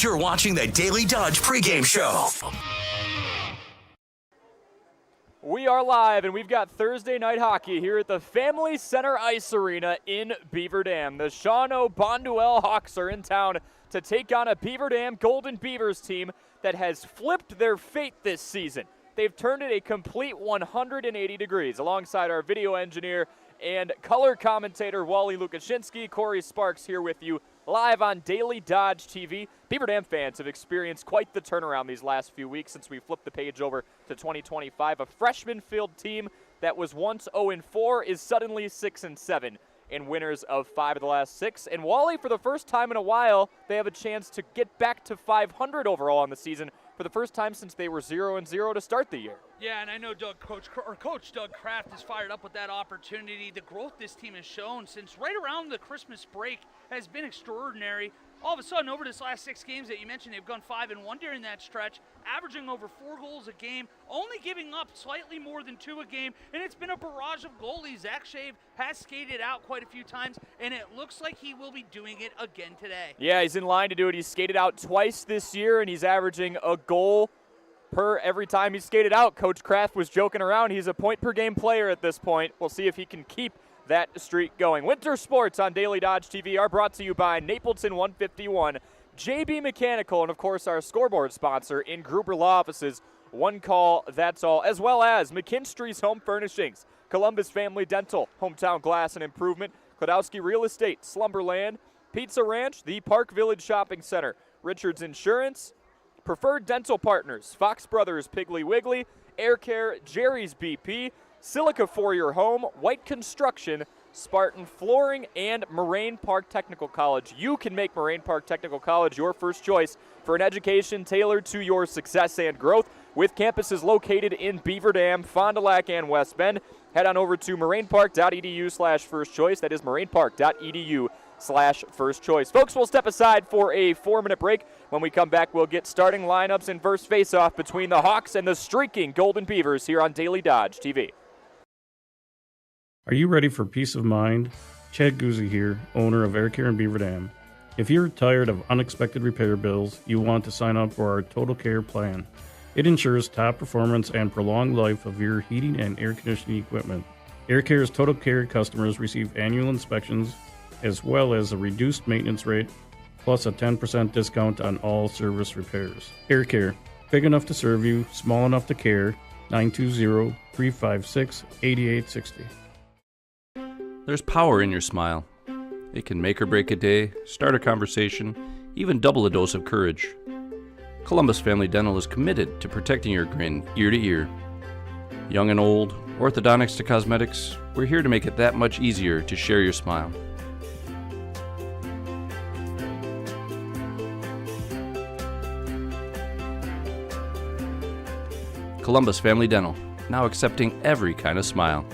You're watching the Daily Dodge pregame show. We are live, and we've got Thursday night hockey here at the Family Center Ice Arena in Beaver Dam. The Shawano Bonduelle Hawks are in town to take on a Beaver Dam Golden Beavers team that has flipped their fate this season. They've turned it a complete 180 degrees. Alongside our video engineer and color commentator Wally Lukashinsky, Corey Sparks here with you live on Daily Dodge TV. Beaver Dam fans have experienced quite the turnaround these last few weeks since we flipped the page over to 2025. A freshman-filled team that was once 0-4 is suddenly 6-7 and winners of 5 of the last 6. And Wally, for the first time in a while, they have a chance to get back to 500 overall in the season for the first time since they were 0-0 to start the year. Yeah, and I know Coach Doug Kraft is fired up with that opportunity. The growth this team has shown since right around the Christmas break has been extraordinary. All of a sudden, over this last 6 games that you mentioned, they've gone 5-1 during that stretch, averaging over 4 goals a game, only giving up slightly more than 2 a game, and it's been a barrage of goalies. Zach Shave has skated out quite a few times, and it looks like he will be doing it again today. Yeah, he's in line to do it. He's skated out twice this year, and he's averaging a goal per every time he's skated out. Coach Kraft was joking around. He's a point-per-game player at this point. We'll see if he can keep that streak going. Winter sports on Daily Dodge TV are brought to you by Napleton 151, JB Mechanical, and of course our scoreboard sponsor in Gruber Law Offices. One call, that's all, as well as McKinstry's Home Furnishings, Columbus Family Dental, Hometown Glass and Improvement, Klodowski Real Estate, Slumberland, Pizza Ranch, the Park Village Shopping Center, Richards Insurance, Preferred Dental Partners, Fox Brothers Piggly Wiggly, Air Care, Jerry's BP, Silica for Your Home, White Construction, Spartan Flooring, and Moraine Park Technical College. You can make Moraine Park Technical College your first choice for an education tailored to your success and growth. With campuses located in Beaver Dam, Fond du Lac, and West Bend, head on over to marinepark.edu/first choice. That is marinepark.edu/first choice. Folks, we'll step aside for a 4-minute break. When we come back, we'll get starting lineups and first face-off between the Hawks and the streaking Golden Beavers here on Daily Dodge TV. Are you ready for peace of mind? Chad Guzzi here, owner of Air Care in Beaver Dam. If you're tired of unexpected repair bills, you want to sign up for our Total Care plan. It ensures top performance and prolonged life of your heating and air conditioning equipment. Air Care's Total Care customers receive annual inspections as well as a reduced maintenance rate plus a 10% discount on all service repairs. Air Care, big enough to serve you, small enough to care. 920-356-8860. There's power in your smile. It can make or break a day, start a conversation, even double a dose of courage. Columbus Family Dental is committed to protecting your grin ear to ear. Young and old, orthodontics to cosmetics, we're here to make it that much easier to share your smile. Columbus Family Dental, now accepting every kind of smile.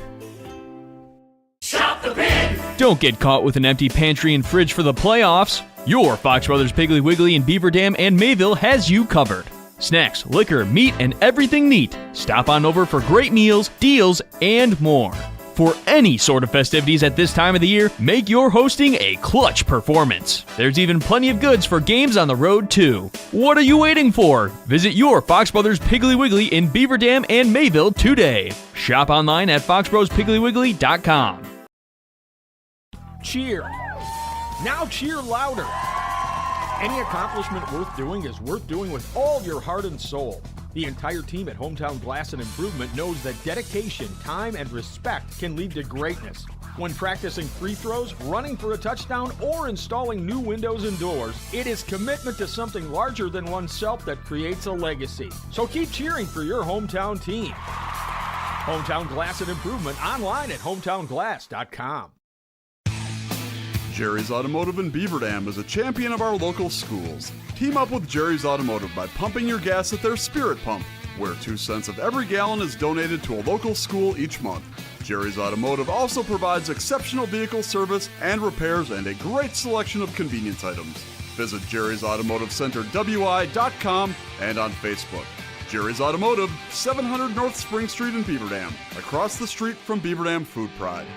Don't get caught with an empty pantry and fridge for the playoffs. Your Fox Brothers Piggly Wiggly in Beaver Dam and Mayville has you covered. Snacks, liquor, meat, and everything neat. Stop on over for great meals, deals, and more. For any sort of festivities at this time of the year, make your hosting a clutch performance. There's even plenty of goods for games on the road, too. What are you waiting for? Visit your Fox Brothers Piggly Wiggly in Beaver Dam and Mayville today. Shop online at foxbrospigglywwiggly.com. Cheer. Now cheer louder. Any accomplishment worth doing is worth doing with all your heart and soul. The entire team at Hometown Glass and Improvement knows that dedication, time, and respect can lead to greatness. When practicing free throws, running for a touchdown, or installing new windows and doors, it is commitment to something larger than oneself that creates a legacy. So keep cheering for your hometown team. Hometown Glass and Improvement online at hometownglass.com. Jerry's Automotive in Beaver Dam is a champion of our local schools. Team up with Jerry's Automotive by pumping your gas at their Spirit Pump, where 2 cents of every gallon is donated to a local school each month. Jerry's Automotive also provides exceptional vehicle service and repairs and a great selection of convenience items. Visit Jerry's Automotive Center WI.com and on Facebook. Jerry's Automotive, 700 North Spring Street in Beaver Dam, across the street from Beaver Dam Food Pride.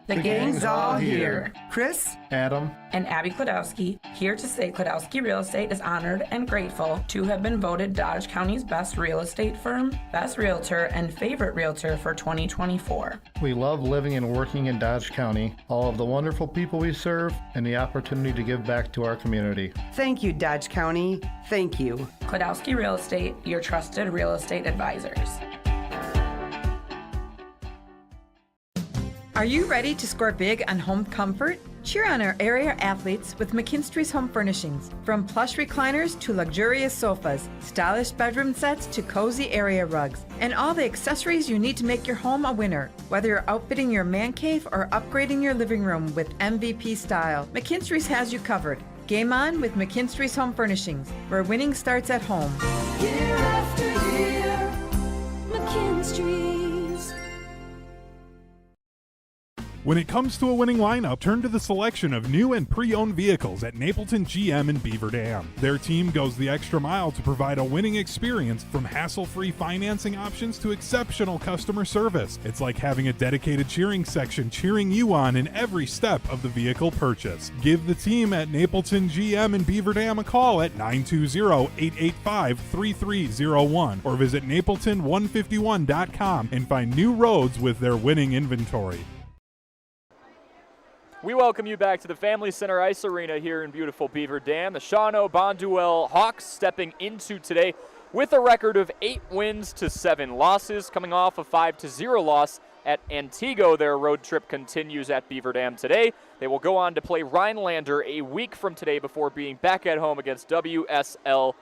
The gang's all here. Chris, Adam, and Abby Klodowski here to say Klodowski Real Estate is honored and grateful to have been voted Dodge County's best real estate firm, best realtor, and favorite realtor for 2024. we love living and working in Dodge County, all of the wonderful people we serve, and the opportunity to give back to our community. Thank you, Dodge County. Thank you. Klodowski Real Estate, your trusted real estate advisors. Are you ready to score big on home comfort? Cheer on our area athletes with McKinstry's Home Furnishings. From plush recliners to luxurious sofas, stylish bedroom sets to cozy area rugs, and all the accessories you need to make your home a winner. Whether you're outfitting your man cave or upgrading your living room with MVP style, McKinstry's has you covered. Game on with McKinstry's Home Furnishings, where winning starts at home. Year after year, McKinstry's. When it comes to a winning lineup, turn to the selection of new and pre-owned vehicles at Napleton GM in Beaver Dam. Their team goes the extra mile to provide a winning experience, from hassle-free financing options to exceptional customer service. It's like having a dedicated cheering section cheering you on in every step of the vehicle purchase. Give the team at Napleton GM in Beaver Dam a call at 920-885-3301 or visit napleton151.com and find new roads with their winning inventory. We welcome you back to the Family Center Ice Arena here in beautiful Beaver Dam. The Shawano Bonduelle Hawks stepping into today with a record of 8 wins to 7 losses, coming off a 5-0 loss at Antigo. Their road trip continues at Beaver Dam today. They will go on to play Rhinelander a week from today before being back at home against WSFLG.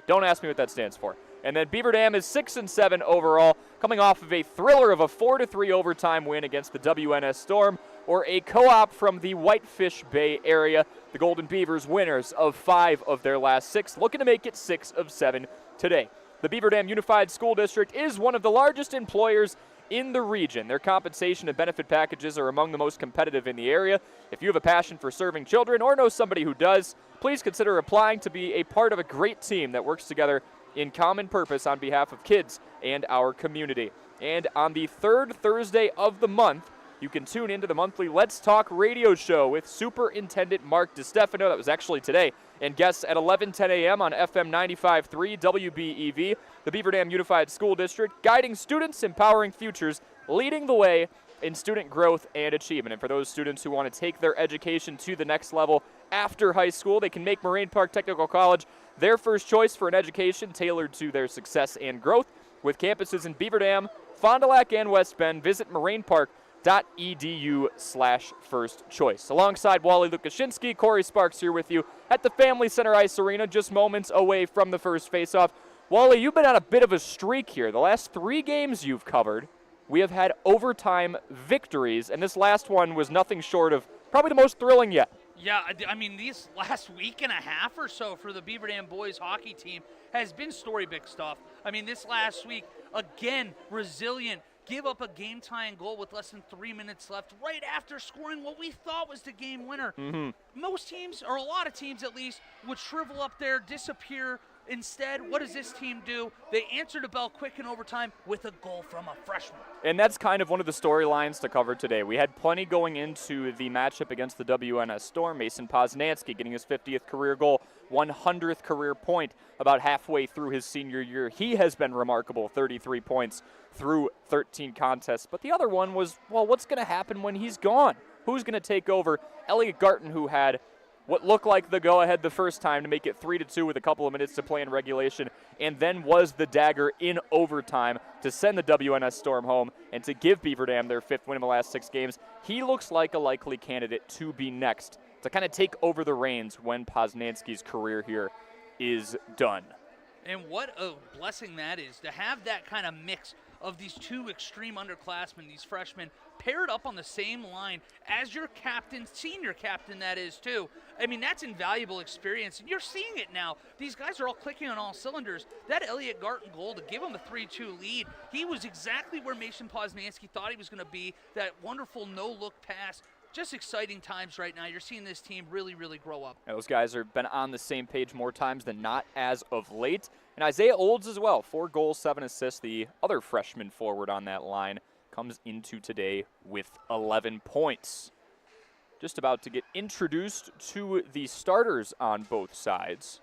Don't ask me what that stands for. And then Beaver Dam is 6-7 overall, coming off of a thriller of a 4-3 overtime win against the WNS Storm, or a co-op from the Whitefish Bay area. The Golden Beavers winners of 5 of their last 6, looking to make it 6 of 7 today. The Beaver Dam Unified School District is one of the largest employers in the region. Their compensation and benefit packages are among the most competitive in the area. If you have a passion for serving children or know somebody who does, please consider applying to be a part of a great team that works together in common purpose on behalf of kids and our community. And on the 3rd Thursday of the month, you can tune into the monthly Let's Talk radio show with Superintendent Mark DiStefano. That was actually today. And guests at 11:10 a.m. on FM 95.3 WBEV, the Beaver Dam Unified School District, guiding students, empowering futures, leading the way in student growth and achievement. And for those students who want to take their education to the next level after high school, they can make Moraine Park Technical College their first choice for an education tailored to their success and growth. With campuses in Beaver Dam, Fond du Lac, and West Bend, visit morainepark.edu/first choice. Alongside Wally Lukashinsky, Corey Sparks here with you at the Family Center Ice Arena, just moments away from the first faceoff. Wally, you've been on a bit of a streak here. The last 3 games you've covered, we have had overtime victories, and this last one was nothing short of probably the most thrilling yet. Yeah, I mean, these last week and a half or so for the Beaver Dam boys hockey team has been storybook stuff. I mean, this last week, again, resilient, give up a game-tying goal with less than 3 minutes left right after scoring what we thought was the game winner. Most teams, or a lot of teams at least, would shrivel up there, disappear. Instead, what does this team do? They answer the bell quick in overtime with a goal from a freshman. And that's kind of one of the storylines to cover today. We had plenty going into the matchup against the WNS Storm. Mason Poznansky getting his 50th career goal, 100th career point about halfway through his senior year. He has been remarkable, 33 points through 13 contests. But the other one was, well, what's going to happen when he's gone? Who's going to take over? Elliot Garton, who had what looked like the go-ahead the first time to make it 3-2 with a couple of minutes to play in regulation, and then was the dagger in overtime to send the WNS Storm home and to give Beaver Dam their 5th win in the last 6 games. He looks like a likely candidate to be next, to kind of take over the reins when Poznansky's career here is done. And what a blessing that is, to have that kind of mix of these 2 extreme underclassmen, these freshmen, paired up on the same line as your captain, senior captain that is too. I mean, that's invaluable experience, and you're seeing it now. These guys are all clicking on all cylinders. That Elliot Garton goal to give him a 3-2 lead, he was exactly where Mason Poznansky thought he was going to be, that wonderful no-look pass. Just exciting times right now. You're seeing this team really, really grow up. And those guys have been on the same page more times than not as of late. And Isaiah Olds as well, 4 goals, 7 assists, the other freshman forward on that line, comes into today with 11 points. Just about to get introduced to the starters on both sides.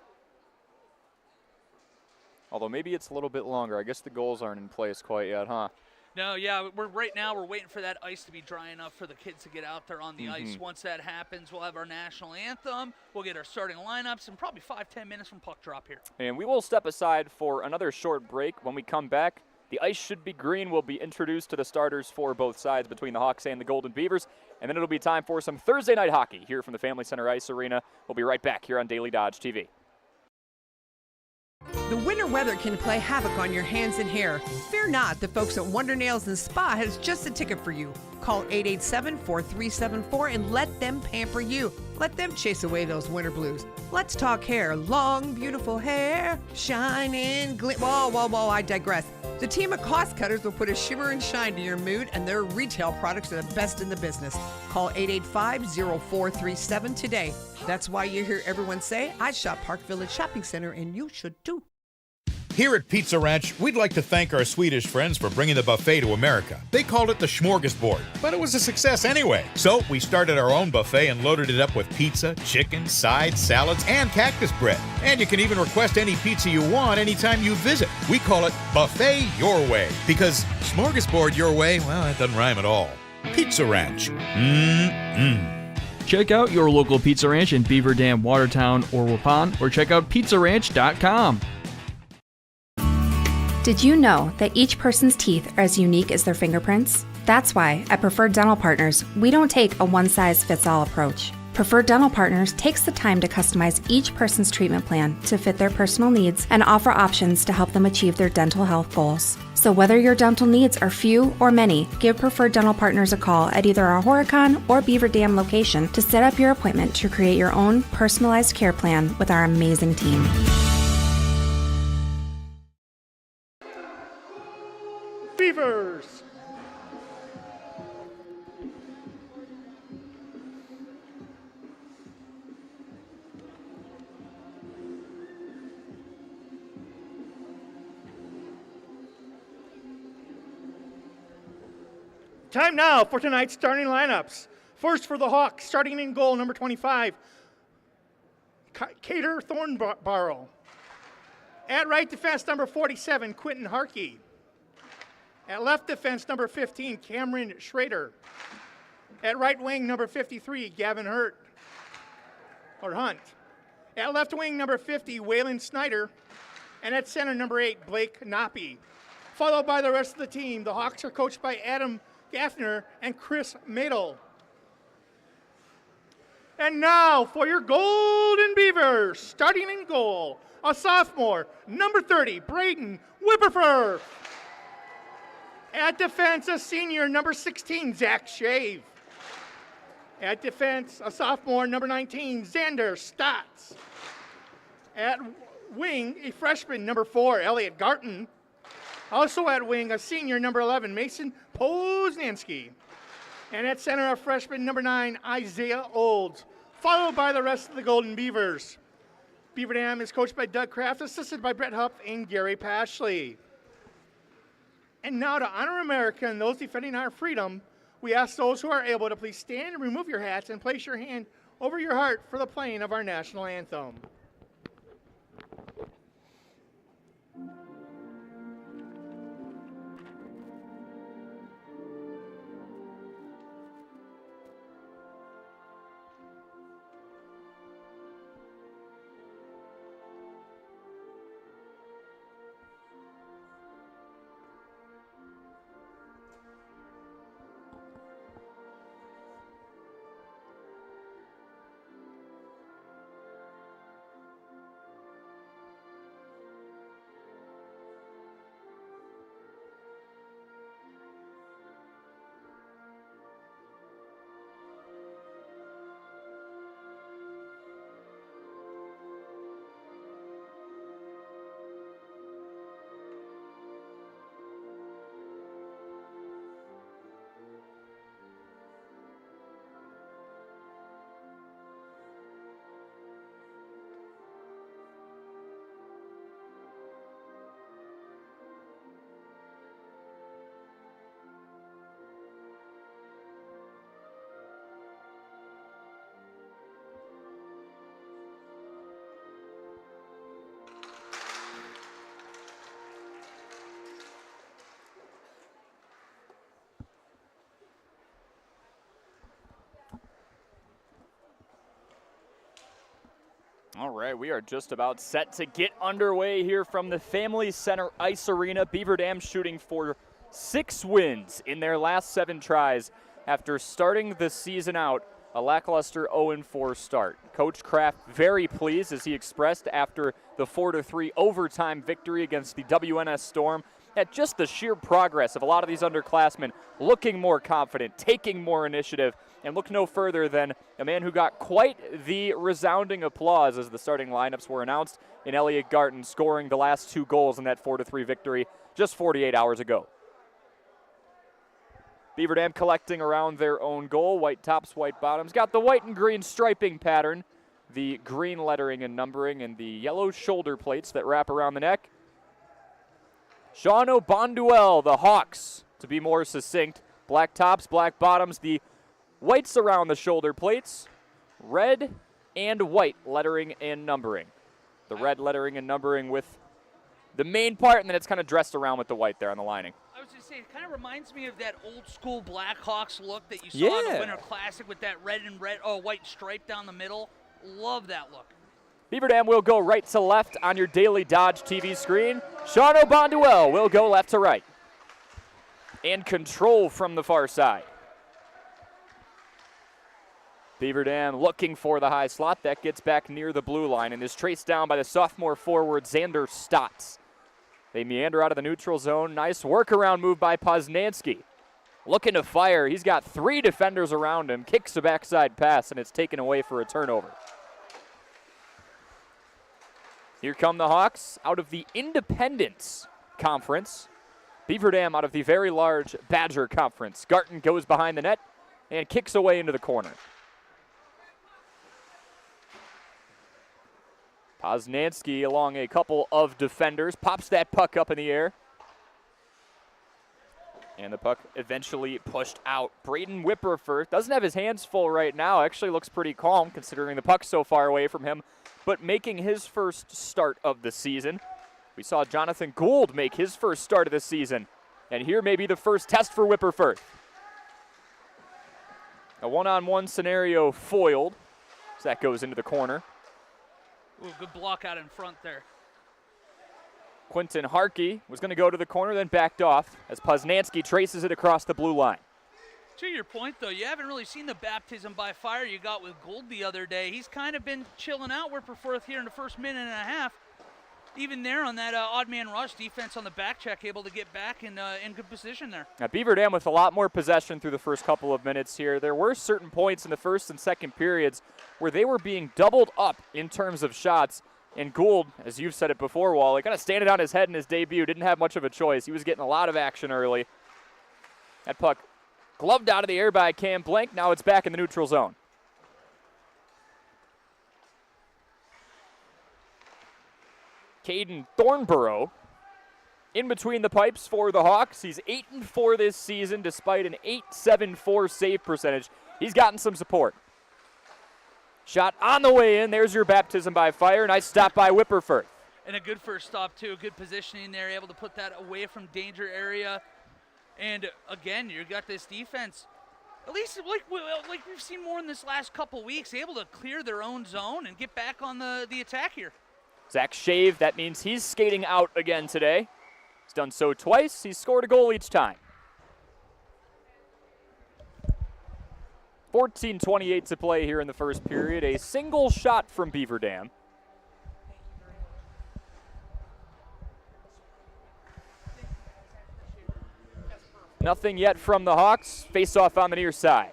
Although maybe it's a little bit longer. I guess the goals aren't in place quite yet, huh? No, yeah, right now we're waiting for that ice to be dry enough for the kids to get out there on the ice. Once that happens, we'll have our national anthem, we'll get our starting lineups, and probably 5-10 minutes from puck drop here. And we will step aside for another short break. When we come back, the ice should be green. We'll be introduced to the starters for both sides between the Hawks and the Golden Beavers. And then it'll be time for some Thursday night hockey here from the Family Center Ice Arena. We'll be right back here on Daily Dodge TV. The winter weather can play havoc on your hands and hair. Fear not, the folks at Wonder Nails and Spa has just a ticket for you. Call 887-4374 and let them pamper you. Let them chase away those winter blues. Let's talk hair. Long, beautiful hair, shining, whoa, I digress. The team of cost cutters will put a shimmer and shine to your mood, and their retail products are the best in the business. Call 885-0437 today. That's why you hear everyone say, I shop Park Village Shopping Center, and you should too. Here at Pizza Ranch, we'd like to thank our Swedish friends for bringing the buffet to America. They called it the smorgasbord, but it was a success anyway. So we started our own buffet and loaded it up with pizza, chicken, sides, salads, and cactus bread. And you can even request any pizza you want anytime you visit. We call it Buffet Your Way, because smorgasbord your way, well, that doesn't rhyme at all. Pizza Ranch. Check out your local Pizza Ranch in Beaver Dam, Watertown, or Waupun, or check out pizzaranch.com. Did you know that each person's teeth are as unique as their fingerprints? That's why at Preferred Dental Partners, we don't take a one-size-fits-all approach. Preferred Dental Partners takes the time to customize each person's treatment plan to fit their personal needs and offer options to help them achieve their dental health goals. So whether your dental needs are few or many, give Preferred Dental Partners a call at either our Horicon or Beaver Dam location to set up your appointment to create your own personalized care plan with our amazing team. Beavers. Time now for tonight's starting lineups. First for the Hawks, starting in goal, number 25, Cater Thornborough. At right defense, number 47, Quentin Harkey. At left defense, number 15, Cameron Schrader. At right wing, number 53, Gavin Hunt. At left wing, number 50, Waylon Snyder. And at center, number 8, Blake Knoppe. Followed by the rest of the team, the Hawks are coached by Adam Gaffner and Chris Madel. And now for your Golden Beavers, starting in goal, a sophomore, number 30, Braden Whipperfer. At defense, a senior, number 16, Zach Shave. At defense, a sophomore, number 19, Xander Stotts. At wing, a freshman, number 4, Elliot Garton. Also at wing, a senior, number 11, Mason Poznanski. And at center, a freshman, number 9, Isaiah Olds, followed by the rest of the Golden Beavers. Beaver Dam is coached by Doug Kraft, assisted by Brett Huff and Gary Pashley. And now to honor America and those defending our freedom, we ask those who are able to please stand and remove your hats and place your hand over your heart for the playing of our national anthem. All right, we are just about set to get underway here from the Family Center Ice Arena. Beaver Dam shooting for 6 wins in their last 7 tries after starting the season out a lackluster 0-4 start. Coach Kraft very pleased, as he expressed after the 4-3 overtime victory against the WNS Storm, at just the sheer progress of a lot of these underclassmen looking more confident, taking more initiative, and look no further than a man who got quite the resounding applause as the starting lineups were announced in Elliot Garton, scoring the last 2 goals in that 4-3 victory just 48 hours ago. Beaver Dam collecting around their own goal. White tops, white bottoms. Got the white and green striping pattern, the green lettering and numbering, and the yellow shoulder plates that wrap around the neck. Shawano Bonduel, the Hawks, to be more succinct. Black tops, black bottoms, the whites around the shoulder plates, red and white lettering and numbering. The red lettering and numbering with the main part, and then it's kind of dressed around with the white there on the lining. I was going to say, it kind of reminds me of that old school Blackhawks look that you saw in the Winter Classic with that white stripe down the middle. Love that look. Beaver Dam will go right to left on your Daily Dodge TV screen. Shawano Bonduel will go left to right. And control from the far side. Beaver Dam looking for the high slot. That gets back near the blue line and is traced down by the sophomore forward, Xander Stotts. They meander out of the neutral zone. Nice workaround move by Poznansky. Looking to fire. He's got 3 defenders around him. Kicks a backside pass, and it's taken away for a turnover. Here come the Hawks out of the Independence Conference. Beaver Dam out of the very large Badger Conference. Garton goes behind the net and kicks away into the corner. Poznansky along a couple of defenders, pops that puck up in the air. And the puck eventually pushed out. Braden Whipperford doesn't have his hands full right now. Actually looks pretty calm considering the puck's so far away from him, but making his first start of the season. We saw Jonathan Gould make his first start of the season. And here may be the first test for Whipperford. A one-on-one scenario foiled. So that goes into the corner. Ooh, good block out in front there. Quentin Harkey was going to go to the corner, then backed off as Poznansky traces it across the blue line. To your point, though, you haven't really seen the baptism by fire you got with Gould the other day. He's kind of been chilling out Whipperford here in the first minute and a half. Even there on that odd man rush, defense on the back check, able to get back in good position there. Now, Beaver Dam with a lot more possession through the first couple of minutes here. There were certain points in the first and second periods where they were being doubled up in terms of shots. And Gould, as you've said it before, Wally, kind of standing on his head in his debut, didn't have much of a choice. He was getting a lot of action early. That puck gloved out of the air by Cam Blank. Now it's back in the neutral zone. Caden Thornborough in between the pipes for the Hawks. He's 8-4 this season despite an .874 save percentage. He's gotten some support. Shot on the way in. There's your baptism by fire. Nice stop by Whipperford. And a good first stop, too. Good positioning there. Able to put that away from danger area. And, again, you got this defense, at least like we've seen more in this last couple weeks, able to clear their own zone and get back on the attack here. Zach Shave, that means he's skating out again today. He's done so twice. He's scored a goal each time. 14:28 to play here in the first period. A single shot from Beaver Dam. Nothing yet from the Hawks. Face off on the near side.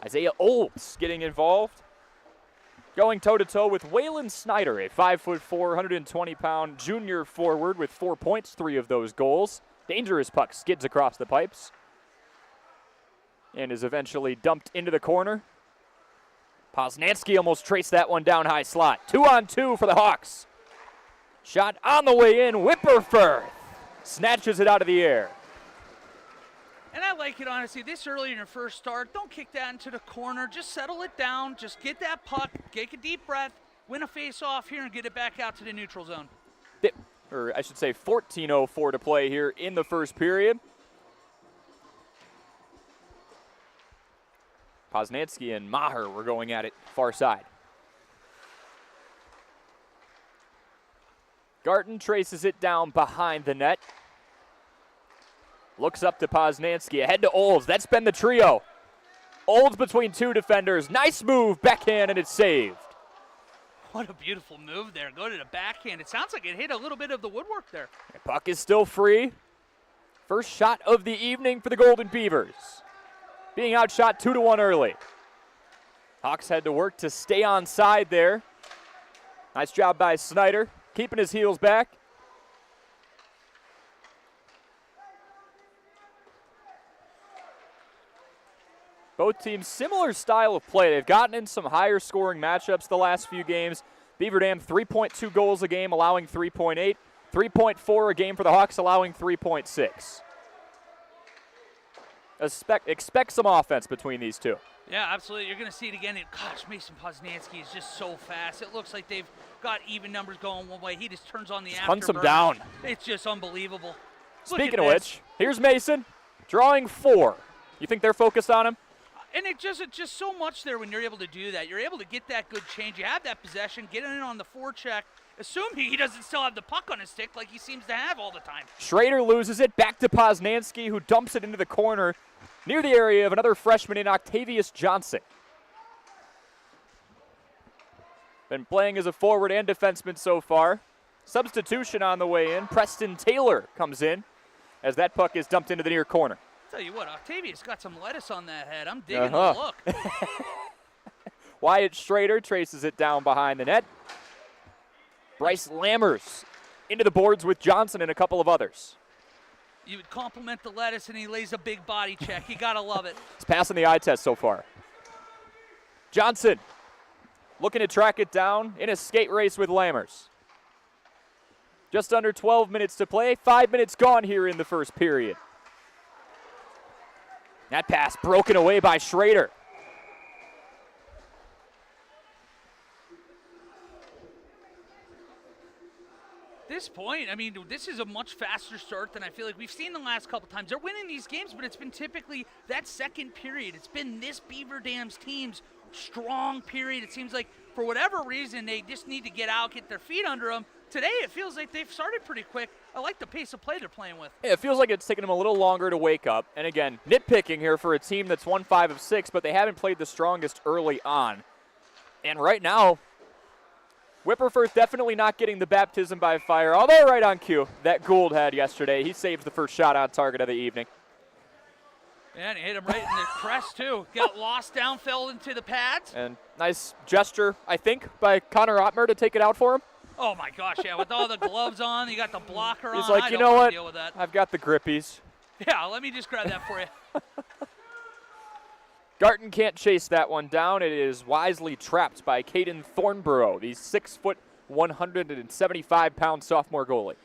Isaiah Olds getting involved. Going toe-to-toe with Waylon Snyder, a 5'4", 120-pound junior forward with 4 points, 3 of those goals. Dangerous puck skids across the pipes and is eventually dumped into the corner. Poznansky almost traced that one down high slot. 2-on-2 for the Hawks. Shot on the way in. Whipperford snatches it out of the air. And I like it, honestly, this early in your first start. Don't kick that into the corner. Just settle it down. Just get that puck, take a deep breath, win a face-off here, and get it back out to the neutral zone. Or I should say 14:04 to play here in the first period. Poznansky and Maher were going at it far side. Garten traces it down behind the net. Looks up to Poznanski, ahead to Olds. That's been the trio. Olds between two defenders. Nice move, backhand, and it's saved. What a beautiful move there. Go to the backhand. It sounds like it hit a little bit of the woodwork there. The puck is still free. First shot of the evening for the Golden Beavers. Being outshot 2-1 early. Hawks had to work to stay on side there. Nice job by Snyder, keeping his heels back. Both teams similar style of play. They've gotten in some higher scoring matchups the last few games. Beaver Dam 3.2 goals a game, allowing 3.8. 3.4 a game for the Hawks, allowing 3.6. Expect some offense between these two. Yeah, absolutely. You're going to see it again. Gosh, Mason Poznanski is just so fast. It looks like they've got even numbers going one way. He just turns on the afterburner. Hunts him down. It's just unbelievable. Speaking of which, here's Mason drawing 4. You think they're focused on him? And it's just so much there when you're able to do that. You're able to get that good change. You have that possession, get in on the forecheck, assuming he doesn't still have the puck on his stick like he seems to have all the time. Schrader loses it back to Poznanski, who dumps it into the corner near the area of another freshman in Octavius Johnson. Been playing as a forward and defenseman so far. Substitution on the way in. Preston Taylor comes in as that puck is dumped into the near corner. Tell you what, Octavius got some lettuce on that head. I'm digging the look. Wyatt Schrader traces it down behind the net. Bryce Lammers into the boards with Johnson and a couple of others. You would compliment the lettuce, and he lays a big body check. You got to love it. He's passing the eye test so far. Johnson looking to track it down in a skate race with Lammers. Just under 12 minutes to play. 5 minutes gone here in the first period. That pass broken away by Schrader. This point, I mean, this is a much faster start than I feel like we've seen the last couple times. They're winning these games, but it's been typically that second period. It's been this Beaver Dam's team's strong period. It seems like for whatever reason, they just need to get out, get their feet under them. Today, it feels like they've started pretty quick. I like the pace of play they're playing with. Yeah, it feels like it's taken them a little longer to wake up. And again, nitpicking here for a team that's won 5 of 6, but they haven't played the strongest early on. And right now, Whipperford definitely not getting the baptism by fire, although right on cue, that Gould had yesterday. He saved the first shot on target of the evening. Yeah, and he hit him right in the crest, too. Got lost down, fell into the pads. And nice gesture, I think, by Connor Ottmer to take it out for him. Oh, my gosh, yeah, with all the gloves on, you got the blocker on. He's like, I you don't know wanna what? Deal with that. I've got the grippies. Yeah, let me just grab that for you. Garten can't chase that one down. It is wisely trapped by Caden Thornborough, the 6-foot, 175-pound sophomore goalie.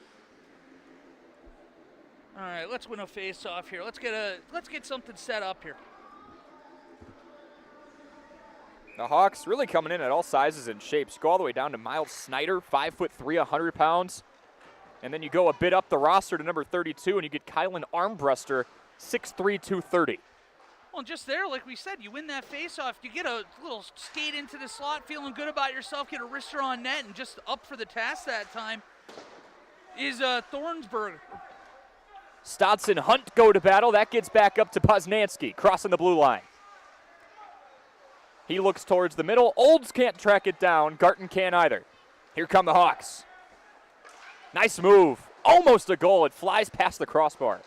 All right, let's win a face-off here. Let's get something set up here. The Hawks really coming in at all sizes and shapes. Go all the way down to Miles Snyder, 5'3", 100 pounds. And then you go a bit up the roster to number 32, and you get Kylan Armbruster, 6'3", 230. Well, just there, like we said, you win that face-off. You get a little skate into the slot, feeling good about yourself, get a wrister on net, and just up for the task that time is Thornsberg. Stotts and Hunt go to battle. That gets back up to Poznanski, crossing the blue line. He looks towards the middle. Olds can't track it down. Garten can't either. Here come the Hawks. Nice move. Almost a goal. It flies past the crossbar.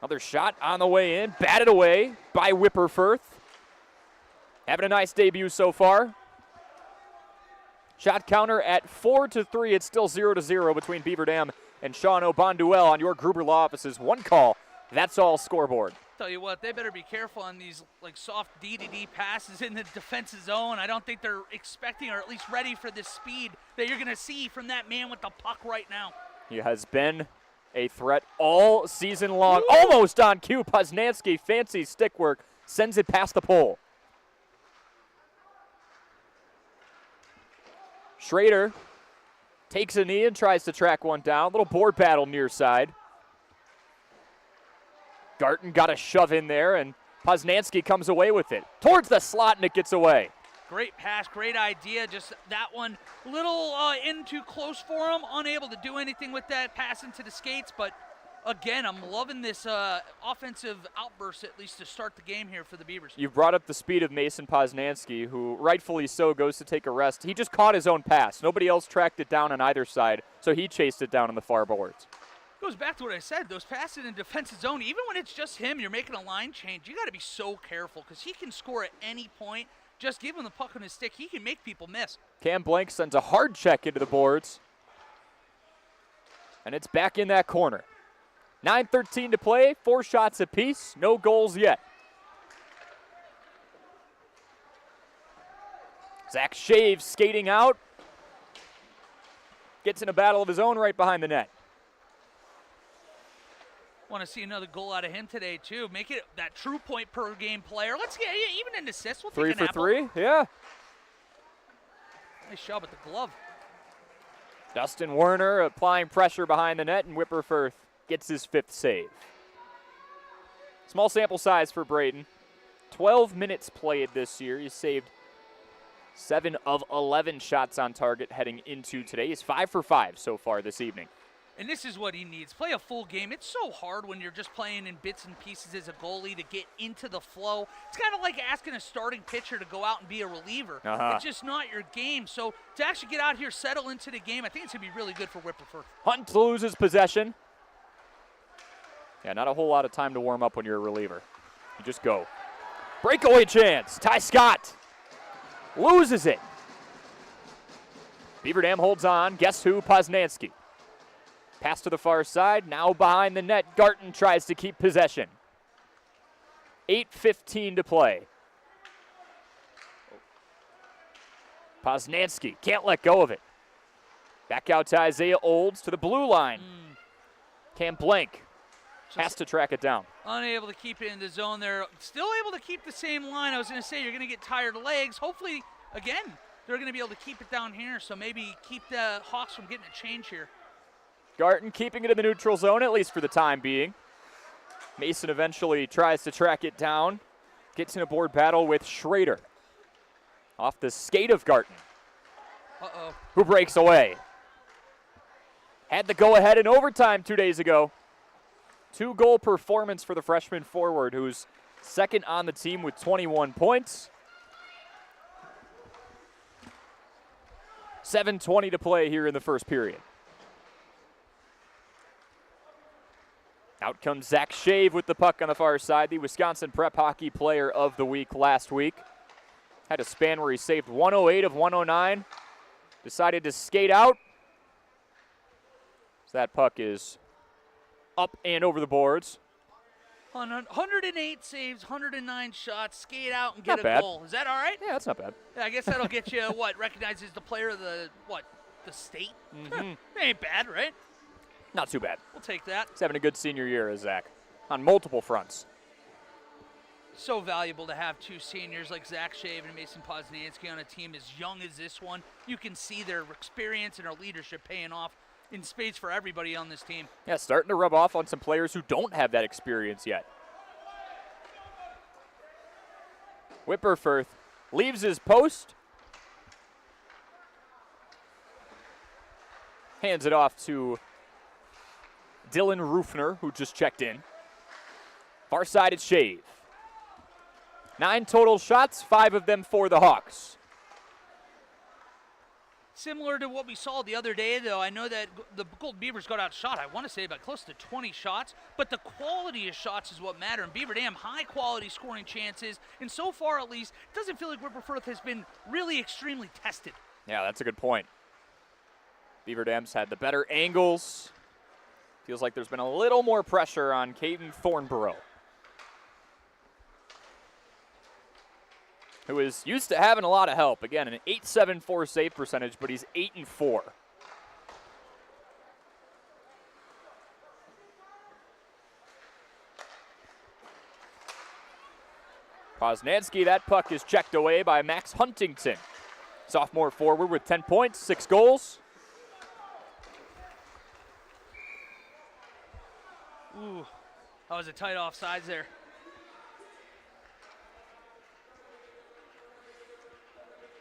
Another shot on the way in. Batted away by Whipperford. Having a nice debut so far. Shot counter at 4-3. It's still 0-0 between Beaver Dam and Shawano. Bonduel on your Gruber Law Office's one call. That's all scoreboard. Tell you what, they better be careful on these like soft D-to-D passes in the defensive zone. I don't think they're expecting or at least ready for the speed that you're going to see from that man with the puck right now. He has been a threat all season long. Woo! Almost on cue. Poznanski, fancy stick work, sends it past the pole. Schrader takes a knee and tries to track one down. Little board battle near side. Garten got a shove in there, and Poznanski comes away with it. Towards the slot, and it gets away. Great pass, great idea. Just that one little in too close for him. Unable to do anything with that pass into the skates. But again, I'm loving this offensive outburst, at least to start the game here for the Beavers. You've brought up the speed of Mason Poznansky, who rightfully so goes to take a rest. He just caught his own pass. Nobody else tracked it down on either side, so he chased it down on the far boards. Goes back to what I said. Those passes in defensive zone, even when it's just him, you're making a line change. You got to be so careful because he can score at any point. Just give him the puck on his stick. He can make people miss. Cam Blank sends a hard check into the boards. And it's back in that corner. 9:13 to play, 4 shots apiece, no goals yet. Zach Shave skating out. Gets in a battle of his own right behind the net. Want to see another goal out of him today, too. Make it that true point per game player. Let's get even an assist. We'll 3 take an for 3, yeah. Nice shot with the glove. Dustin Werner applying pressure behind the net, and Whipperfirth gets his 5th save. Small sample size for Braden. 12 minutes played this year. He's saved 7 of 11 shots on target heading into today. He's 5 for 5 so far this evening. And this is what he needs. Play a full game. It's so hard when you're just playing in bits and pieces as a goalie to get into the flow. It's kind of like asking a starting pitcher to go out and be a reliever. It's just not your game. So to actually get out here, settle into the game, I think it's going to be really good for Whipperfirth. Hunt loses possession. Yeah, not a whole lot of time to warm up when you're a reliever. You just go. Breakaway chance. Ty Scott loses it. Beaver Dam holds on. Guess who? Poznansky. Pass to the far side, now behind the net. Garton tries to keep possession. 8:15 to play. Poznansky can't let go of it. Back out to Isaiah Olds to the blue line. Cam Blank has to track it down. Unable to keep it in the zone there. Still able to keep the same line. I was going to say you're going to get tired legs. Hopefully, again, they're going to be able to keep it down here, so maybe keep the Hawks from getting a change here. Garton keeping it in the neutral zone, at least for the time being. Mason eventually tries to track it down. Gets in a board battle with Schrader. Off the skate of Garton. Who breaks away. Had the go-ahead in overtime 2 days ago. 2-goal performance for the freshman forward, who's second on the team with 21 points. 7:20 to play here in the first period. Out comes Zach Shave with the puck on the far side, the Wisconsin Prep Hockey Player of the Week last week. Had a span where he saved 108 of 109. Decided to skate out. So that puck is up and over the boards. 108 saves, 109 shots, skate out and get Not a bad. goal. Is that all right? Yeah, that's not bad. Yeah, I guess that'll get you, recognized as the player of the state? Ain't bad, right? Not too bad. We'll take that. He's having a good senior year, Zach, on multiple fronts. So valuable to have 2 seniors like Zach Shave and Mason Poznansky on a team as young as this one. You can see their experience and their leadership paying off in spades for everybody on this team. Yeah, starting to rub off on some players who don't have that experience yet. Whipperfirth leaves his post. Hands it off to Dylan Rufner, who just checked in. Far side, it's Shave. 9 total shots, 5 of them for the Hawks. Similar to what we saw the other day, though, I know that the Gold Beavers got outshot, I want to say, by close to 20 shots, but the quality of shots is what matter. And Beaver Dam, high-quality scoring chances, and so far, at least, it doesn't feel like Whipperfirth has been really extremely tested. Yeah, that's a good point. Beaver Dam's had the better angles. Feels like there's been a little more pressure on Caden Thornborough, who is used to having a lot of help. Again, an .874 save percentage, but he's 8-4. Poznansky, that puck is checked away by Max Huntington. Sophomore forward with 10 points, 6 goals. Ooh, that was a tight offsides there.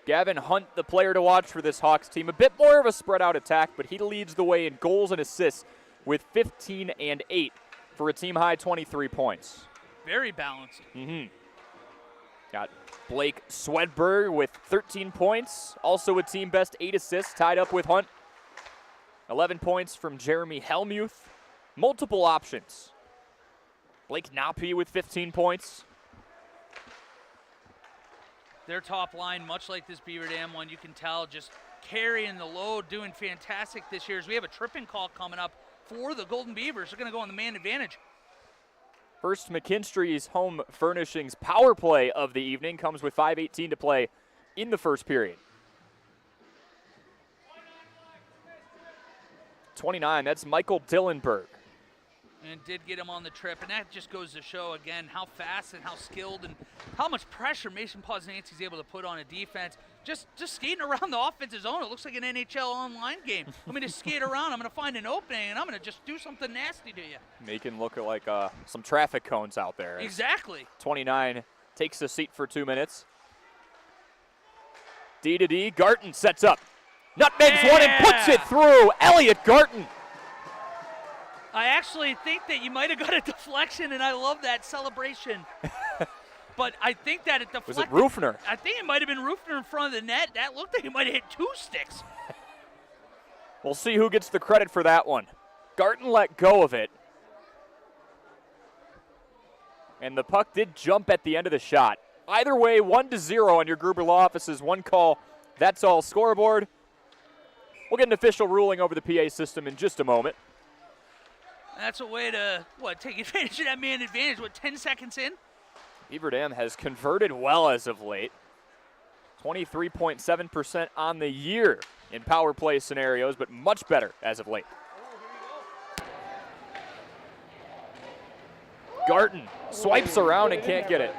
Gavin Hunt, the player to watch for this Hawks team. A bit more of a spread-out attack, but he leads the way in goals and assists with 15 and 8 for a team-high 23 points. Very balanced. Got Blake Swedberg with 13 points, also a team-best 8 assists, tied up with Hunt. 11 points from Jeremy Helmuth. Multiple options. Blake Napi with 15 points. Their top line, much like this Beaver Dam one, you can tell just carrying the load, doing fantastic this year. As we have a tripping call coming up for the Golden Beavers. They're going to go on the man advantage. First McKinstry's Home Furnishings power play of the evening comes with 5:18 to play in the first period. 29, that's Michael Dillenberg. And did get him on the trip, and that just goes to show, again, how fast and how skilled and how much pressure Mason Poznanski's able to put on a defense. Just skating around the offensive zone. It looks like an NHL online game. I'm going to skate around. I'm going to find an opening, and I'm going to just do something nasty to you. Making look like some traffic cones out there. Exactly. 29 takes a seat for 2 minutes. D to D, Garton sets up. Nutmegs one and puts it through. Elliot Garton. I actually think that you might have got a deflection, and I love that celebration. But I think that it deflected. Was it Rufner? I think it might have been Rufner in front of the net. That looked like he might have hit 2 sticks. We'll see who gets the credit for that one. Garton let go of it. And the puck did jump at the end of the shot. Either way, 1-0 on your Gruber Law Office's one call. That's all scoreboard. We'll get an official ruling over the PA system in just a moment. That's a way to, take advantage of that man advantage, 10 seconds in? Beaver Dam has converted well as of late. 23.7% on the year in power play scenarios, but much better as of late. Garton swipes around and can't get it.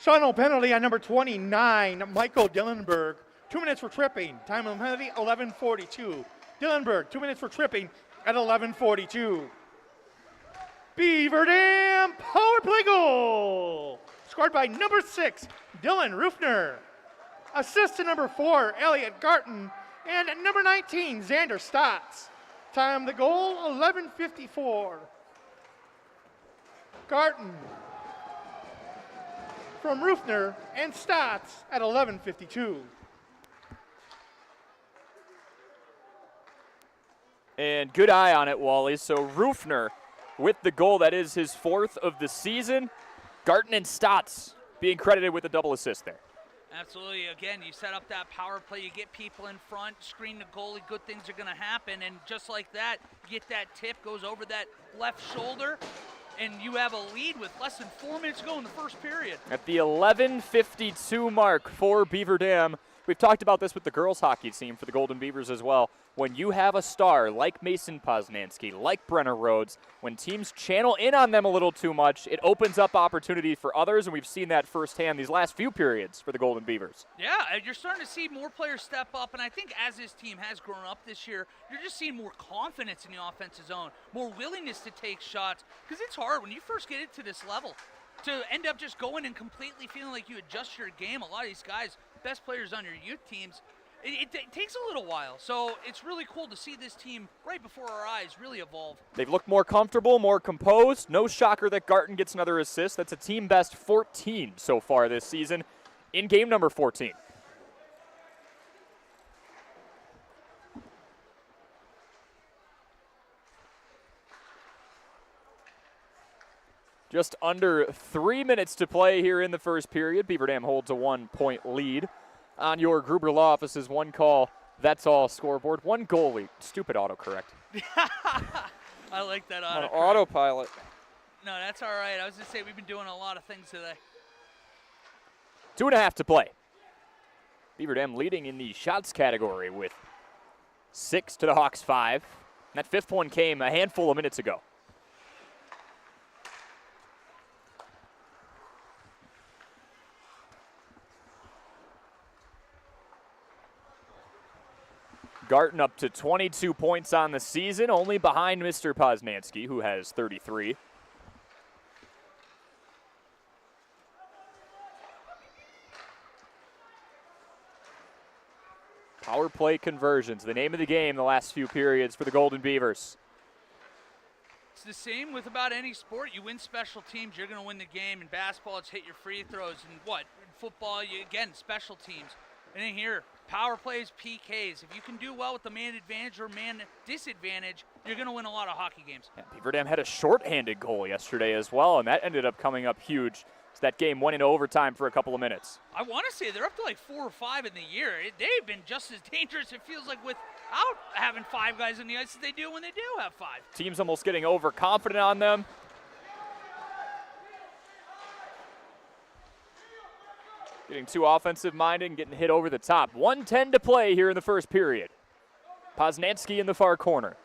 Shawano penalty on number 29, Michael Dillenberg. 2 minutes for tripping. Time of penalty, 11:42. Dillenberg, 2 minutes for tripping at 11:42. Beaver Dam power play goal. Scored by number 6, Dylan Rufner. Assist to number 4, Elliot Garton. And number 19, Xander Stotts. Time of the goal, 11:54. Garton from Rufner and Stotts at 11:52. And good eye on it, Wally. So Rufner with the goal. That is his 4th of the season. Garton and Stotts being credited with a double assist there. Absolutely. Again, you set up that power play. You get people in front, screen the goalie. Good things are going to happen. And just like that, you get that tip, goes over that left shoulder, and you have a lead with less than 4 minutes to go in the first period. At the 11:52 mark for Beaver Dam, we've talked about this with the girls hockey team for the Golden Beavers as well. When you have a star like Mason Poznanski, like Brenner Rhodes, when teams channel in on them a little too much, it opens up opportunity for others, and we've seen that firsthand these last few periods for the Golden Beavers. Yeah, you're starting to see more players step up, and I think as this team has grown up this year, you're just seeing more confidence in the offensive zone, more willingness to take shots, because it's hard when you first get into this level to end up just going and completely feeling like you adjust your game. A lot of these guys, best players on your youth teams, it takes a little while. So it's really cool to see this team right before our eyes really evolve. They've looked more comfortable, more composed. No shocker that Garton gets another assist. That's a team best 14 so far this season in game number 14. Just under 3 minutes to play here in the first period. Beaver Dam holds a 1-point lead on your Gruber Law Office's one call. That's all scoreboard. One goalie. Stupid autocorrect. I like that On autocorrect. autopilot. No, that's all right. I was going to say we've been doing a lot of things today. 2.5 to play. Beaver Dam leading in the shots category with 6 to the Hawks 5. That 5th one came a handful of minutes ago. Garton up to 22 points on the season, only behind Mr. Poznanski, who has 33. Power play conversions, the name of the game the last few periods for the Golden Beavers. It's the same with about any sport. You win special teams, you're going to win the game. In basketball, it's hit your free throws. And what? In football, again, special teams. And in here, power plays, PKs. If you can do well with the man advantage or man disadvantage, you're going to win a lot of hockey games. Yeah, Beaver Dam had a shorthanded goal yesterday as well, and that ended up coming up huge. So that game went into overtime for a couple of minutes. I want to say they're up to like 4 or 5 in the year. They've been just as dangerous, it feels like, without having 5 guys on the ice as they do when they do have 5. Team's almost getting overconfident on them. Getting too offensive-minded and getting hit over the top. 1:10 to play here in the first period. Poznansky in the far corner.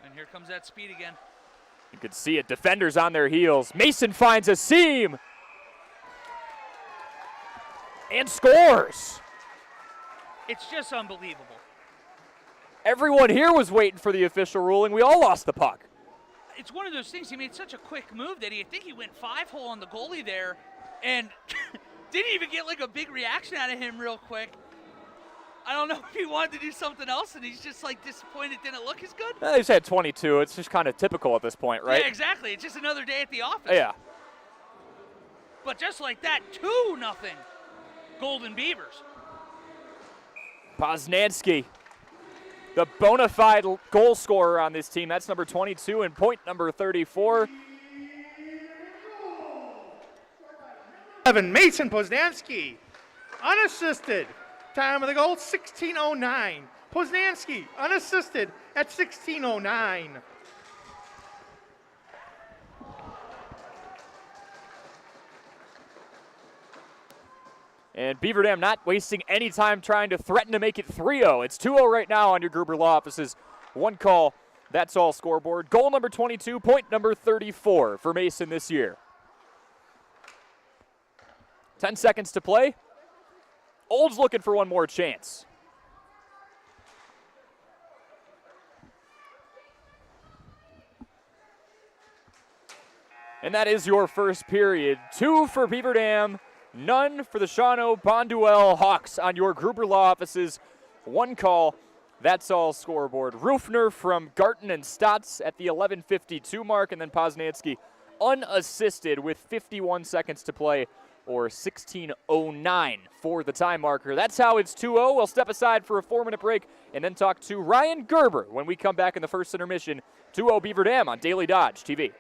And here comes that speed again. You could see it. Defenders on their heels. Mason finds a seam. And scores. It's just unbelievable. Everyone here was waiting for the official ruling. We all lost the puck. It's one of those things. He made such a quick move that I think he went 5-hole on the goalie there and didn't even get like a big reaction out of him real quick. I don't know if he wanted to do something else and he's just like disappointed it didn't look as good. He's had 22. It's just kind of typical at this point, right? Yeah, exactly. It's just another day at the office. Yeah. But just like that, 2-0 Golden Beavers. Poznansky, the bona fide goal scorer on this team. That's number 22 and point number 34. Mason Poznansky, unassisted. Time of the goal, 16:09. Poznansky, unassisted at 16:09. And Beaver Dam not wasting any time trying to threaten to make it 3-0. It's 2-0 right now on your Gruber Law Office's one call. That's all scoreboard. Goal number 22, point number 34 for Mason this year. 10 seconds to play. Old's looking for one more chance. And that is your first period. 2 for Beaver Dam, none for the Shawano Bonduelle Hawks on your Gruber Law Office's one call. That's all scoreboard. Rufner from Garten and Stotts at the 11:52 mark, and then Poznansky unassisted with 51 seconds to play, or 16:09 for the time marker. That's how it's 2-0. We'll step aside for a 4-minute break and then talk to Ryan Gerber when we come back in the first intermission. 2-0 Beaver Dam on Daily Dodge TV.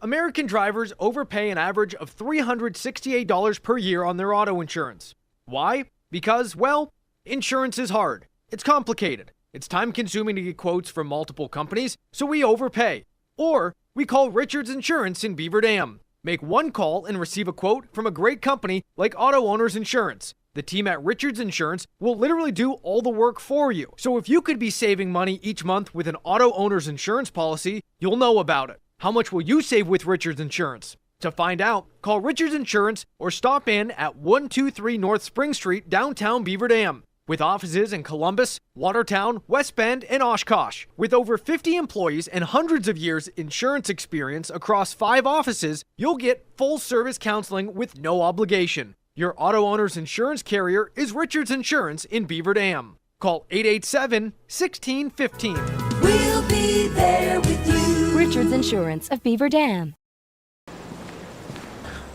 American drivers overpay an average of $368 per year on their auto insurance. Why? Because, well, insurance is hard. It's complicated. It's time-consuming to get quotes from multiple companies, so we overpay. Or we call Richards Insurance in Beaver Dam. Make one call and receive a quote from a great company like Auto Owners Insurance. The team at Richards Insurance will literally do all the work for you. So if you could be saving money each month with an Auto Owners Insurance policy, you'll know about it. How much will you save with Richards Insurance? To find out, call Richards Insurance or stop in at 123 North Spring Street, downtown Beaver Dam. With offices in Columbus, Watertown, West Bend, and Oshkosh. With over 50 employees and hundreds of years insurance experience across 5 offices, you'll get full-service counseling with no obligation. Your auto owner's insurance carrier is Richards Insurance in Beaver Dam. Call 887-1615. We'll be there with you. Richards Insurance of Beaver Dam.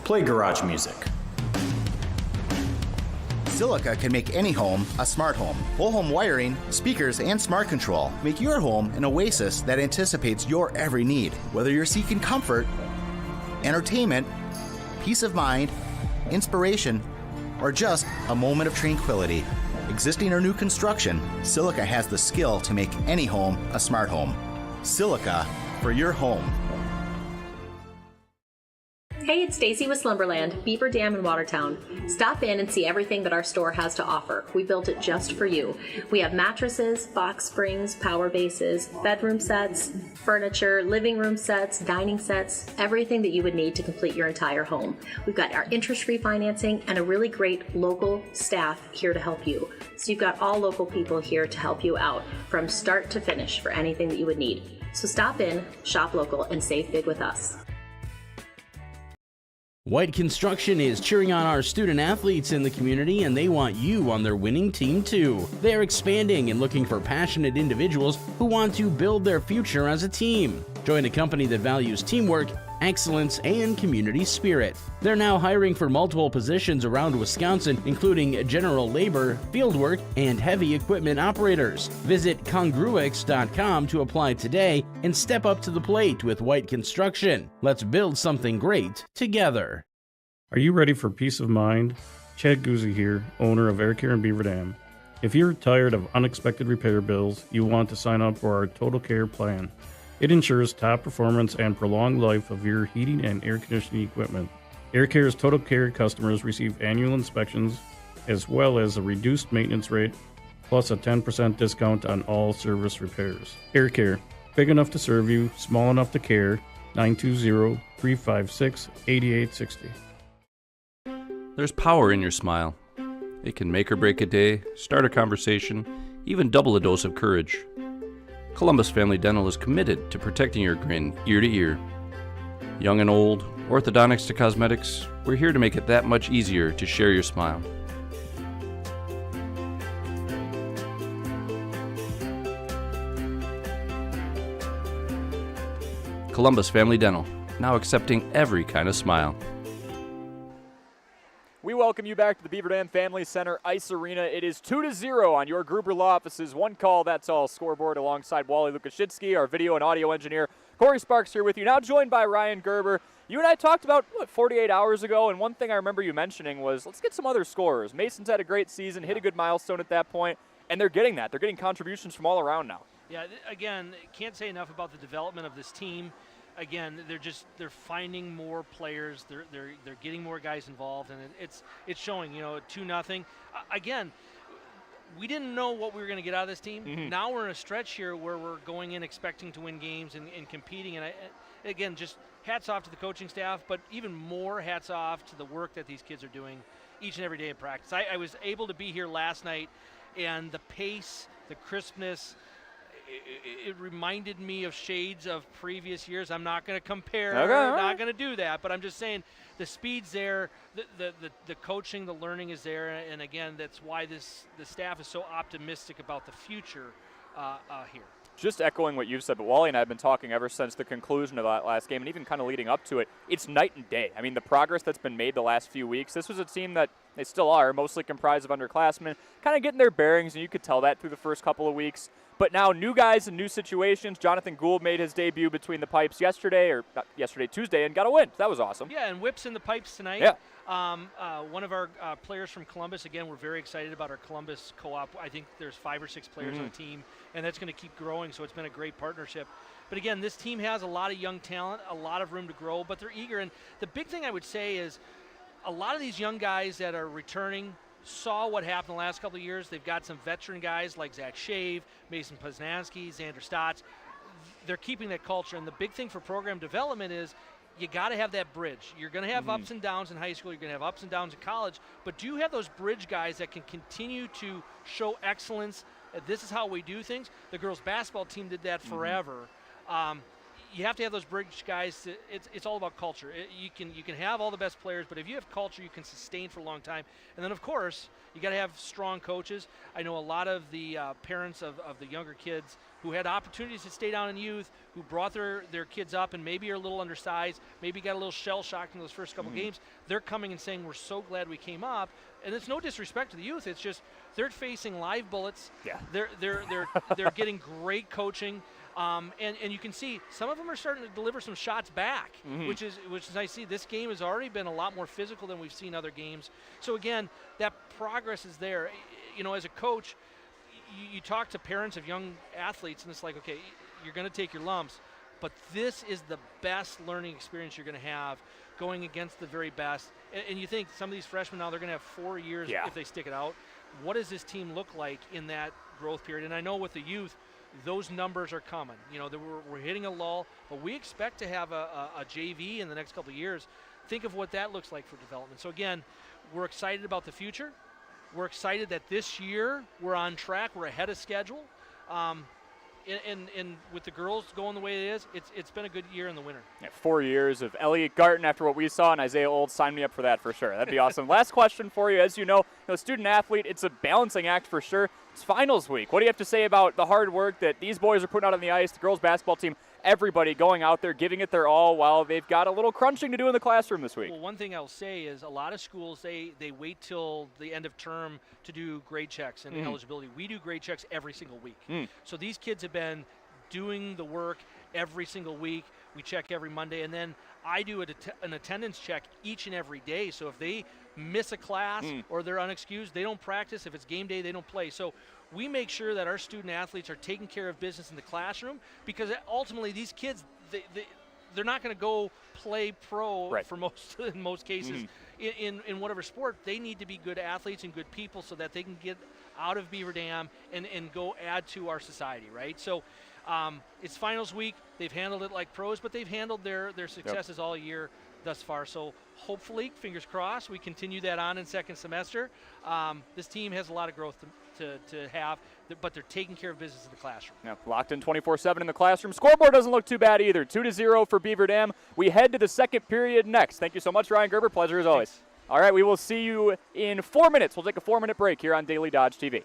Play garage music. Silica can make any home a smart home. Whole home wiring, speakers, and smart control make your home an oasis that anticipates your every need. Whether you're seeking comfort, entertainment, peace of mind, inspiration, or just a moment of tranquility. Existing or new construction, Silica has the skill to make any home a smart home. Silica for your home. Hey, it's Stacy with Slumberland, Beaver Dam in Watertown. Stop in and see everything that our store has to offer. We built it just for you. We have mattresses, box springs, power bases, bedroom sets, furniture, living room sets, dining sets, everything that you would need to complete your entire home. We've got our interest-free financing and a really great local staff here to help you. So you've got all local people here to help you out from start to finish for anything that you would need. So stop in, shop local, and save big with us. White Construction is cheering on our student athletes in the community, and they want you on their winning team too. They are expanding and looking for passionate individuals who want to build their future as a team. Join a company that values teamwork, excellence, and community spirit. They're now hiring for multiple positions around Wisconsin, including general labor, fieldwork, and heavy equipment operators. Visit congruix.com to apply today and step up to the plate with White Construction. Let's build something great together. Are you ready for peace of mind? Chad Guzzi here, owner of Air Care in Beaver Dam. If you're tired of unexpected repair bills, you want to sign up for our Total Care plan. It ensures top performance and prolonged life of your heating and air conditioning equipment. Air Care's Total Care customers receive annual inspections, as well as a reduced maintenance rate, plus a 10% discount on all service repairs. Air Care, big enough to serve you, small enough to care. 920-356-8860. There's power in your smile. It can make or break a day, start a conversation, even double a dose of courage. Columbus Family Dental is committed to protecting your grin ear to ear. Young and old, orthodontics to cosmetics, we're here to make it that much easier to share your smile. Columbus Family Dental, now accepting every kind of smile. We welcome you back to the Beaver Dam Family Center Ice Arena. It is 2-0 on your Gruber Law Office's One Call, That's All scoreboard alongside Wally Lukashitsky, our video and audio engineer. Corey Sparks here with you, now joined by Ryan Gerber. You and I talked about, 48 hours ago, and one thing I remember you mentioning was, let's get some other scorers. Mason's had a great season, hit a good milestone at that point, and they're getting that. They're getting contributions from all around now. Yeah, again, can't say enough about the development of this team. Again, they're finding more players. They're getting more guys involved, and it's showing. 2-0. Again, we didn't know what we were going to get out of this team. Mm-hmm. Now we're in a stretch here where we're going in expecting to win games and competing. And again, just hats off to the coaching staff, but even more hats off to the work that these kids are doing each and every day of practice. I was able to be here last night, and the pace, the crispness. It reminded me of shades of previous years. I'm not going to compare, not going to do that, but I'm just saying the speed's there, the coaching, the learning is there, and again, that's why the staff is so optimistic about the future here. Just echoing what you've said, but Wally and I have been talking ever since the conclusion of that last game and even kind of leading up to it. It's night and day. I mean, the progress that's been made the last few weeks, this was a team that they still are, mostly comprised of underclassmen, kind of getting their bearings, and you could tell that through the first couple of weeks. But now new guys and new situations. Jonathan Gould made his debut between the pipes Tuesday, and got a win. That was awesome. Yeah, and Whip's in the pipes tonight. Yeah. One of our players from Columbus, again, we're very excited about our Columbus co-op. I think there's 5 or 6 players on the team, and that's going to keep growing, so it's been a great partnership. But again, this team has a lot of young talent, a lot of room to grow, but they're eager. And the big thing I would say is a lot of these young guys that are returning saw what happened the last couple of years. They've got some veteran guys like Zach Shave, Mason Poznanski, Xander Stotts. They're keeping that culture, and the big thing for program development is you got to have that bridge. You're going to have ups and downs in high school. You're going to have ups and downs in college. But do you have those bridge guys that can continue to show excellence? This is how we do things. The girls' basketball team did that forever. You have to have those bridge guys. It's all about culture. You can have all the best players, but if you have culture, you can sustain for a long time. And then, of course, you got to have strong coaches. I know a lot of the parents of the younger kids who had opportunities to stay down in youth, who brought their kids up and maybe are a little undersized, maybe got a little shell-shocked in those first couple games. They're coming and saying, we're so glad we came up. And it's no disrespect to the youth. It's just they're facing live bullets. Yeah. They're getting great coaching. And you can see some of them are starting to deliver some shots back, which is nice to see. This game has already been a lot more physical than we've seen other games. So again, that progress is there. As a coach, you talk to parents of young athletes, and it's like, okay, you're going to take your lumps, but this is the best learning experience you're going to have going against the very best. And you think some of these freshmen now, they're going to have 4 years if they stick it out. What does this team look like in that growth period? And I know with the youth, those numbers are coming. We're hitting a lull, but we expect to have a JV in the next couple of years. Think of what that looks like for development. So again, we're excited about the future. We're excited that this year we're on track. We're ahead of schedule. and with the girls going the way it is, it's been a good year in the winter. Yeah, 4 years of Elliot Garten after what we saw, and Isaiah Old, sign me up for that for sure. That'd be awesome. Last question for you. As you know, student athlete, it's a balancing act for sure. It's finals week. What do you have to say about the hard work that these boys are putting out on the ice, the girls basketball team, everybody going out there, giving it their all while they've got a little crunching to do in the classroom this week? Well, one thing I'll say is a lot of schools, they wait till the end of term to do grade checks and eligibility. We do grade checks every single week. So these kids have been doing the work every single week. We check every Monday, and then I do an attendance check each and every day. So if they miss a class or they're unexcused, they don't practice. If it's game day, they don't play. So we make sure that our student athletes are taking care of business in the classroom, because ultimately these kids, they're not going to go play pro for in most cases in whatever sport. They need to be good athletes and good people so that they can get out of Beaver Dam and go add to our society, right? So it's finals week. They've handled it like pros, but they've handled their successes all year thus far. So hopefully, fingers crossed, we continue that on in second semester. This team has a lot of growth to have, but they're taking care of business in the classroom. Yeah, locked in 24/7 in the classroom. Scoreboard doesn't look too bad either. 2-0 for Beaver Dam. We head to the second period next. Thank you so much, Ryan Gerber. Pleasure as always. Thanks. All right, we will see you in 4 minutes. We'll take a 4-minute break here on Daily Dodge TV.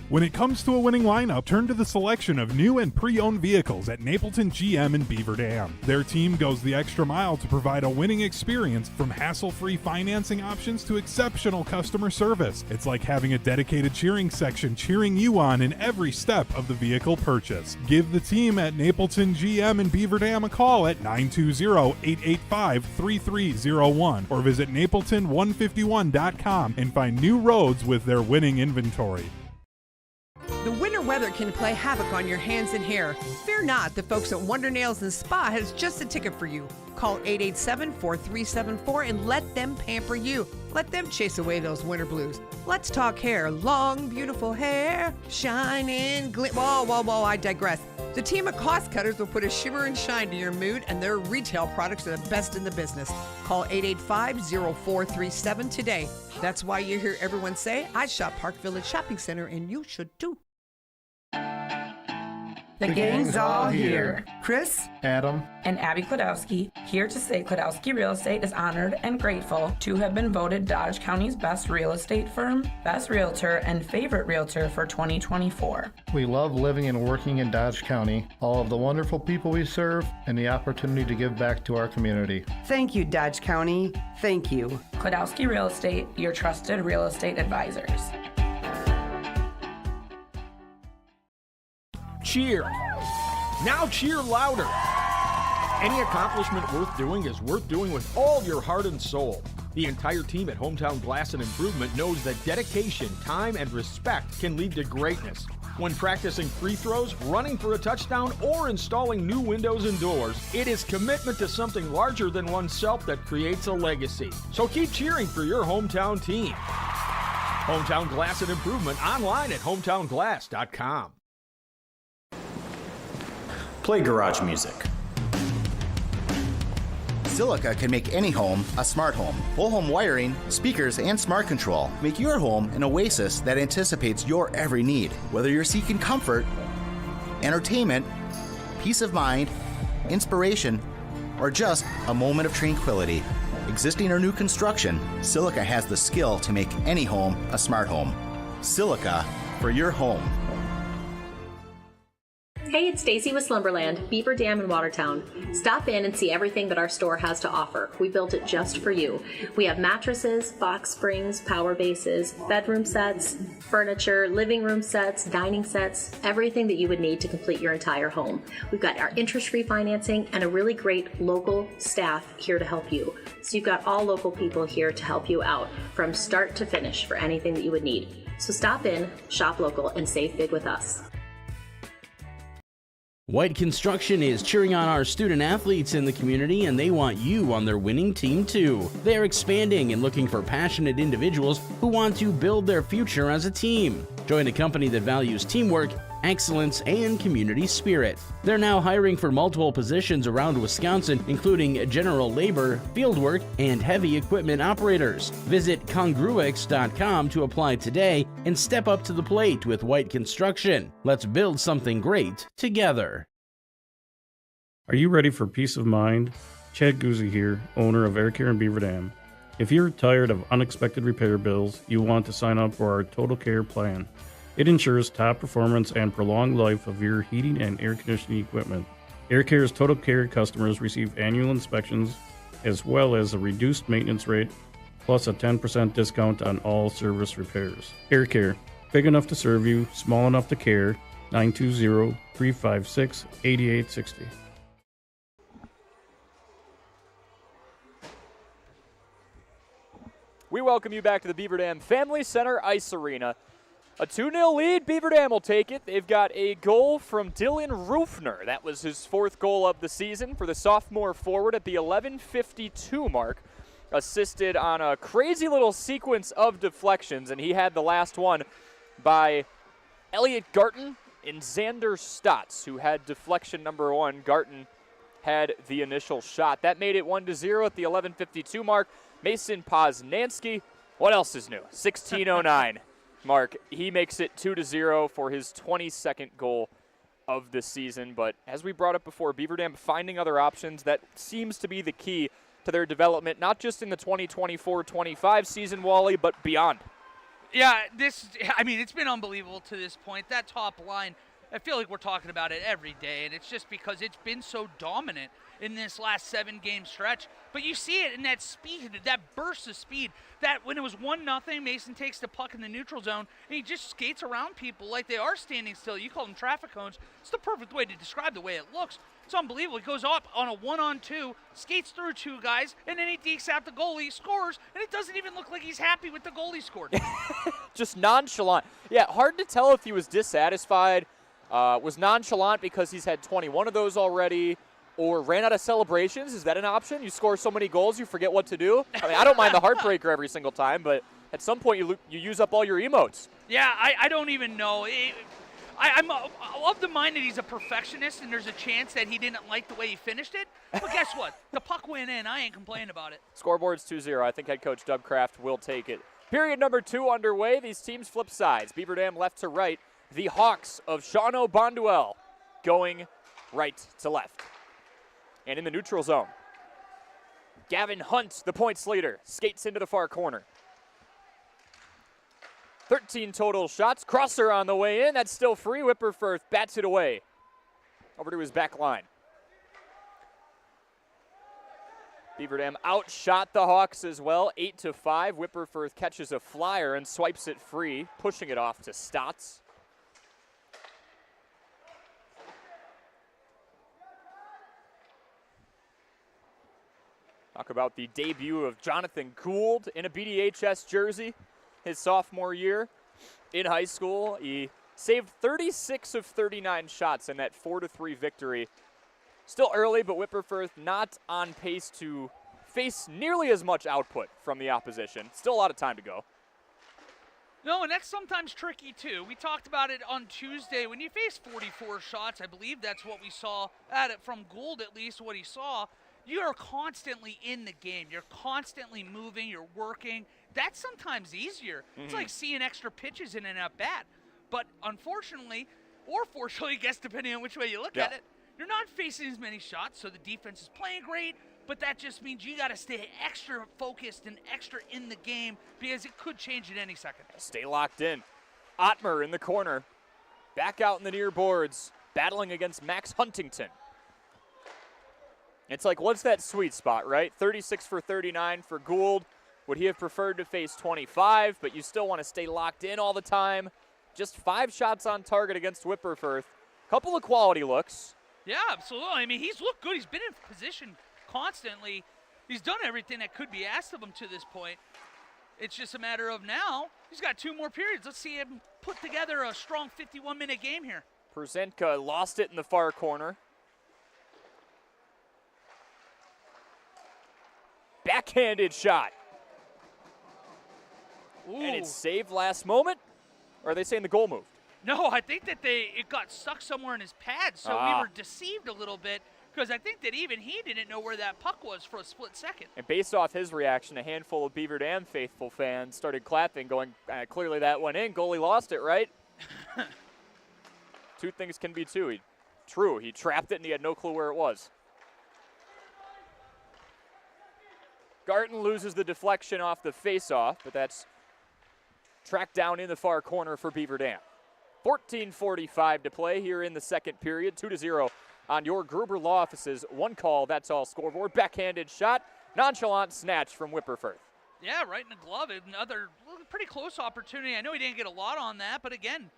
When it comes to a winning lineup, turn to the selection of new and pre-owned vehicles at Napleton GM in Beaver Dam. Their team goes the extra mile to provide a winning experience, from hassle-free financing options to exceptional customer service. It's like having a dedicated cheering section cheering you on in every step of the vehicle purchase. Give the team at Napleton GM in Beaver Dam a call at 920-885-3301 or visit napleton151.com and find new roads with their winning inventory. The winter weather can play havoc on your hands and hair. Fear not, the folks at Wonder Nails and Spa has just the ticket for you. Call 887-4374 and let them pamper you. Let them chase away those winter blues. Let's talk hair. Long, beautiful hair, shining, whoa, I digress. The team of cost cutters will put a shimmer and shine to your mood, and their retail products are the best in the business. Call 885-0437 today. That's why you hear everyone say, I shop Park Village Shopping Center, and you should too. The gang's all here. Chris, Adam, and Abby Klodowski, here to say Klodowski Real Estate is honored and grateful to have been voted Dodge County's best real estate firm, best realtor, and favorite realtor for 2024. we love living and working in Dodge County, all of the wonderful people we serve, and the opportunity to give back to our community. Thank you, Dodge County. Thank you. Klodowski Real Estate, your trusted real estate advisors. Cheer. Now cheer louder. Any accomplishment worth doing is worth doing with all your heart and soul. The entire team at Hometown Glass and Improvement knows that dedication, time, and respect can lead to greatness. When practicing free throws, running for a touchdown, or installing new windows and doors, it is commitment to something larger than oneself that creates a legacy. So keep cheering for your hometown team. Hometown Glass and Improvement, online at hometownglass.com. Play garage music. Silica can make any home a smart home. Whole home wiring, speakers, and smart control make your home an oasis that anticipates your every need. Whether you're seeking comfort, entertainment, peace of mind, inspiration, or just a moment of tranquility. Existing or new construction, Silica has the skill to make any home a smart home. Silica for your home. Hey, it's Stacy with Slumberland, Beaver Dam in Watertown. Stop in and see everything that our store has to offer. We built it just for you. We have mattresses, box springs, power bases, bedroom sets, furniture, living room sets, dining sets, everything that you would need to complete your entire home. We've got our interest-free financing and a really great local staff here to help you. So you've got all local people here to help you out from start to finish for anything that you would need. So stop in, shop local, and save big with us. White Construction is cheering on our student athletes in the community, and they want you on their winning team too. They're expanding and looking for passionate individuals who want to build their future as a team. Join a company that values teamwork, excellence, and community spirit. They're now hiring for multiple positions around Wisconsin, including general labor, fieldwork, and heavy equipment operators. Visit congruix.com to apply today and step up to the plate with White Construction. Let's build something great together. Are you ready for peace of mind? Chad Guzzi here, owner of Air Care in Beaver Dam. If you're tired of unexpected repair bills, you want to sign up for our Total Care plan. It ensures top performance and prolonged life of your heating and air conditioning equipment. Air Care's Total Care customers receive annual inspections as well as a reduced maintenance rate plus a 10% discount on all service repairs. Air Care, big enough to serve you, small enough to care. 920-356-8860. We welcome you back to the Beaver Dam Family Center Ice Arena. A 2-0 lead, Beaver Dam will take it. They've got a goal from Dylan Rufner. That was his 4th goal of the season for the sophomore forward at the 11:52 mark. Assisted on a crazy little sequence of deflections, and he had the last one by Elliot Garton and Xander Stotts, who had deflection number 1. Garton had the initial shot. That made it 1-0 at the 11:52 mark. Mason Poznansky, what else is new? 16:09 mark. He makes it 2-0 for his 22nd goal of the season. But as we brought up before, Beaver Dam finding other options, that seems to be the key to their development, not just in the 2024-25 season, Wally, but beyond. Yeah, it's been unbelievable to this point. That top line, I feel like we're talking about it every day, and it's just because it's been so dominant in this last 7-game stretch. But you see it in that speed, that burst of speed, that when it was 1-0, Mason takes the puck in the neutral zone, and he just skates around people like they are standing still. You call them traffic cones. It's the perfect way to describe the way it looks. It's unbelievable. He goes up on a 1-on-2, skates through 2 guys, and then he dekes out the goalie, scores, and it doesn't even look like he's happy with the goal he scored. Just nonchalant. Yeah, hard to tell if he was dissatisfied, was nonchalant because he's had 21 of those already, or ran out of celebrations. Is that an option? You score so many goals you forget what to do? I mean, I don't mind the heartbreaker every single time, but at some point you use up all your emotes. Yeah, I don't even know. I'm of the mind that he's a perfectionist, and there's a chance that he didn't like the way he finished it. But guess what? The puck went in. I ain't complaining about it. Scoreboard's 2-0. I think head coach Doug Kraft will take it. Period number 2 underway. These teams flip sides. Beaver Dam left to right. The Hawks of Shawano Bonduel going right to left. And in the neutral zone, Gavin Hunt, the points leader, skates into the far corner. 13 total shots. Crosser on the way in. That's still free. Whipperfirth bats it away. Over to his back line. Beaver Dam outshot the Hawks as well, 8-5. Whipperfirth catches a flyer and swipes it free, pushing it off to Stotts. Talk about the debut of Jonathan Gould in a BDHS jersey his sophomore year in high school. He saved 36 of 39 shots in that 4-3 victory. Still early, but Whipperfirth not on pace to face nearly as much output from the opposition. Still a lot of time to go. No, and that's sometimes tricky too. We talked about it on Tuesday. When you face 44 shots, I believe that's what we saw at it from Gould, at least what he saw. You are constantly in the game. You're constantly moving. You're working. That's sometimes easier. It's like seeing extra pitches in an at-bat. But unfortunately, or fortunately, I guess depending on which way you look at it, you're not facing as many shots, so the defense is playing great, but that just means you got to stay extra focused and extra in the game because it could change at any second. Stay locked in. Ottmer in the corner. Back out in the near boards, battling against Max Huntington. It's like, what's that sweet spot, right? 36 for 39 for Gould. Would he have preferred to face 25, but you still want to stay locked in all the time? Just 5 shots on target against Whipperfirth. Couple of quality looks. Yeah, absolutely. I mean, he's looked good. He's been in position constantly. He's done everything that could be asked of him to this point. It's just a matter of now, he's got 2 more periods. Let's see him put together a strong 51-minute game here. Przenka lost it in the far corner. Backhanded shot. Ooh. And it's saved last moment. Or are they saying the goal moved? No, I think that it got stuck somewhere in his pad, so we were deceived a little bit because I think that even he didn't know where that puck was for a split second. And based off his reaction, a handful of Beaver Dam faithful fans started clapping, going, clearly that went in. Goalie lost it, right? Two things can be true. He trapped it and he had no clue where it was. Garton loses the deflection off the face-off, but that's tracked down in the far corner for Beaver Dam. 14:45 to play here in the second period. 2-0 on your Gruber Law Office's one call, that's all scoreboard. Backhanded shot, nonchalant snatch from Whipperfirth. Yeah, right in the glove. Another pretty close opportunity. I know he didn't get a lot on that, but again,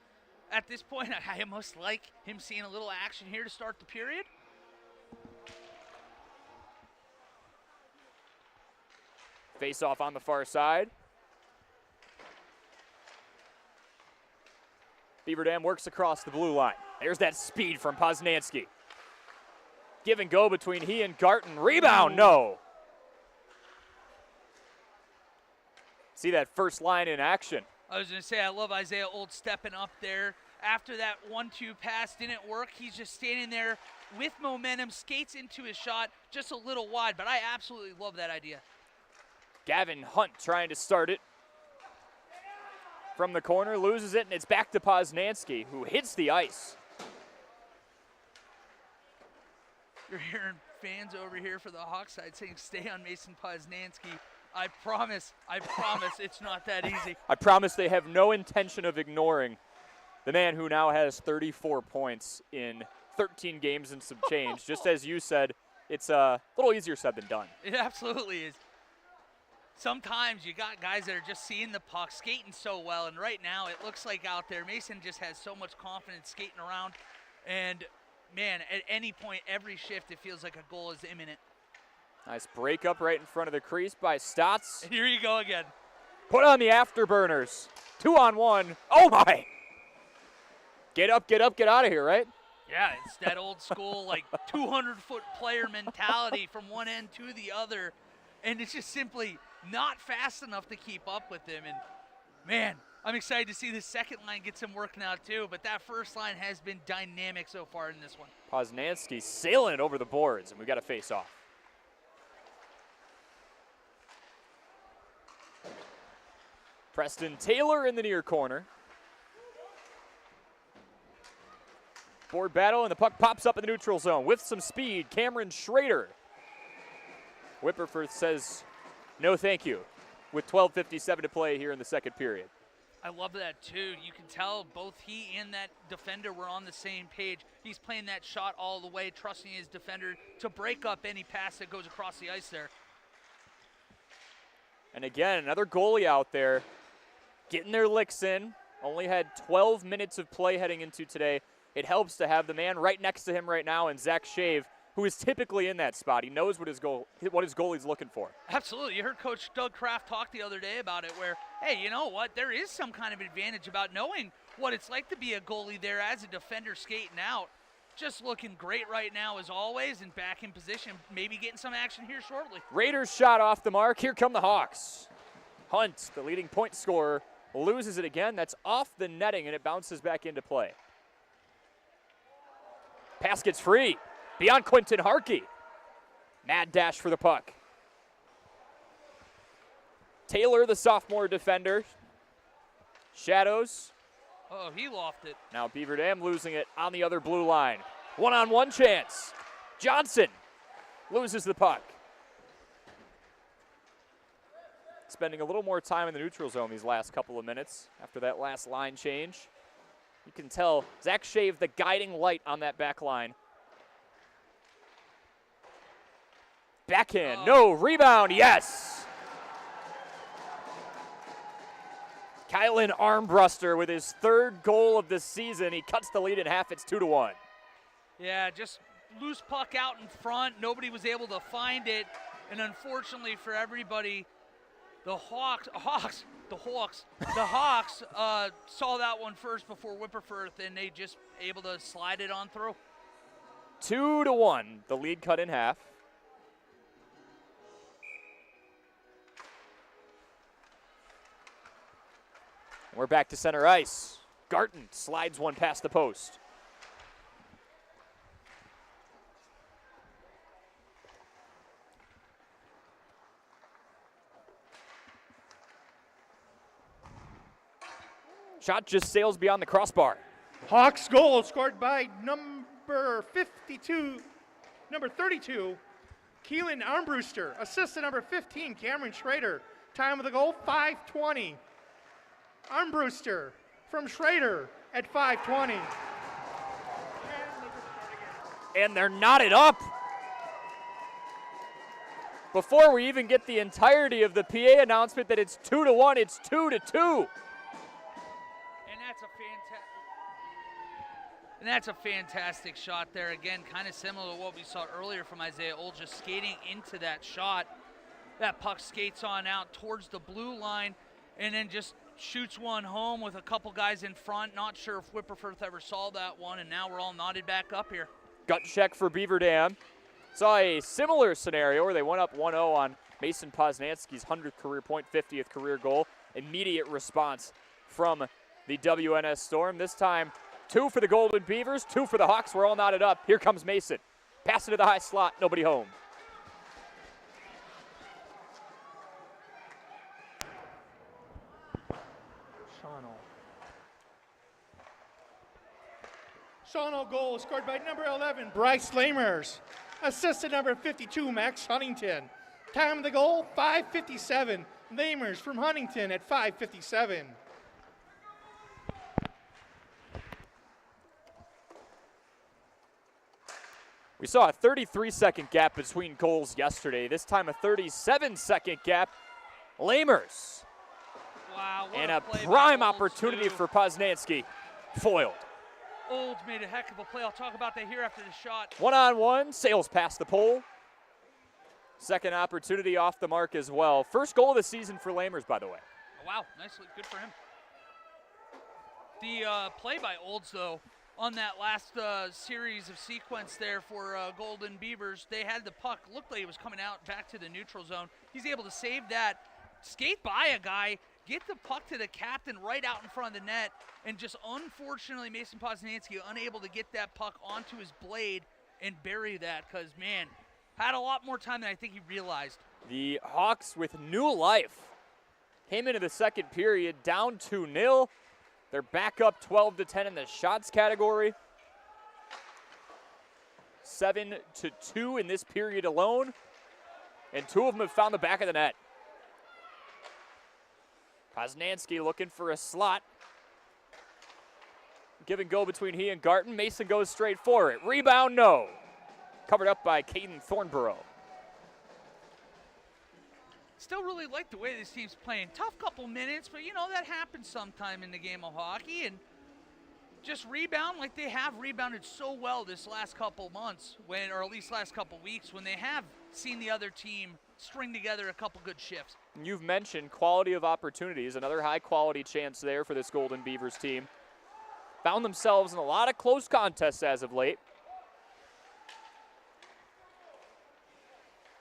at this point, I almost like him seeing a little action here to start the period. Face off on the far side. Beaver Dam works across the blue line. There's that speed from Poznanski. Give and go between he and Garton. Rebound, no. See that first line in action. I was going to say, I love Isaiah Old stepping up there. After that 1-2 pass didn't work, he's just standing there with momentum, skates into his shot, just a little wide, but I absolutely love that idea. Gavin Hunt trying to start it. From the corner, loses it, and it's back to Poznanski, who hits the ice. You're hearing fans over here for the Hawks side saying, stay on Mason Poznanski. I promise it's not that easy. I promise they have no intention of ignoring the man who now has 34 points in 13 games and some change. Just as you said, it's a little easier said than done. It absolutely is. Sometimes you got guys that are just seeing the puck, skating so well, and right now it looks like out there Mason just has so much confidence skating around, and man, at any point, every shift, it feels like a goal is imminent. Nice breakup right in front of the crease by Stotts. And here you go again. Put on the afterburners. 2-on-1. Oh my! Get up, get out of here, right? Yeah, it's that old school, like 200-foot player mentality from one end to the other, and it's just simply not fast enough to keep up with him. And man, I'm excited to see the second line get some work now too, but that first line has been dynamic so far in this one. Poznanski sailing it over the boards, and we got a face off. Preston Taylor in the near corner. Board battle, and the puck pops up in the neutral zone with some speed. Cameron Schrader. Whipperfirth says no thank you with 12:57 to play here in the second period. I love that too. You can tell both he and that defender were on the same page. He's playing that shot all the way, trusting his defender to break up any pass that goes across the ice there. And again, another goalie out there getting their licks in. Only had 12 minutes of play heading into today. It helps to have the man right next to him right now, and Zach Shave, who is typically in that spot. He knows what his goalie's looking for. Absolutely. You heard Coach Doug Kraft talk the other day about it where, hey, you know what? There is some kind of advantage about knowing what it's like to be a goalie there as a defender skating out. Just looking great right now as always and back in position. Maybe getting some action here shortly. Raiders shot off the mark. Here come the Hawks. Hunt, the leading point scorer, loses it again. That's off the netting, and it bounces back into play. Pass gets free. Beyond Quentin Harkey. Mad dash for the puck. Taylor, the sophomore defender. Shadows. Oh, he lofted it. Now Beaver Dam losing it on the other blue line. One-on-one chance. Johnson loses the puck. Spending a little more time in the neutral zone these last couple of minutes after that last line change. You can tell Zach Shave, the guiding light on that back line. Backhand, no, rebound, yes! Kylan Armbruster with his third goal of the season. He cuts the lead in half, it's 2-1. Yeah, just loose puck out in front. Nobody was able to find it. And unfortunately for everybody, the Hawks saw that one first before Whipperfirth, and they just able to slide it on through. 2-1, the lead cut in half. We're back to center ice. Garten slides one past the post. Shot just sails beyond the crossbar. Hawks goal scored by number 32, Keelan Armbruster. Assist to number 15, Cameron Schrader. Time of the goal, 5:20. Armbruster from Schrader at 5:20. And they're knotted up. Before we even get the entirety of the PA announcement that it's 2-1, it's 2-2. And that's a fantastic shot there. Again, kind of similar to what we saw earlier from Isaiah Old, just skating into that shot. That puck skates on out towards the blue line and then just shoots one home with a couple guys in front. Not sure if Whipperfirth ever saw that one, and now we're all knotted back up here. Gut check for Beaver Dam. Saw a similar scenario where they went up 1-0 on Mason Poznansky's 100th career point, 50th career goal. Immediate response from the WNS Storm. This time, 2 for the Golden Beavers, 2 for the Hawks. We're all knotted up. Here comes Mason. Pass it to the high slot, nobody home. Shawano goal scored by number 11, Bryce Lamers. Assist to number 52, Max Huntington. Time of the goal, 5:57. Lamers from Huntington at 5:57. We saw a 33-second gap between goals yesterday. This time a 37-second gap. Lamers. Wow, what and a a play prime by Olds, opportunity too. for Poznansky. Foiled. Olds made a heck of a play. I'll talk about that here after the shot. One-on-one, sails past the pole. Second opportunity off the mark as well. First goal of the season for Lamers, by the way. Oh, wow, nicely, good for him. The play by Olds, though, on that last series of sequence there for Golden Beavers, they had the puck, looked like it was coming out back to the neutral zone. He's able to save that, skate by a guy, get the puck to the captain right out in front of the net, and just unfortunately Mason Poznansky unable to get that puck onto his blade and bury that because, man, had a lot more time than I think he realized. The Hawks with new life came into the second period down 2-0. They're back up 12-10 in the shots category. 7-2 in this period alone. And 2 of them have found the back of the net. Poznansky looking for a slot. Give and go between he and Garten. Mason goes straight for it. Rebound, no. Covered up by Caden Thornborough. Still really like the way this team's playing. Tough couple minutes, but you know, that happens sometime in the game of hockey. And just rebound like they have rebounded so well this last couple months, or at least last couple weeks, when they have seen the other team string together a couple good shifts. You've mentioned quality of opportunities. Another high quality chance there for this Golden Beavers team. Found themselves in a lot of close contests as of late.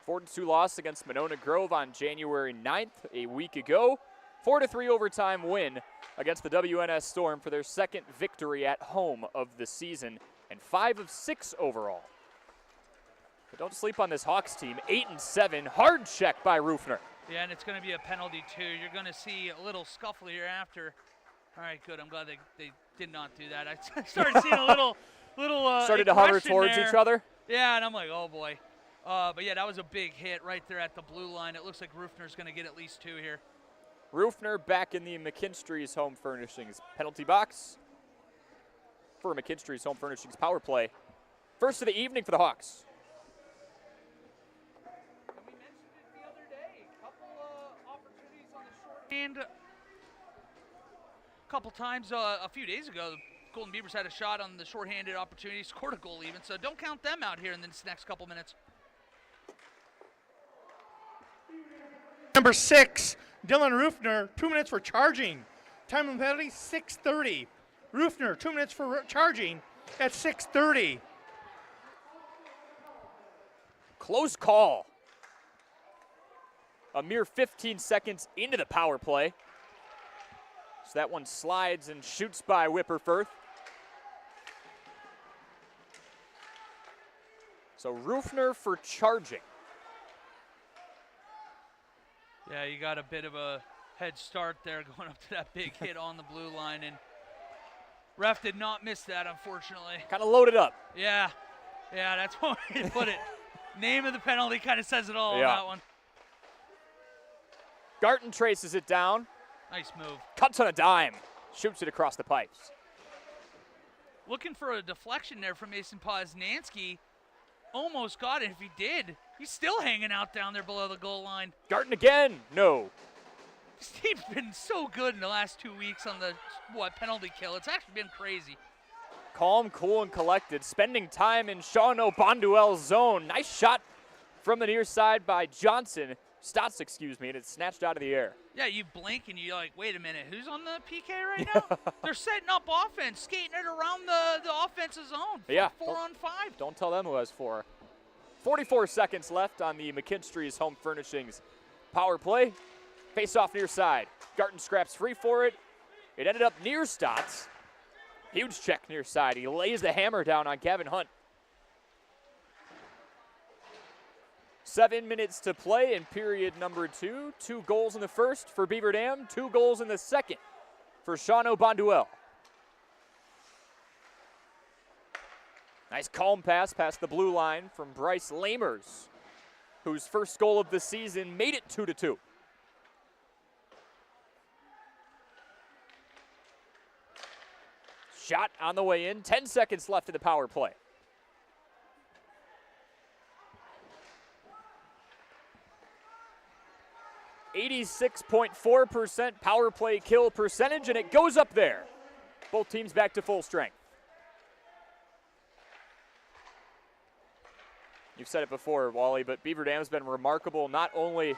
4-2 loss against Monona Grove on January 9th, a week ago. 4-3 overtime win against the WNS Storm for their second victory at home of the season, and 5 of 6 overall. But don't sleep on this Hawks team. 8-7, hard check by Rufner. Yeah, and it's going to be a penalty too. You're going to see a little scuffle here after. All right, good. I'm glad they did not do that. I started seeing a little started to hover towards there. each other. Yeah, and I'm like, oh boy. But yeah, that was a big hit right there at the blue line. It looks like Rufner's going to get at least 2 here. Rufner back in the McKinstry's Home Furnishings penalty box for McKinstry's Home Furnishings power play. First of the evening for the Hawks. And we mentioned it the other day. A couple opportunities on the short hand. A couple times a few days ago, the Golden Beavers had a shot on the shorthanded opportunity, scored a goal even. So don't count them out here in this next couple minutes. Number 6, Dylan Rufner, 2 minutes for charging. Time of penalty, 6:30. Rufner, 2 minutes for charging at 6:30. Close call. A mere 15 seconds into the power play. So that one slides and shoots by Whipperfirth. So Rufner for charging. Yeah, you got a bit of a head start there going up to that big hit on the blue line, and ref did not miss that, unfortunately. Kind of loaded up. Yeah, that's one way to put it. Name of the penalty kind of says it all on that one. Garton traces it down. Nice move. Cuts on a dime. Shoots it across the pipes. Looking for a deflection there from Mason Poznansky. Almost got it. If he did, he's still hanging out down there below the goal line. Garton again. No. This team's been so good in the last 2 weeks on the penalty kill. It's actually been crazy. Calm, cool, and collected. Spending time in Shawano Bonduel's zone. Nice shot from the near side by Johnson. Stotts, excuse me, and it's snatched out of the air. Yeah, you blink and you're like, wait a minute, who's on the PK right now? They're setting up offense, skating it around the offensive zone. Yeah. 4 on 5. Don't tell them who has 4. 44 seconds left on the McKinstry's Home Furnishings power play. Face off near side. Garton scraps free for it. It ended up near Stotts. Huge check near side. He lays the hammer down on Gavin Hunt. 7 minutes to play in period number 2. 2 goals in the first for Beaver Dam. 2 goals in the second for Shawano Bonduel. Nice calm pass past the blue line from Bryce Lamers, whose first goal of the season made it 2-2. Shot on the way in. 10 seconds left in the power play. .4% power play kill percentage, and it goes up there. Both teams back to full strength. You've said it before, Wally, but Beaver Dam's been remarkable not only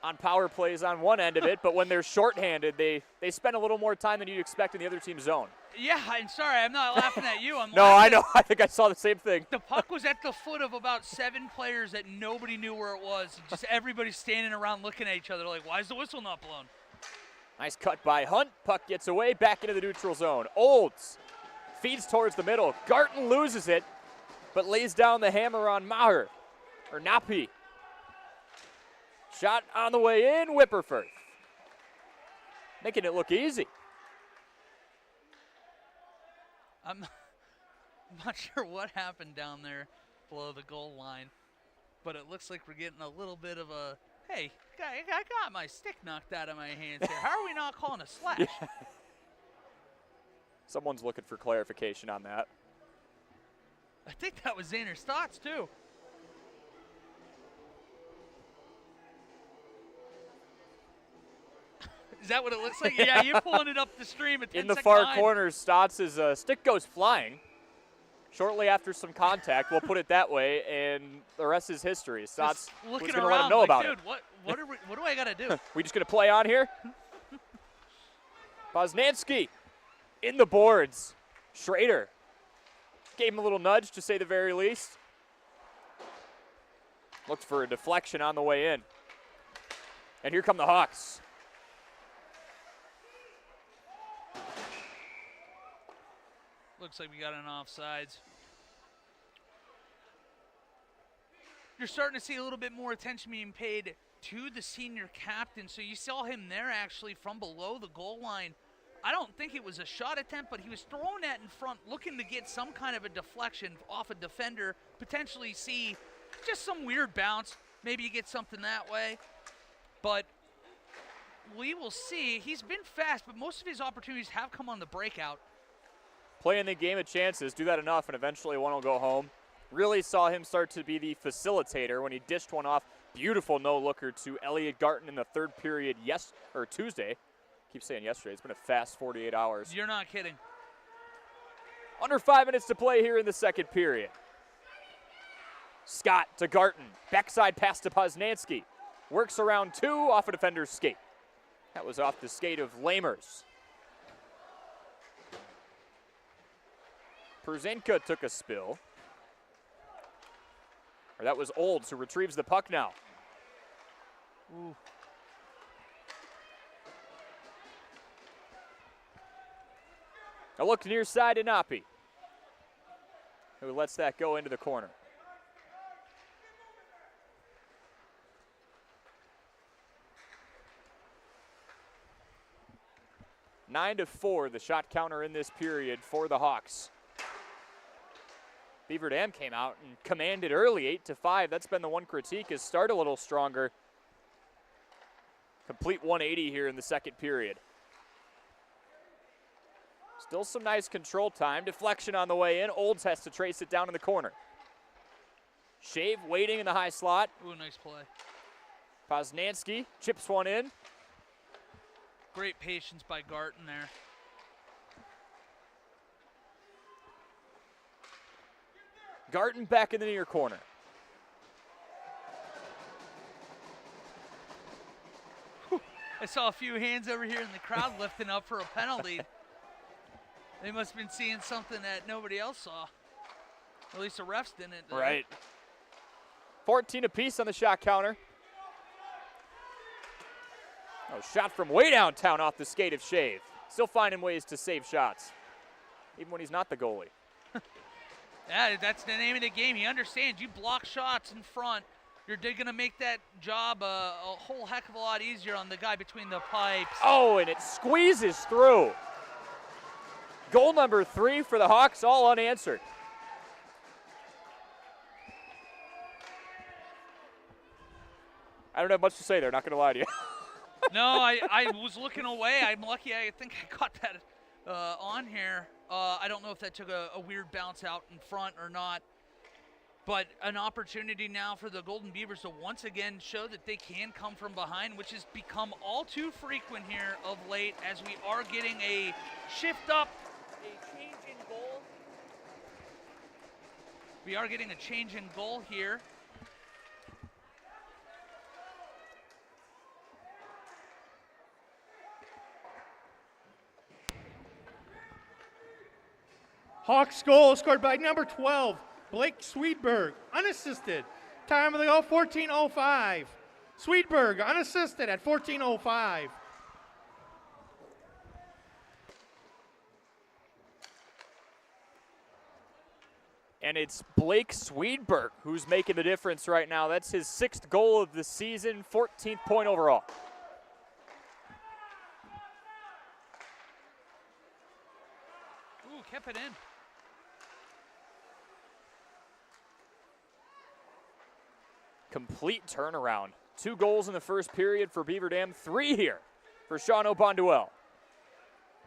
on power plays on one end of it, but when they're shorthanded, they spend a little more time than you'd expect in the other team's zone. Yeah, I'm sorry, I'm not laughing at you. No, I know. I think I saw the same thing. The puck was at the foot of about 7 players that nobody knew where it was. Just everybody standing around looking at each other like, why is the whistle not blown? Nice cut by Hunt. Puck gets away, back into the neutral zone. Olds feeds towards the middle. Garton loses it, but lays down the hammer on Maher, or Napi. Shot on the way in, Whipperfirth. Making it look easy. I'm not sure what happened down there below the goal line, but it looks like we're getting a little bit of a, hey, I got my stick knocked out of my hands here. How are we not calling a slash? Yeah. Someone's looking for clarification on that. I think that was Zaner Stotts, too. Is that what it looks like? Yeah, you're pulling it up the stream at 10 In the far corner, Stotts' stick goes flying. Shortly after some contact, we'll put it that way, and the rest is history. Stotts was going to let him know about dude, it. What do I got to do? We just going to play on here? Poznansky in the boards. Schrader gave him a little nudge, to say the very least. Looked for a deflection on the way in. And here come the Hawks. Looks like we got an offsides. You're starting to see a little bit more attention being paid to the senior captain. So you saw him there actually from below the goal line. I don't think it was a shot attempt, but he was throwing that in front, looking to get some kind of a deflection off a defender, potentially see just some weird bounce. Maybe you get something that way. But we will see. He's been fast, but most of his opportunities have come on the breakout. Playing the game of chances, do that enough, and eventually one will go home. Really saw him start to be the facilitator when he dished one off. Beautiful no-looker to Elliot Garton in the third period Tuesday. Keep saying yesterday. It's been a fast 48 hours. You're not kidding. Under 5 minutes to play here in the second period. Scott to Garton. Backside pass to Poznansky. Works around 2 off a defender's skate. That was off the skate of Lamers. Perzenka took a spill. Or that was Olds who retrieves the puck now. Ooh. A look near side to Napi, who lets that go into the corner. Nine to 4, the shot counter in this period for the Hawks. Beaver Dam came out and commanded early, 8-5. That's been the one critique, is start a little stronger. Complete 180 here in the second period. Still some nice control time. Deflection on the way in. Olds has to trace it down in the corner. Shave waiting in the high slot. Ooh, nice play. Poznansky chips one in. Great patience by Garton there. Garton back in the near corner. I saw a few hands over here in the crowd lifting up for a penalty. They must have been seeing something that nobody else saw. At least the refs didn't. Right. 14 apiece on the shot counter. Oh, shot from way downtown off the skate of Shave. Still finding ways to save shots, even when he's not the goalie. Yeah, that's the name of the game. He understands. You block shots in front, you're going to make that job a whole heck of a lot easier on the guy between the pipes. Oh, and it squeezes through. Goal number 3 for the Hawks, all unanswered. I don't have much to say there, not going to lie to you. No, I was looking away. I'm lucky. I think I got that on here. I don't know if that took a weird bounce out in front or not. But an opportunity now for the Golden Beavers to once again show that they can come from behind, which has become all too frequent here of late as we are getting a shift up, a change in goal. We are getting a change in goal here. Hawks goal scored by number 12, Blake Sweetberg, unassisted. Time of the goal, 14:05. Sweetberg, unassisted at 14:05. And it's Blake Sweetberg who's making the difference right now. That's his 6th goal of the season, 14th point overall. Ooh, kept it in. Complete turnaround. 2 goals in the first period for Beaver Dam, 3 here for Shawano Bonduel.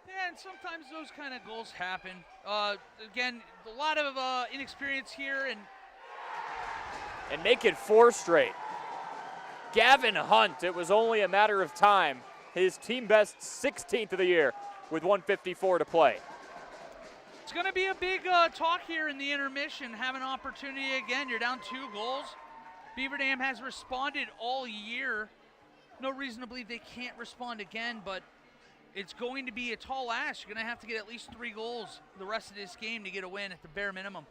Yeah, and sometimes those kind of goals happen. Again, a lot of inexperience here. And make it 4 straight. Gavin Hunt, it was only a matter of time. His team best 16th of the year with 1:54 to play. It's going to be a big talk here in the intermission. Have an opportunity again. You're down 2 goals. Beaver Dam has responded all year. No reason to believe they can't respond again, but it's going to be a tall ask. You're going to have to get at least 3 goals the rest of this game to get a win at the bare minimum.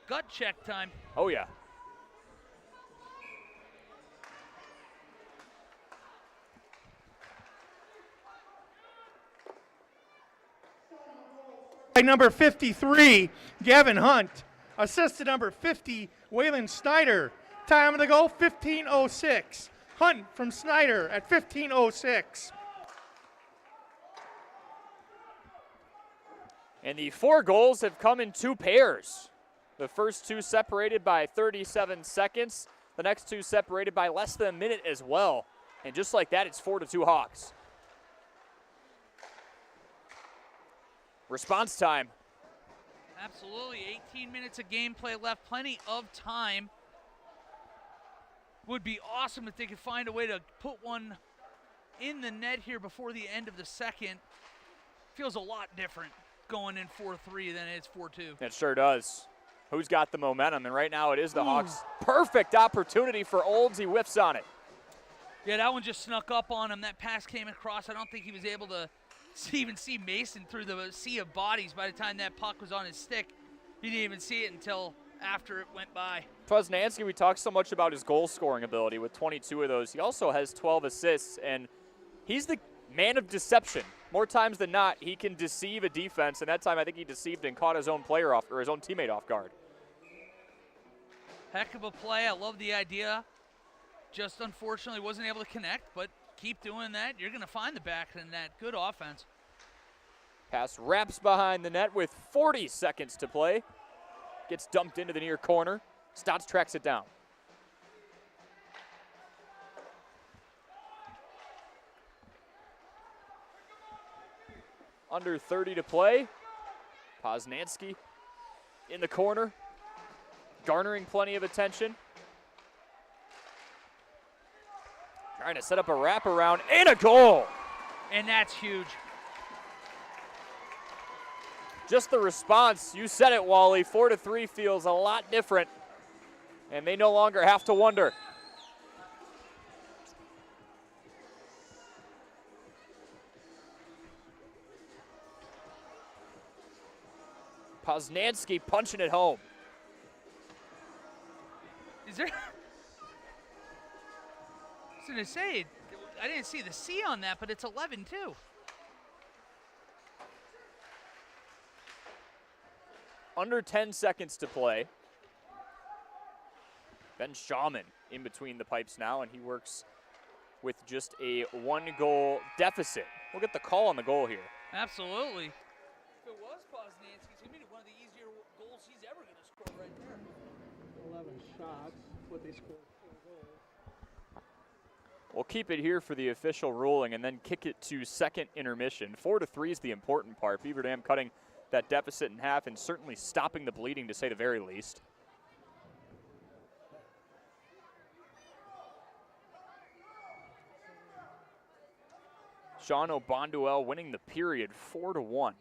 Gut check time. Oh, yeah. By number 53, Gavin Hunt. Assist to number 50, Waylon Snyder. Time of the goal, 15:06. Hunt from Snyder at 15:06. And the 4 goals have come in 2 pairs. The first 2 separated by 37 seconds. The next 2 separated by less than a minute as well. And just like that, it's 4-2 Hawks. Response time. Absolutely. 18 minutes of gameplay left. Plenty of time. Would be awesome if they could find a way to put one in the net here before the end of the second. Feels a lot different going in 4-3 than it's 4-2. It sure does. Who's got the momentum? And right now it is the Hawks. Perfect opportunity for Olds. He whiffs on it. Yeah, that one just snuck up on him. That pass came across. I don't think he was able to even see Mason through the sea of bodies by the time that puck was on his stick. He didn't even see it until after it went by. Poznansky, we talked so much about his goal scoring ability with 22 of those. He also has 12 assists, and he's the man of deception. More times than not, he can deceive a defense, and that time I think he deceived and caught his own player off, or his own teammate off guard. Heck of a play. I love the idea. Just unfortunately wasn't able to connect, but keep doing that. You're going to find the back of the net. Good offense. Pass wraps behind the net with 40 seconds to play. Gets dumped into the near corner. Stotts tracks it down. Under 30 to play. Poznansky in the corner, garnering plenty of attention. Trying to set up a wraparound and a goal. And that's huge. Just the response, you said it, Wally. 4-3 feels a lot different, and they no longer have to wonder. Poznansky punching it home. Is there? I was going to say, I didn't see the C on that, but it's 11 too. Under 10 seconds to play. Ben Shawman in between the pipes now, and he works with just a 1-goal deficit. We'll get the call on the goal here. Absolutely. If it was Poznansky, it's going to be one of the easier goals he's ever going to score right there. 11 shots, what they scored 4 goals. We'll keep it here for the official ruling and then kick it to second intermission. 4-3 is the important part. Beaver Dam cutting that deficit in half and certainly stopping the bleeding, to say the very least. Shawano Bonduel winning the period 4-1.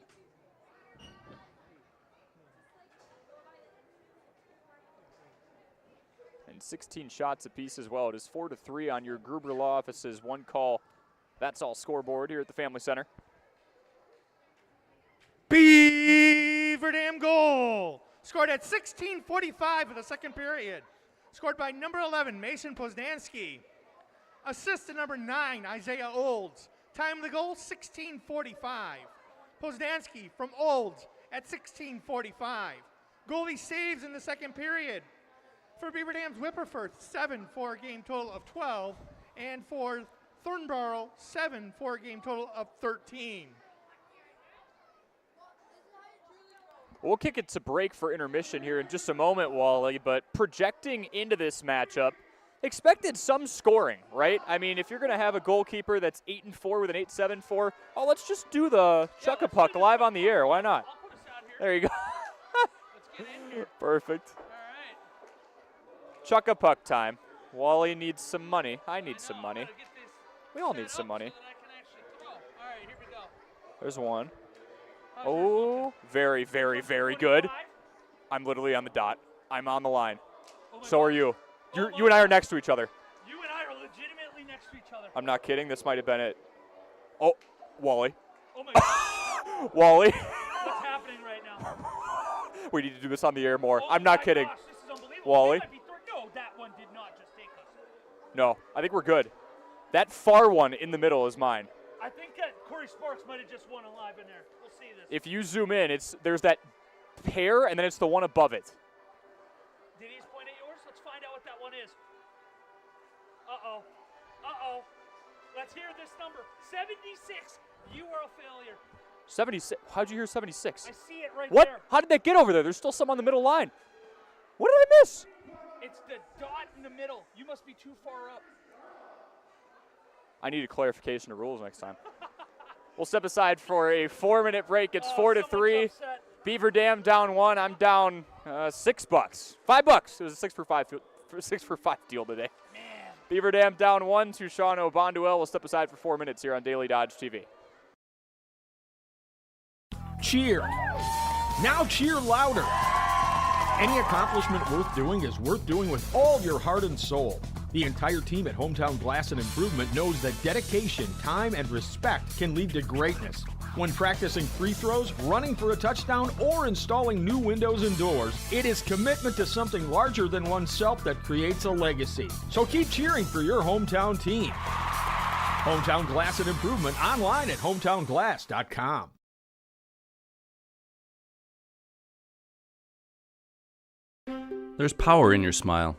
And 16 shots apiece as well. It is 4-3 on your Gruber Law Office's one call. That's all scoreboard here at the Family Center. Beaver Dam goal! Scored at 16:45 of the second period. Scored by number 11, Mason Poznansky. Assist to number 9, Isaiah Olds. Time of the goal, 16:45. Poznansky from Olds at 16:45. Goalie saves in the second period. For Beaver Dam's Whipperford, 7 for a game total of 12. And for Thornborough, 7 for a game total of 13. We'll kick it to break for intermission here in just a moment, Wally, but projecting into this matchup, expected some scoring, right? I mean, if you're going to have a goalkeeper that's 8-4 with an 8.74, oh, let's just do the chuck-a-puck live on the air. Why not? There you go. Perfect. Chuck-a-puck time. Wally needs some money. I need some money. We all need some money. There's one. Oh, very, very, very good. I'm literally on the dot. I'm on the line. So are you. You and I are next to each other. You and I are legitimately next to each other. I'm not kidding. This might have been it. Oh, Wally. Oh my God. Wally. What's happening right now? We need to do this on the air more. I'm not kidding. Gosh, this is unbelievable. Wally. No, that one did not just take us. No, I think we're good. That far one in the middle is mine. I think that Corey Sparks might have just won a live in there. We'll see this. If you zoom in, there's that pair, and then it's the one above it. Did he just point at yours? Let's find out what that one is. Uh-oh. Uh-oh. Let's hear this number. 76. You are a failure. 76. How'd you hear 76? I see it right what? there. How did that get over there? There's still some on the middle line. What did I miss? It's the dot in the middle. You must be too far up. I need a clarification of rules next time. We'll step aside for a 4-minute break. It's 4-3. Beaver Dam down 1. I'm down $6. $5. It was a 6 for 5 deal today. Man. Beaver Dam down 1 to Shawano Bonduel. We'll step aside for 4 minutes here on Daily Dodge TV. Cheer. Now cheer louder. Any accomplishment worth doing is worth doing with all your heart and soul. The entire team at Hometown Glass and Improvement knows that dedication, time, and respect can lead to greatness. When practicing free throws, running for a touchdown, or installing new windows and doors, it is commitment to something larger than oneself that creates a legacy. So keep cheering for your hometown team. Hometown Glass and Improvement online at hometownglass.com. There's power in your smile.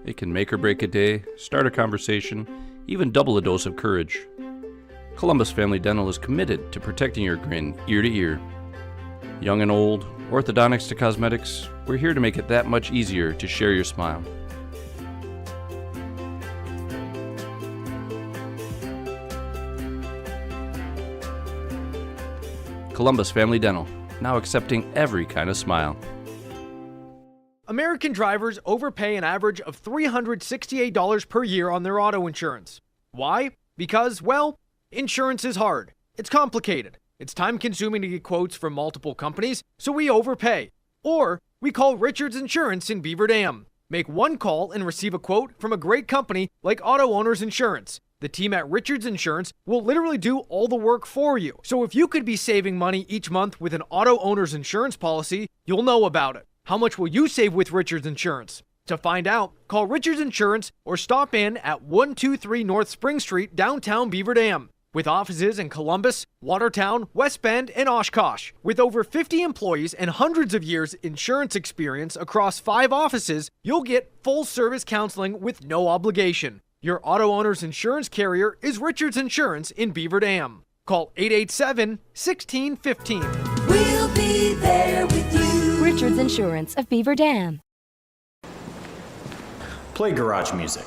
It can make or break a day, start a conversation, even double a dose of courage. Columbus Family Dental is committed to protecting your grin ear to ear. Young and old, orthodontics to cosmetics, we're here to make it that much easier to share your smile. Columbus Family Dental, now accepting every kind of smile. American drivers overpay an average of $368 per year on their auto insurance. Why? Because, well, insurance is hard. It's complicated. It's time-consuming to get quotes from multiple companies, so we overpay. Or we call Richards Insurance in Beaver Dam. Make one call and receive a quote from a great company like Auto Owners Insurance. The team at Richards Insurance will literally do all the work for you. So if you could be saving money each month with an Auto Owners Insurance policy, you'll know about it. How much will you save with Richards Insurance? To find out, call Richards Insurance or stop in at 123 North Spring Street, downtown Beaver Dam. With offices in Columbus, Watertown, West Bend, and Oshkosh. With over 50 employees and hundreds of years insurance experience across 5 offices, you'll get full-service counseling with no obligation. Your Auto Owners Insurance carrier is Richards Insurance in Beaver Dam. Call 887-1615. We'll be there with you. Richards Insurance of Beaver Dam. Play garage music.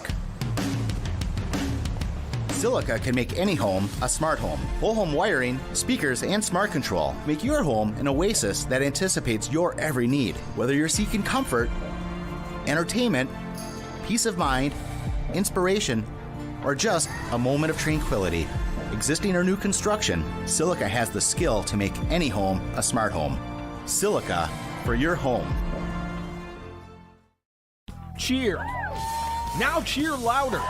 Silica can make any home a smart home. Whole home wiring, speakers, and smart control make your home an oasis that anticipates your every need. Whether you're seeking comfort, entertainment, peace of mind, inspiration, or just a moment of tranquility. Existing or new construction, Silica has the skill to make any home a smart home. Silica for your home. Cheer. Now cheer louder.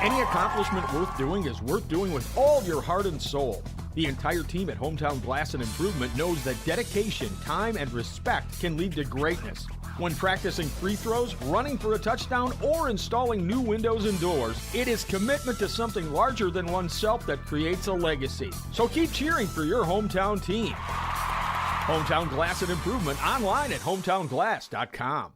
Any accomplishment worth doing is worth doing with all your heart and soul. The entire team at Hometown Glass and Improvement knows that dedication, time, and respect can lead to greatness. When practicing free throws, running for a touchdown, or installing new windows and doors, it is commitment to something larger than oneself that creates a legacy. So keep cheering for your hometown team. Hometown Glass and Improvement online at hometownglass.com.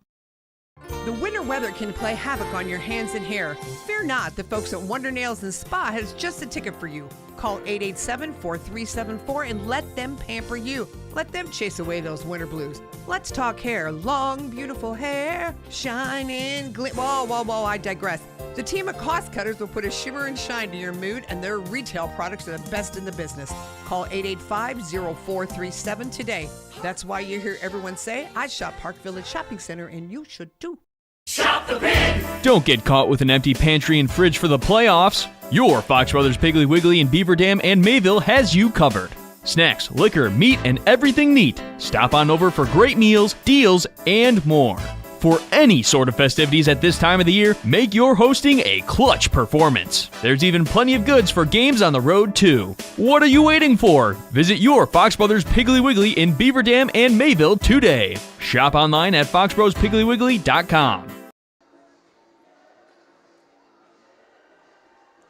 The winter weather can play havoc on your hands and hair. Fear not, the folks at Wonder Nails and Spa has just the ticket for you. Call 887-4374 and let them pamper you. Let them chase away those winter blues. Let's talk hair. Long, beautiful hair, shining, whoa, I digress. The team of cost cutters will put a shimmer and shine to your mood, and their retail products are the best in the business. Call 885-0437 today. That's why you hear everyone say, I shop Park Village Shopping Center, and you should too. Shop the big! Don't get caught with an empty pantry and fridge for the playoffs. Your Fox Brothers Piggly Wiggly in Beaver Dam and Mayville has you covered. Snacks, liquor, meat, and everything neat. Stop on over for great meals, deals, and more. For any sort of festivities at this time of the year, make your hosting a clutch performance. There's even plenty of goods for games on the road, too. What are you waiting for? Visit your Fox Brothers Piggly Wiggly in Beaver Dam and Mayville today. Shop online at foxbrospiggliwiggly.com.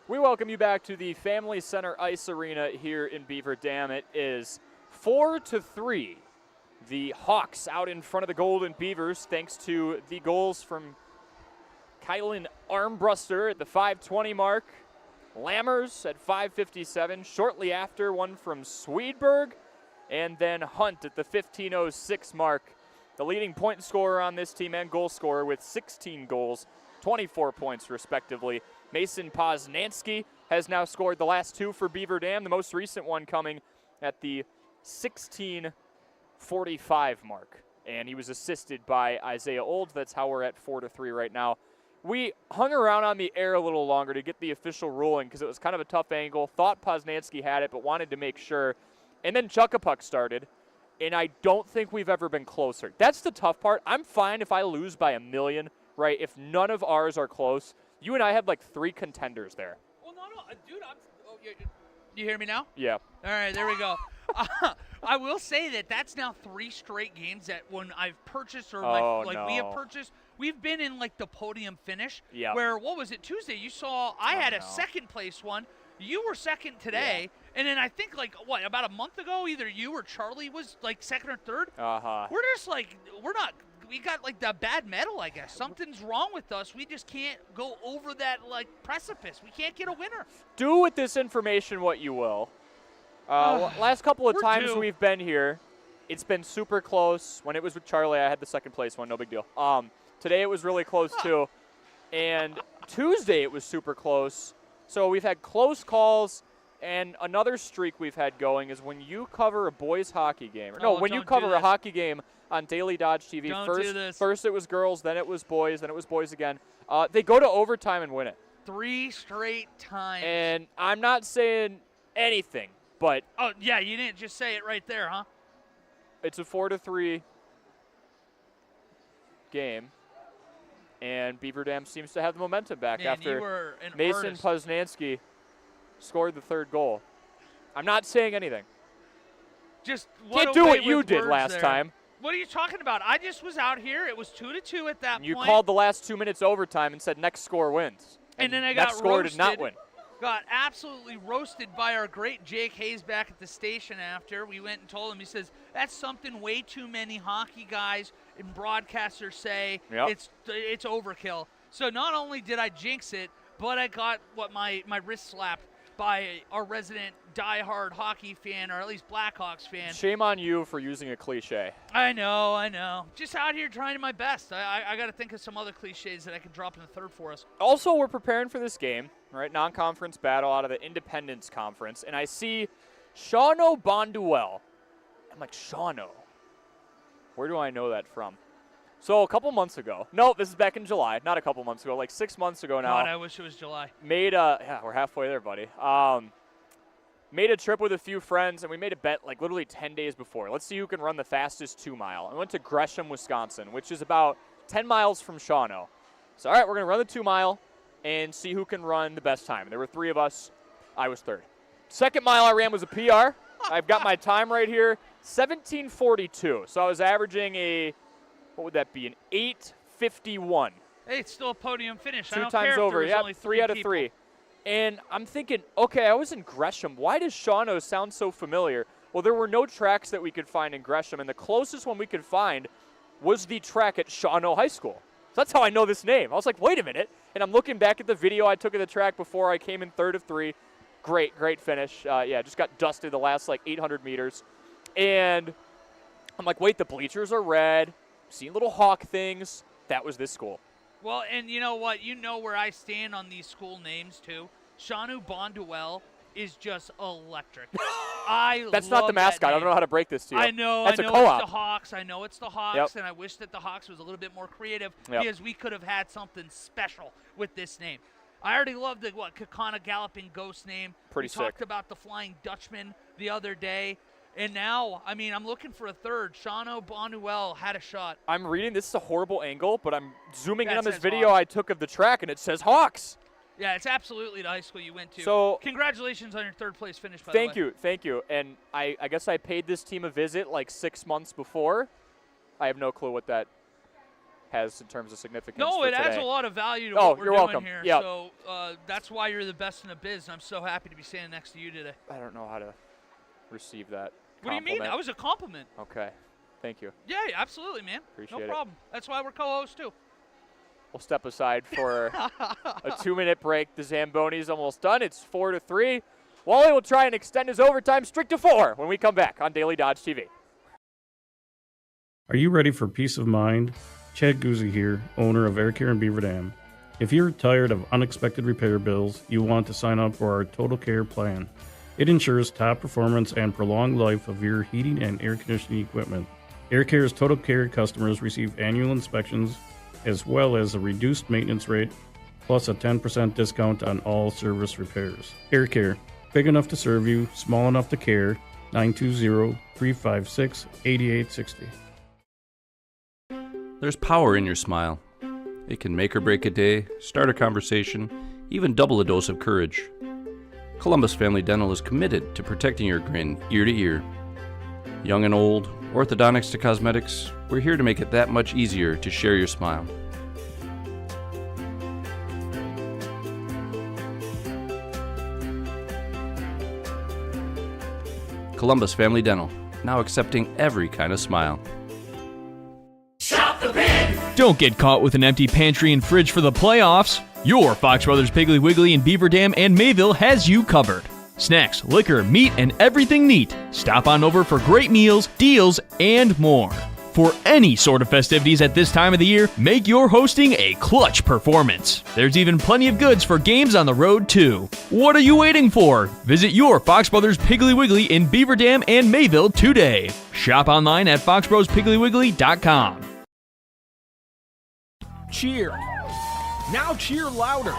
We welcome you back to the Family Center Ice Arena here in Beaver Dam. It is 4-3. The Hawks out in front of the Golden Beavers thanks to the goals from Kylan Armbruster at the 5:20 mark, Lammers at 5:57, shortly after one from Swedberg, and then Hunt at the 15:06 mark. The leading point scorer on this team and goal scorer with 16 goals, 24 points respectively. Mason Poznansky has now scored the last 2 for Beaver Dam, the most recent one coming at the 16:45 mark. And he was assisted by Isaiah Old. That's how we're at 4-3 right now. We hung around on the air a little longer to get the official ruling because it was kind of a tough angle. Thought Poznansky had it, but wanted to make sure. And then Chuck-a-Puck started, and I don't think we've ever been closer. That's the tough part. I'm fine if I lose by 1 million, right? If none of ours are close. You and I had like 3 contenders there. Well, no, dude, you hear me now? Yeah. All right, there we go. I will say that's now 3 straight games that when I've purchased or we have purchased, we've been in like the podium finish. Yep. Where what was it Tuesday? You saw I had a second place one. You were second today, and then I think like about a month ago, either you or Charlie was like second or third. We're just like we got like the bad medal, I guess. Something's wrong with us. We just can't go over that like precipice. We can't get a winner. Do with this information what you will. Last couple of times we've been here, it's been super close. When it was with Charlie, I had the second place one, no big deal. Today it was really close too, and Tuesday it was super close. So we've had close calls, and another streak we've had going is when you cover a boys hockey game. When you cover a hockey game on Daily Dodge TV. First it was girls, then it was boys, then it was boys again. They go to overtime and win it. 3 straight times. And I'm not saying anything, but oh yeah, you didn't just say it right there, huh? It's a 4-3 game. And Beaver Dam seems to have the momentum back after Mason Poznansky scored the third goal. I'm not saying anything. Just can't do what you did last time. What are you talking about? I just was out here. It was 2-2 at that point. You called the last 2 minutes overtime and said next score wins. And then I got next score roasted. Did not win. Got absolutely roasted by our great Jake Hayes back at the station after. We went and told him, he says, that's something way too many hockey guys and broadcasters say. It's overkill. So not only did I jinx it, but I got my wrist slapped by our resident diehard hockey fan, or at least Blackhawks fan. Shame on you for using a cliche. I know. Just out here trying my best. I got to think of some other cliches that I can drop in the third for us. Also, we're preparing for this game, right? Non-conference battle out of the Independence Conference, and I see Shawano Bonduel. I'm like, Shawano? Where do I know that from? So a couple months ago, no, this is back in July, not a couple months ago, like 6 months ago now. God, I wish it was July. We're halfway there, buddy. Made a trip with a few friends, and we made a bet like literally 10 days before. Let's see who can run the fastest 2 mile. I went to Gresham, Wisconsin, which is about 10 miles from Shawano. So, all right, we're going to run the 2 mile and see who can run the best time. There were 3 of us. I was third. Second mile I ran was a PR. I've got my time right here, 17:42. So I was averaging what would that be, an 8:51. Hey, it's still a podium finish. 2 times over, yeah, 3 out of 3. And I'm thinking, okay, I was in Gresham. Why does Shawano sound so familiar? Well, there were no tracks that we could find in Gresham, and the closest one we could find was the track at Shawano High School. So that's how I know this name. I was like, wait a minute. And I'm looking back at the video I took of the track before I came in third of 3. Great finish. Just got dusted the last, 800 meters. And I'm like, wait, the bleachers are red. Seeing little hawk things. That was this school. Well, and you know what? You know where I stand on these school names, too. Shawano Bonduel is just electric. That's not the mascot. I don't know how to break this to you. I know. That's I know a co-op. It's the Hawks. I know it's the Hawks, and I wish that the Hawks was a little bit more creative because we could have had something special with this name. I already love the Kakana Galloping Ghost name. Pretty sick. We talked about the Flying Dutchman the other day. And now, I'm looking for a third. Shawano Bonduel had a shot. I'm reading. This is a horrible angle, but I'm zooming in on this video I took of the track, and it says Hawks. Yeah, it's absolutely the high school you went to. So congratulations on your third place finish, by the way. Thank you. And I guess I paid this team a visit 6 months before. I have no clue what that has in terms of significance. No, it adds a lot of value to what we're doing here. Yep. So that's why you're the best in the biz. I'm so happy to be standing next to you today. I don't know how to receive that. What do you mean? That was a compliment. Okay. Thank you. Yeah, absolutely, man. Appreciate no problem. That's why we're co-hosts, too. We'll step aside for a 2-minute break. The Zamboni's almost done. It's 4-3. Wally will try and extend his overtime streak to 4 when we come back on Daily Dodge TV. Are you ready for peace of mind? Chad Guzzi here, owner of Air Care in Beaver Dam. If you're tired of unexpected repair bills, you want to sign up for our Total Care plan. It ensures top performance and prolonged life of your heating and air conditioning equipment. Air Care's Total Care customers receive annual inspections as well as a reduced maintenance rate, plus a 10% discount on all service repairs. Air Care, big enough to serve you, small enough to care. 920-356-8860. There's power in your smile. It can make or break a day, start a conversation, even double a dose of courage. Columbus Family Dental is committed to protecting your grin ear to ear. Young and old, orthodontics to cosmetics, we're here to make it that much easier to share your smile. Columbus Family Dental, now accepting every kind of smile. Shop the pig! Don't get caught with an empty pantry and fridge for the playoffs. Your Fox Brothers Piggly Wiggly in Beaver Dam and Mayville has you covered. Snacks, liquor, meat, and everything neat. Stop on over for great meals, deals, and more. For any sort of festivities at this time of the year, make your hosting a clutch performance. There's even plenty of goods for games on the road, too. What are you waiting for? Visit your Fox Brothers Piggly Wiggly in Beaver Dam and Mayville today. Shop online at foxbrospigglywwiggly.com. Cheer. Now cheer louder.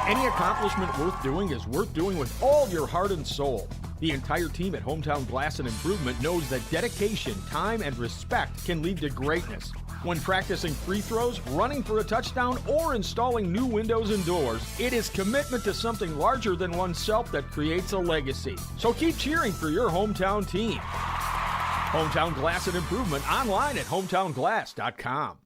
Any accomplishment worth doing is worth doing with all your heart and soul. The entire team at Hometown Glass and Improvement knows that dedication, time, and respect can lead to greatness. When practicing free throws, running for a touchdown, or installing new windows and doors, it is commitment to something larger than oneself that creates a legacy. So keep cheering for your hometown team. Hometown Glass and Improvement online at hometownglass.com.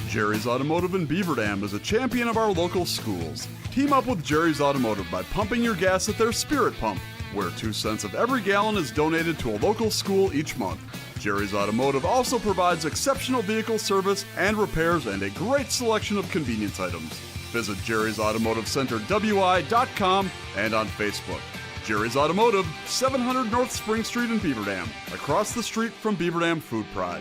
Jerry's Automotive in Beaver Dam is a champion of our local schools. Team up with Jerry's Automotive by pumping your gas at their Spirit Pump, where 2 cents of every gallon is donated to a local school each month. Jerry's Automotive also provides exceptional vehicle service and repairs and a great selection of convenience items. Visit Jerry's Automotive Center WI.com and on Facebook. Jerry's Automotive, 700 North Spring Street in Beaver Dam, across the street from Beaver Dam Food Pride.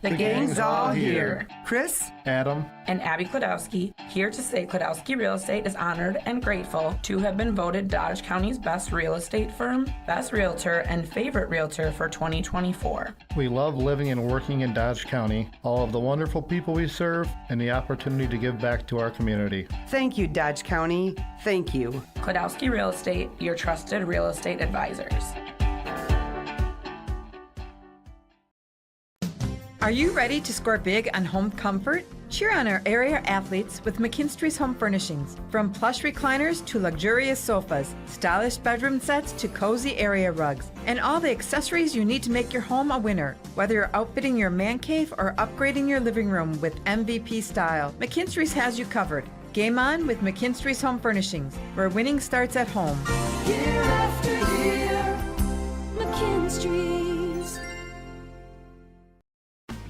The gang's all here. Chris, Adam, and Abby Klodowski, here to say Klodowski Real Estate is honored and grateful to have been voted Dodge County's best real estate firm, best realtor, and favorite realtor for 2024. We love living and working in Dodge County, all of the wonderful people we serve, and the opportunity to give back to our community. Thank you, Dodge County. Thank you. Klodowski Real Estate, your trusted real estate advisors. Are you ready to score big on home comfort? Cheer on our area athletes with McKinstry's Home Furnishings. From plush recliners to luxurious sofas, stylish bedroom sets to cozy area rugs, and all the accessories you need to make your home a winner. Whether you're outfitting your man cave or upgrading your living room with MVP style, McKinstry's has you covered. Game on with McKinstry's Home Furnishings, where winning starts at home. Year after year, McKinstry's.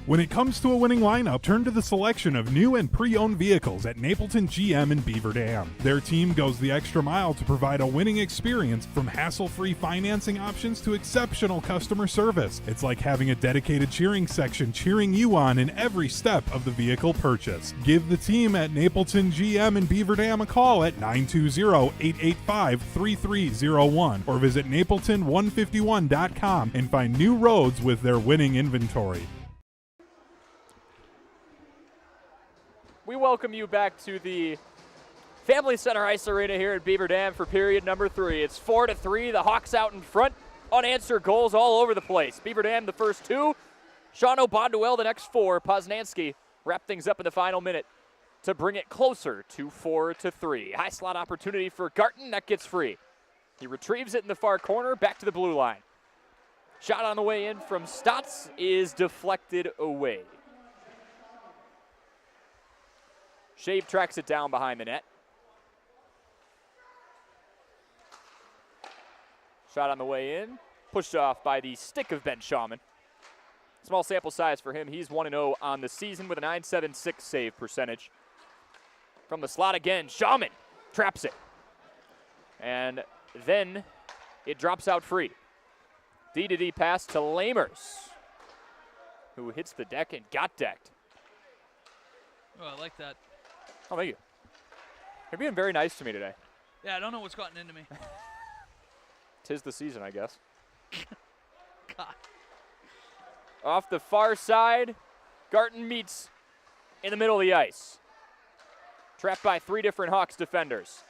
When it comes to a winning lineup, turn to the selection of new and pre-owned vehicles at Napleton GM in Beaver Dam. Their team goes the extra mile to provide a winning experience, from hassle-free financing options to exceptional customer service. It's like having a dedicated cheering section cheering you on in every step of the vehicle purchase. Give the team at Napleton GM in Beaver Dam a call at 920-885-3301 or visit napleton151.com and find new roads with their winning inventory. We welcome you back to the Family Center Ice Arena here at Beaver Dam for period number 3. It's 4-3. The Hawks out in front. Unanswered goals all over the place. Beaver Dam the first 2. Shawano Bonduel the next 4. Poznansky wrap things up in the final minute to bring it closer to 4-3. High slot opportunity for Garton. That gets free. He retrieves it in the far corner. Back to the blue line. Shot on the way in from Stotts is deflected away. Shave tracks it down behind the net. Shot on the way in. Pushed off by the stick of Ben Shawman. Small sample size for him. He's 1-0 on the season with a .976 save percentage. From the slot again, Shawman traps it. And then it drops out free. D-to-D pass to Lamers, who hits the deck and got decked. Oh, I like that. Oh, thank you. You're being very nice to me today. Yeah, I don't know what's gotten into me. 'Tis the season, I guess. God. Off the far side, Garton meets in the middle of the ice. Trapped by 3 different Hawks defenders.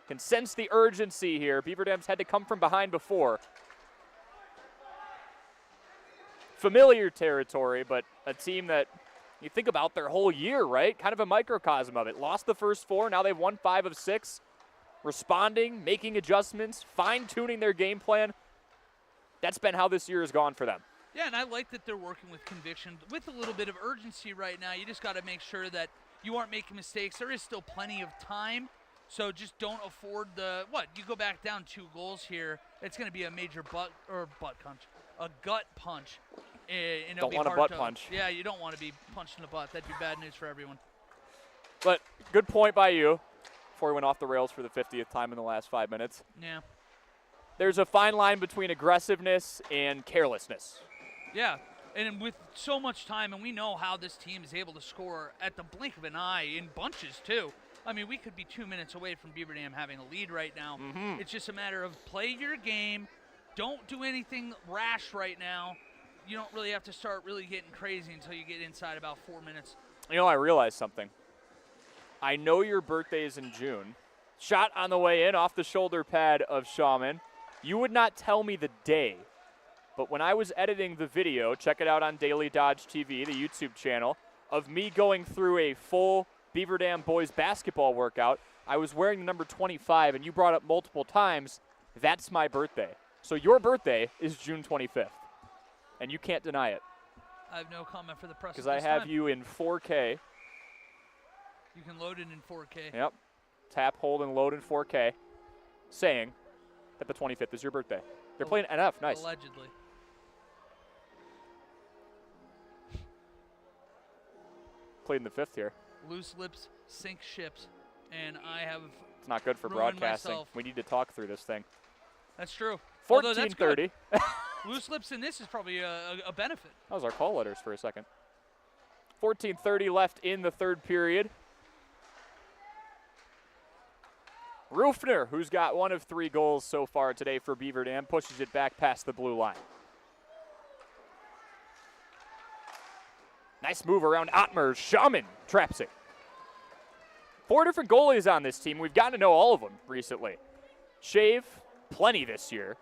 Can sense the urgency here. Beaver Dam's had to come from behind before. Familiar territory, but a team that you think about their whole year, right? Kind of a microcosm of it. Lost the first 4, now they've won 5 of 6. Responding, making adjustments, fine-tuning their game plan. That's been how this year has gone for them. Yeah, and I like that they're working with conviction, with a little bit of urgency right now. You just got to make sure that you aren't making mistakes. There is still plenty of time, So just don't afford you go back down 2 goals here. It's going to be a major a gut punch. And Don't want a butt punch. Yeah, you don't want to be punched in the butt. That'd be bad news for everyone. But good point by you before we went off the rails for the 50th time in the last 5 minutes. Yeah. There's a fine line between aggressiveness and carelessness. Yeah, and with so much time, and we know how this team is able to score at the blink of an eye in bunches, too. I mean, we could be 2 minutes away from Beaver Dam having a lead right now. Mm-hmm. It's just a matter of play your game. Don't do anything rash right now. You don't really have to start really getting crazy until you get inside about 4 minutes. You know, I realized something. I know your birthday is in June. Shot on the way in off the shoulder pad of Shaman. You would not tell me the day, but when I was editing the video, check it out on Daily Dodge TV, the YouTube channel, of me going through a full Beaver Dam boys basketball workout, I was wearing the number 25, and you brought up multiple times, that's my birthday. So your birthday is June 25th, and you can't deny it. I have no comment for the press. Because I have you in 4K. You can load it in 4K. Yep. Tap, hold, and load in 4K, saying that the 25th is your birthday. They're playing NF. Nice. Allegedly. Played in the 5th here. Loose lips sink ships, and I have It's not good for ruined broadcasting. myself. We need to talk through this thing. That's true. 14:30. Loose lips in this is probably a benefit. That was our call letters for a second. 14:30 left in the third period. Rufner, who's got 1 of 3 goals so far today for Beaver Dam, pushes it back past the blue line. Nice move around Ottmer. Shaman traps it. 4 different goalies on this team. We've gotten to know all of them recently. Shave, plenty this year.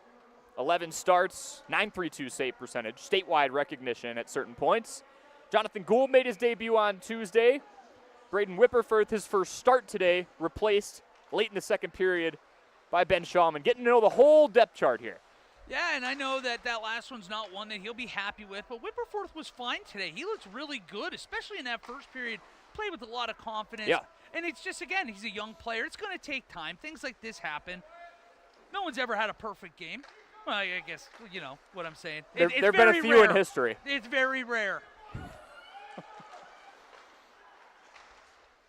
11 starts, .932 save percentage, statewide recognition at certain points. Jonathan Gould made his debut on Tuesday. Braden Whipperforth, his first start today, replaced late in the second period by Ben Shawman. Getting to know the whole depth chart here. Yeah, and I know that last one's not one that he'll be happy with, but Whipperforth was fine today. He looks really good, especially in that first period. Played with a lot of confidence. Yeah. And it's just, again, he's a young player. It's going to take time. Things like this happen. No one's ever had a perfect game. Well, I guess, you know what I'm saying. There have been a few in history. It's very rare.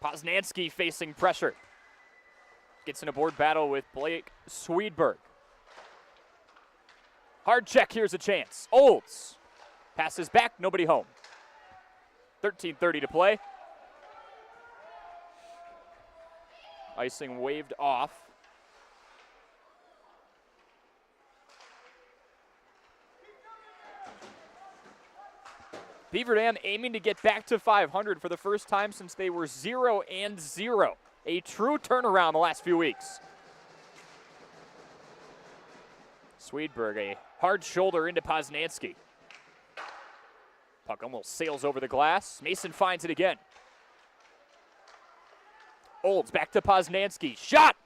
Poznansky facing pressure. Gets in a board battle with Blake Swedberg. Hard check, here's a chance. Olds. Passes back, nobody home. 13:30 to play. Icing waved off. Beaver Dam aiming to get back to 500 for the first time since they were 0-0. A true turnaround the last few weeks. Swedberg, a hard shoulder into Poznansky. Puck almost sails over the glass. Mason finds it again. Olds back to Poznansky. Shot!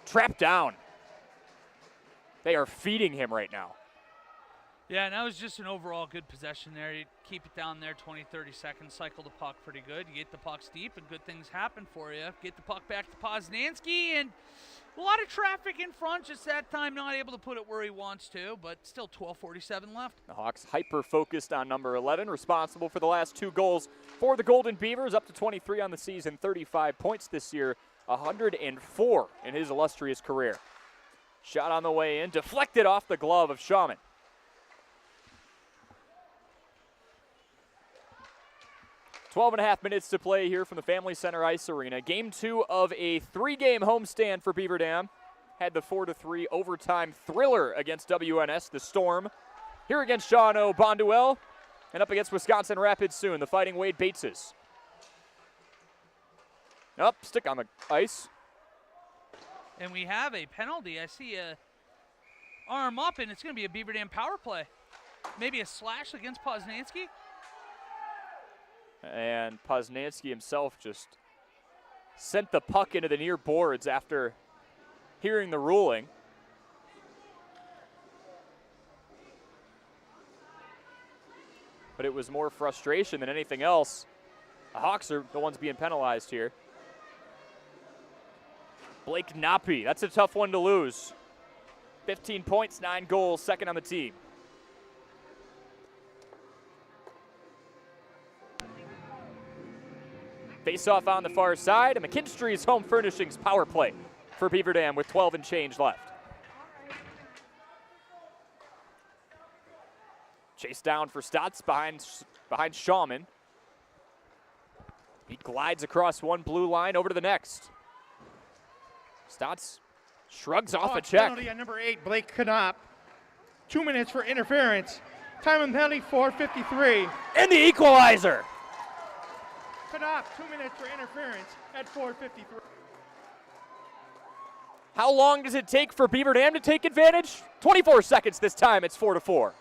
Trapped down. They are feeding him right now. Yeah, and that was just an overall good possession there. You keep it down there 20, 30 seconds, cycle the puck pretty good. You get the pucks deep, and good things happen for you. Get the puck back to Poznansky, and a lot of traffic in front. Just that time not able to put it where he wants to, but still 12:47 left. The Hawks hyper-focused on number 11, responsible for the last 2 goals for the Golden Beavers, up to 23 on the season, 35 points this year, 104 in his illustrious career. Shot on the way in, deflected off the glove of Shaman. 12.5 minutes to play here from the Family Center Ice Arena. Game 2 of a 3-game homestand for Beaver Dam. Had the 4-3 overtime thriller against WNS, the Storm. Here against Shawano Bonduel, and up against Wisconsin Rapids soon, the Fighting Wade Bateses. Up, stick on the ice. And we have a penalty. I see a arm up, and it's going to be a Beaver Dam power play. Maybe a slash against Poznansky. And Poznansky himself just sent the puck into the near boards after hearing the ruling. But it was more frustration than anything else. The Hawks are the ones being penalized here. Blake Nappy, that's a tough one to lose. 15 points, 9 goals, second on the team. Face-off on the far side, and McKinstry's Home Furnishings power play for Beaver Dam with 12 and change left. Chase down for Stotts behind Shawman. He glides across one blue line over to the next. Stotts shrugs off a check. Penalty on number 8, Blake Knopp. 2 minutes for interference. Time and penalty 4:53. And the equalizer. Knopp, 2 minutes for interference at 4:53. How long does it take for Beaver Dam to take advantage? 24 seconds this time. It's 4-4.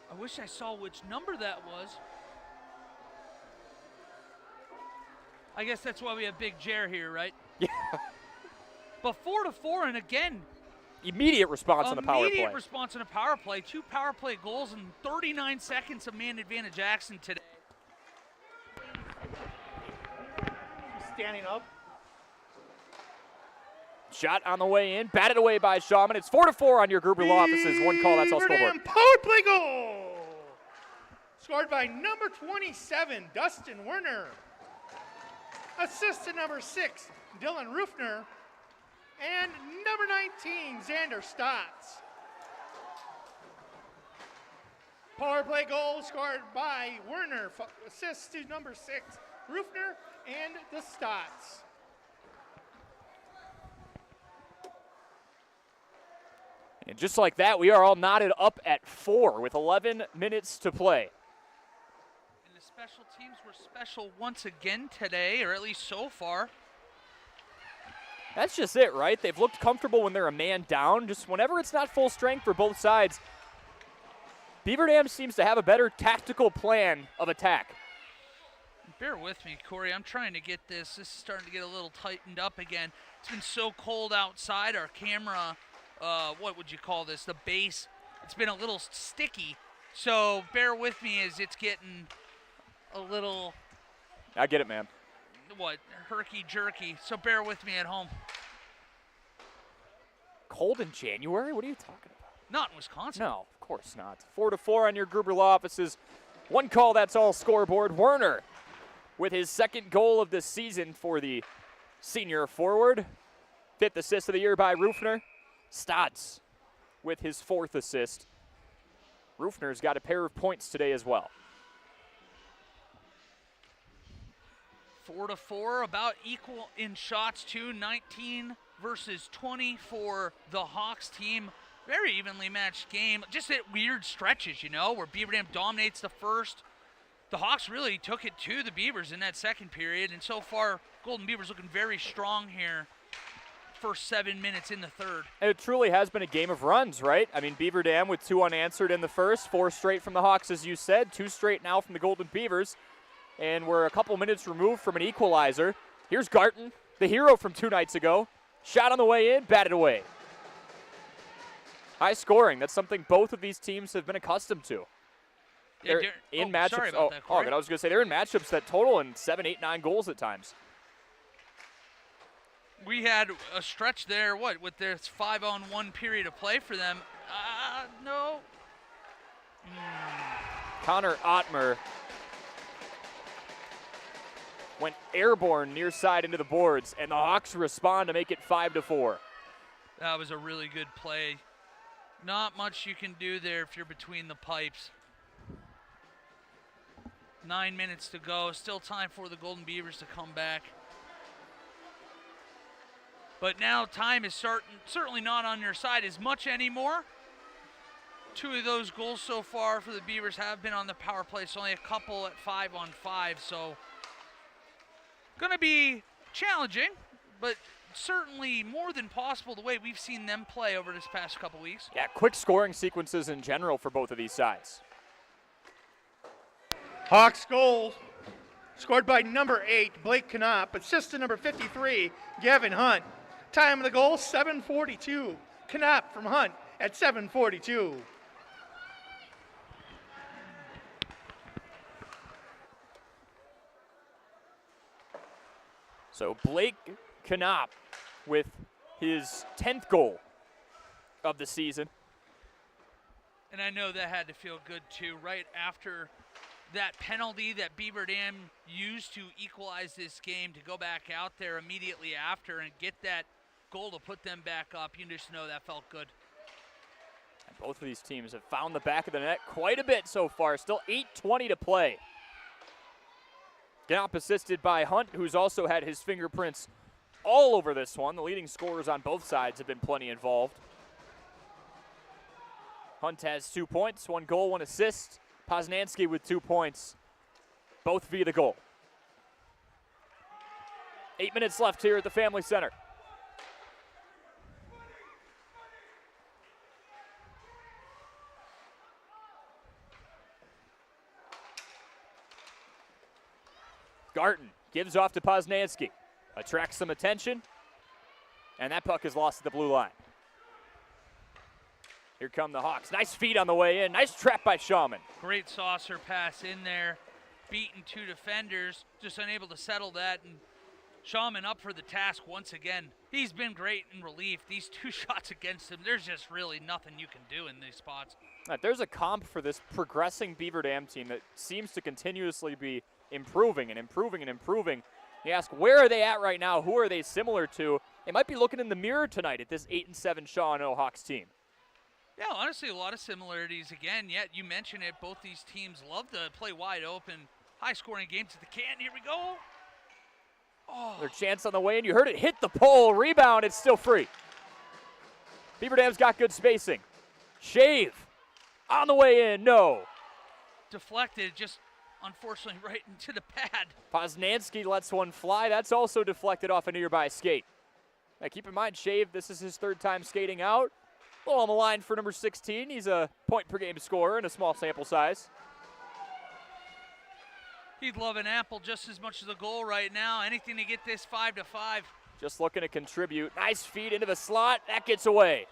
I wish I saw which number that was. I guess that's why we have Big Jer here, right? Yeah. But 4-4, and again, immediate response on the power play. Immediate response on a power play. 2 power play goals in 39 seconds of man advantage action today. Standing up. Shot on the way in, batted away by Shawman. It's 4-4 on your Gruber Law Offices. One call, that's all scoreboard. Power play goal! Scored by number 27, Dustin Werner. Assist to number 6, Dylan Rufner. And number 19, Xander Stotts. Power play goal scored by Werner. Assist to number 6, Rufner and the Stotts. And just like that, we are all knotted up at 4 with 11 minutes to play. And the special teams were special once again today, or at least so far. That's just it, right? They've looked comfortable when they're a man down. Just whenever it's not full strength for both sides, Beaver Dam seems to have a better tactical plan of attack. Bear with me, Corey. I'm trying to get this. This is starting to get a little tightened up again. It's been so cold outside. Our camera, what would you call this? The base, it's been a little sticky. So bear with me as it's getting a little... I get it, man. What, herky-jerky. So bear with me at home. Cold in January? What are you talking about? Not in Wisconsin. No, of course not. 4-4 on your Gruber Law Offices. One call, that's all scoreboard. Werner with his second goal of the season for the senior forward. 5th assist of the year by Rufner. Stotts with his 4th assist. Rufner's got a pair of points today as well. 4-4, about equal in shots too. 19 versus 20 for the Hawks team. Very evenly matched game. Just at weird stretches, you know, where Beaver Dam dominates the first. The Hawks really took it to the Beavers in that second period, and so far, Golden Beavers looking very strong here. First 7 minutes in the third. And it truly has been a game of runs, right? I mean, Beaver Dam with 2 unanswered in the first, 4 straight from the Hawks, as you said, 2 straight now from the Golden Beavers. And we're a couple minutes removed from an equalizer. Here's Garton, the hero from 2 nights ago. Shot on the way in, batted away. High scoring, that's something both of these teams have been accustomed to. They're in matchups. Sorry about that, Corey. I was going to say they're in matchups that total in 7, 8, 9 goals at times. We had a stretch there, with this 5-on-1 period of play for them. No. Connor Ottmer went airborne near side into the boards, and the Hawks respond to make it 5-4. That was a really good play. Not much you can do there if you're between the pipes. 9 minutes to go. Still time for the Golden Beavers to come back. But now time is certainly not on your side as much anymore. 2 of those goals so far for the Beavers have been on the power play, so only a couple at 5-on-5. So going to be challenging, but certainly more than possible the way we've seen them play over this past couple weeks. Yeah, quick scoring sequences in general for both of these sides. Hawks goal scored by number 8, Blake Knopp. Assist to number 53, Gavin Hunt. Time of the goal, 7:42. Knopp from Hunt at 7:42. So Blake Knopp with his 10th goal of the season. And I know that had to feel good too, right after that penalty that Beaver Dam used to equalize this game, to go back out there immediately after and get that goal to put them back up. You just know that felt good. And both of these teams have found the back of the net quite a bit so far. Still 8:20 to play. Knopp assisted by Hunt, who's also had his fingerprints all over this one. The leading scorers on both sides have been plenty involved. Hunt has 2 points, 1 goal, 1 assist. Poznansky with 2 points, both via the goal. 8 minutes left here at the Family Center. Garten gives off to Poznansky, attracts some attention, and that puck is lost at the blue line. Here come the Hawks. Nice feed on the way in. Nice trap by Shawman. Great saucer pass in there. Beaten 2 defenders. Just unable to settle that. And Shawman up for the task once again. He's been great in relief. These 2 shots against him, there's just really nothing you can do in these spots. There's a comp for this progressing Beaver Dam team that seems to continuously be improving and improving and improving. You ask, where are they at right now? Who are they similar to? They might be looking in the mirror tonight at this 8-7 Shawano Hawks team. Yeah, honestly, a lot of similarities again. Yet you mentioned it, both these teams love to play wide open, high-scoring games at the can. Here we go. Oh. Their chance on the way in. You heard it hit the pole. Rebound. It's still free. Beaver Dam's got good spacing. Shave on the way in. No. Deflected, just unfortunately right into the pad. Poznansky lets one fly. That's also deflected off a nearby skate. Now keep in mind, Shave, this is his 3rd time skating out. A little on the line for number 16. He's a point-per-game scorer in a small sample size. He'd love an apple just as much as a goal right now. Anything to get this 5-5. Just looking to contribute. Nice feed into the slot. That gets away.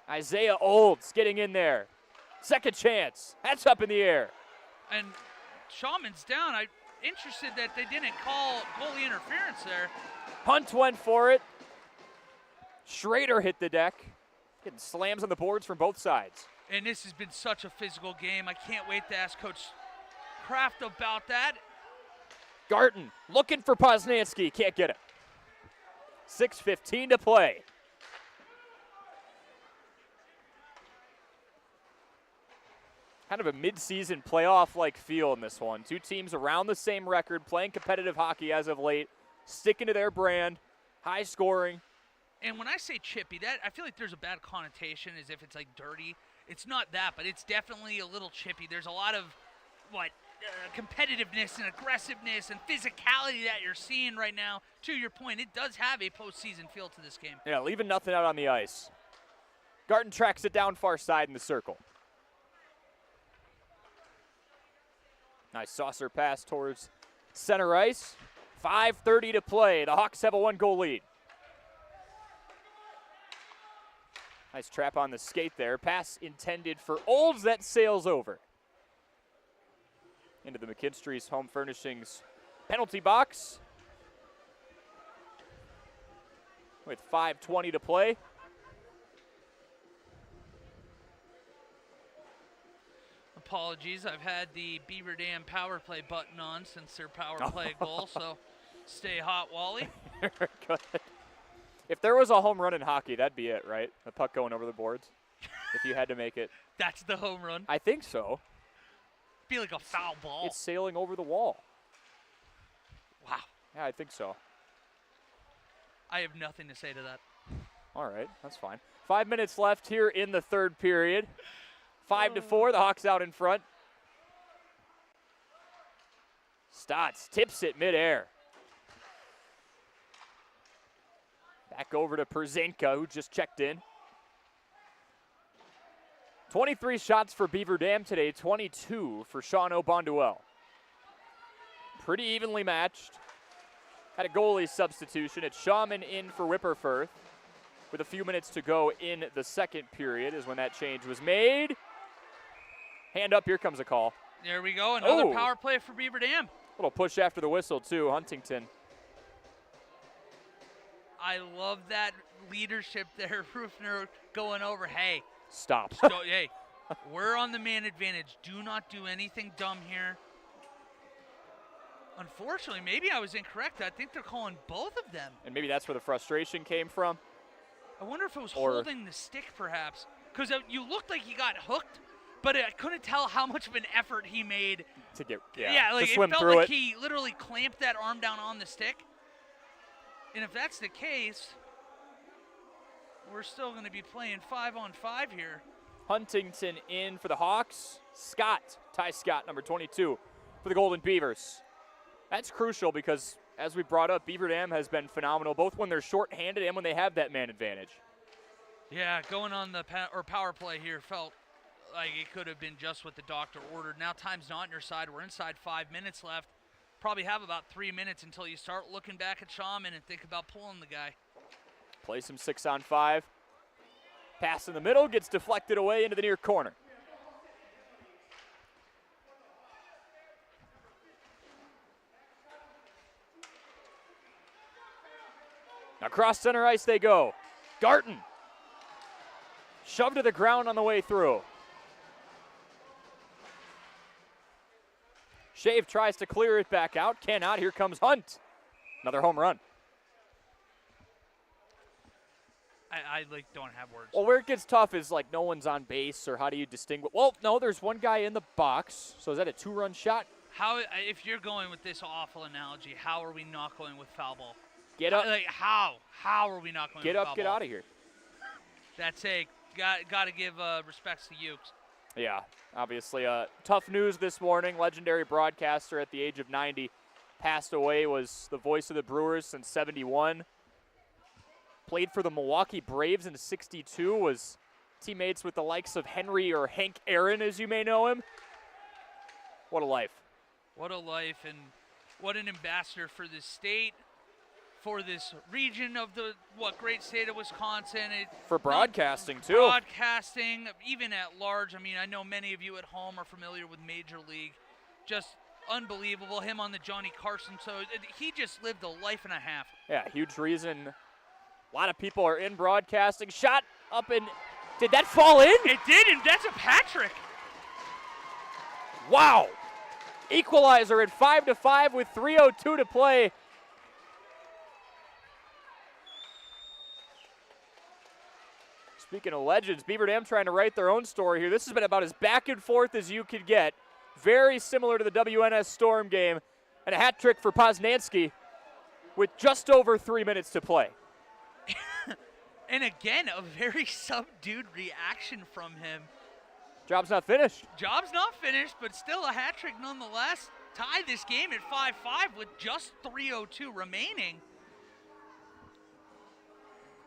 Isaiah Olds getting in there. Second chance. That's up in the air. And Shawman's down. I'm interested that they didn't call goalie interference there. Hunt went for it. Schrader hit the deck. Getting slams on the boards from both sides. And this has been such a physical game. I can't wait to ask Coach Kraft about that. Garten looking for Poznansky. Can't get it. 6:15 to play. Kind of a mid-season playoff-like feel in this one. 2 teams around the same record, playing competitive hockey as of late, sticking to their brand, high scoring. And when I say chippy, that I feel like there's a bad connotation as if it's like dirty. It's not that, but it's definitely a little chippy. There's a lot of competitiveness and aggressiveness and physicality that you're seeing right now. To your point, it does have a postseason feel to this game. Yeah, leaving nothing out on the ice. Garten tracks it down far side in the circle. Nice saucer pass towards center ice. 5:30 to play. The Hawks have a 1-goal lead. Nice trap on the skate there. Pass intended for Olds that sails over. Into the McKinstry's Home Furnishings penalty box. With 5:20 to play. Apologies, I've had the Beaver Dam power play button on since their power play goal, so stay hot, Wally. Good. If there was a home run in hockey, that'd be it, right? The puck going over the boards. If you had to make it. That's the home run. I think so. Be like a foul ball. It's sailing over the wall. Wow. Yeah, I think so. I have nothing to say to that. All right, that's fine. 5 minutes left here in the 3rd period. 5-4, the Hawks out in front. Stotts tips it midair. Back over to Przynka, who just checked in. 23 shots for Beaver Dam today, 22 for Shawano Bonduelle. Pretty evenly matched. Had a goalie substitution. It's Shawman in for Whipperfirth. With a few minutes to go in the 2nd period is when that change was made. Hand up, here comes a call. There we go, another power play for Beaver Dam. Little push after the whistle, too. Huntington I love that leadership there. Rufner going over, hey. Stop. Hey, we're on the man advantage. Do not do anything dumb here. Unfortunately, maybe I was incorrect. I think they're calling both of them. And maybe that's where the frustration came from. I wonder if it was holding the stick, perhaps. Because you looked like he got hooked, but I couldn't tell how much of an effort he made to get like to swim it felt through like it. he literally clamped that arm down on the stick. And if that's the case, we're still going to be playing 5-on-5 here. Huntington in for the Hawks. Ty Scott, number 22, for the Golden Beavers. That's crucial because, as we brought up, Beaver Dam has been phenomenal, both when they're shorthanded and when they have that man advantage. Yeah, going on the power play here felt like it could have been just what the doctor ordered. Now time's not on your side. We're inside 5 minutes left. Probably have about 3 minutes until you start looking back at Shaman and think about pulling the guy. Play some 6-on-5. Pass in the middle, gets deflected away into the near corner. Now cross center ice they go. Garten. Shoved to the ground on the way through. Shave tries to clear it back out. Cannot. Here comes Hunt. Another home run. I don't have words. Well, where it gets tough is like no one's on base, or how do you distinguish? Well, no, there's one guy in the box. So is that a 2-run shot? How, if you're going with this awful analogy, how are we not going with foul ball? Get up. Like how? How are we not going Get with up, foul get ball? out of here. That's it. Got to give respects to Ukes. Yeah, obviously tough news this morning. Legendary broadcaster at the age of 90 passed away, was the voice of the Brewers since 71. Played for the Milwaukee Braves in 62, was teammates with the likes of Henry or Hank Aaron, as you may know him. What a life. What a life, and what an ambassador for this state, for this region of the great state of Wisconsin. For broadcasting, too. Broadcasting, even at large. I mean, I know many of you at home are familiar with Major League. Just unbelievable. Him on the Johnny Carson. So he just lived a life and a half. Yeah, huge reason. A lot of people are in broadcasting. Shot up and did that fall in? It did, and that's a Patrick. Wow. Equalizer at 5-5 with 3:02 to play. Speaking of legends, Beaver Dam trying to write their own story here. This has been about as back and forth as you could get. Very similar to the WNS Storm game. And a hat trick for Poznansky with just over 3 minutes to play. And again, a very subdued reaction from him. Job's not finished. Job's not finished, but still a hat trick nonetheless. Tie this game at 5-5 with just 3:02 remaining.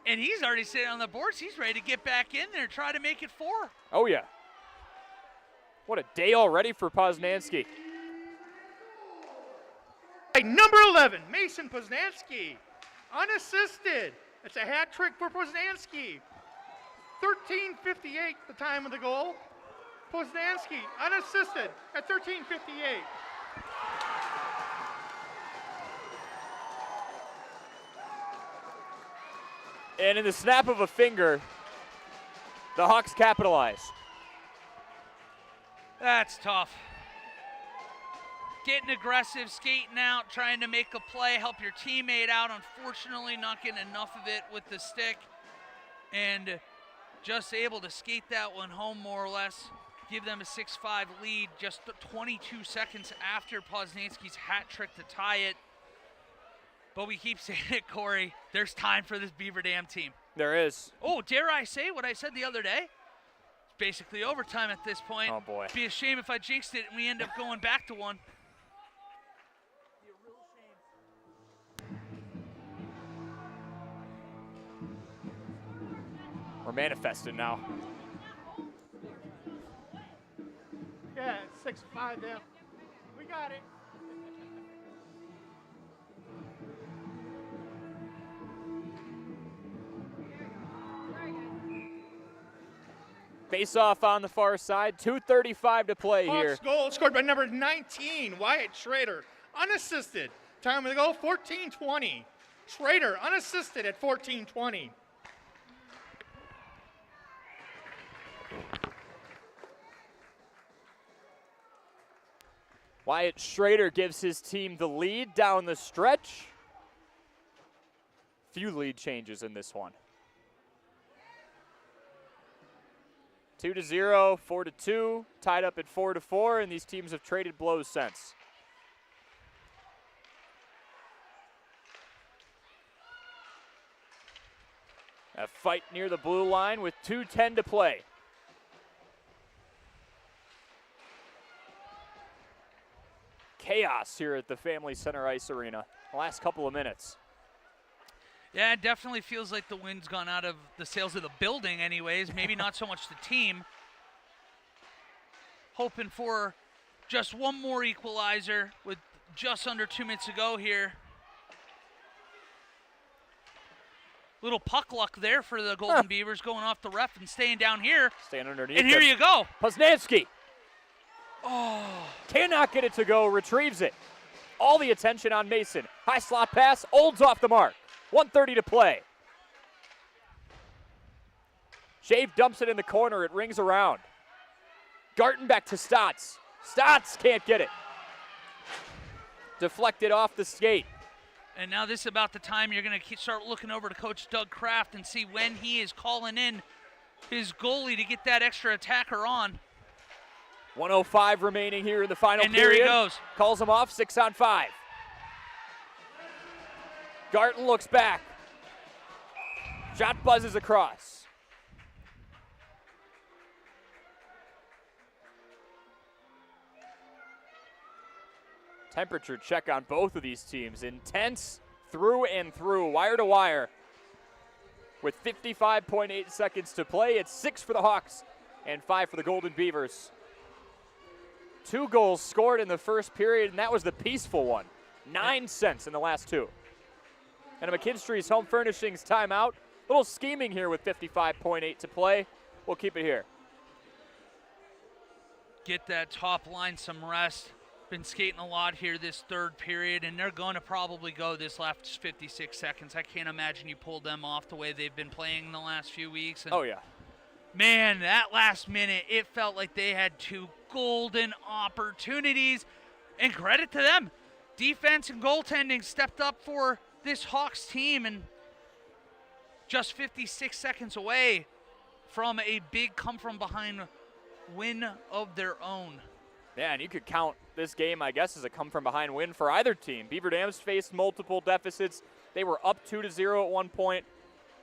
And he's already sitting on the boards. He's ready to get back in there, try to make it 4. Oh, yeah. What a day already for Poznansky. Number 11, Mason Poznansky, unassisted. It's a hat trick for Poznansky. 13:58 the time of the goal. Poznansky unassisted at 13:58. And in the snap of a finger, the Hawks capitalize. That's tough. Getting aggressive, skating out, trying to make a play, help your teammate out. Unfortunately, not getting enough of it with the stick. And just able to skate that one home more or less. Give them a 6-5 lead just 22 seconds after Poznansky's hat trick to tie it. But we keep saying it, Corey. There's time for this Beaver Dam team. There is. Oh, dare I say what I said the other day? It's basically overtime at this point. Oh, boy. It'd be a shame if I jinxed it and we end up going back to one. We're manifested now. Yeah, 6-5 there. We got it. Face off on the far side. 2:35 to play here. Hawks goal scored by number 19, Wyatt Schrader. Unassisted. Time of the goal, 14:20. Schrader unassisted at 14-20. Wyatt Schrader gives his team the lead down the stretch. Few lead changes in this one. 2-0, 4-2, tied up at 4-4, and these teams have traded blows since. A fight near the blue line with 2:10 to play. Chaos here at the Family Center Ice Arena. The last couple of minutes. Yeah, it definitely feels like the wind's gone out of the sails of the building anyways. Maybe not so much the team. Hoping for just one more equalizer with just under 2 minutes to go here. Little puck luck there for the Golden Beavers, going off the ref and staying down here. Staying underneath. And here you go. Poznanski. Oh. Cannot get it to go, retrieves it. All the attention on Mason. High slot pass, Olds off the mark. 1:30 to play. Shave dumps it in the corner, it rings around. Garten back to Stotts. Stotts can't get it. Deflected off the skate. And now this is about the time you're going to start looking over to Coach Doug Kraft and see when he is calling in his goalie to get that extra attacker on. 1:05 remaining here in the final period. And there he goes. Calls him off, 6-on-5. Garten looks back. Shot buzzes across. Temperature check on both of these teams. Intense through and through, wire to wire. With 55.8 seconds to play, it's 6 for the Hawks and 5 for the Golden Beavers. 2 goals scored in the first period, and that was the peaceful one. 9 cents in the last 2. And a McKinstry's Home Furnishings timeout. A little scheming here with 55.8 to play. We'll keep it here. Get that top line some rest. Been skating a lot here this third period, and they're going to probably go this last 56 seconds. I can't imagine you pulled them off the way they've been playing the last few weeks. And oh, yeah. Man, that last minute, it felt like they had 2 golden opportunities. And credit to them. Defense and goaltending stepped up for this Hawks team, and just 56 seconds away from a big come-from-behind win of their own. Yeah, and you could count this game, I guess, as a come-from-behind win for either team. Beaver Dam's faced multiple deficits. They were up 2-0 at one point.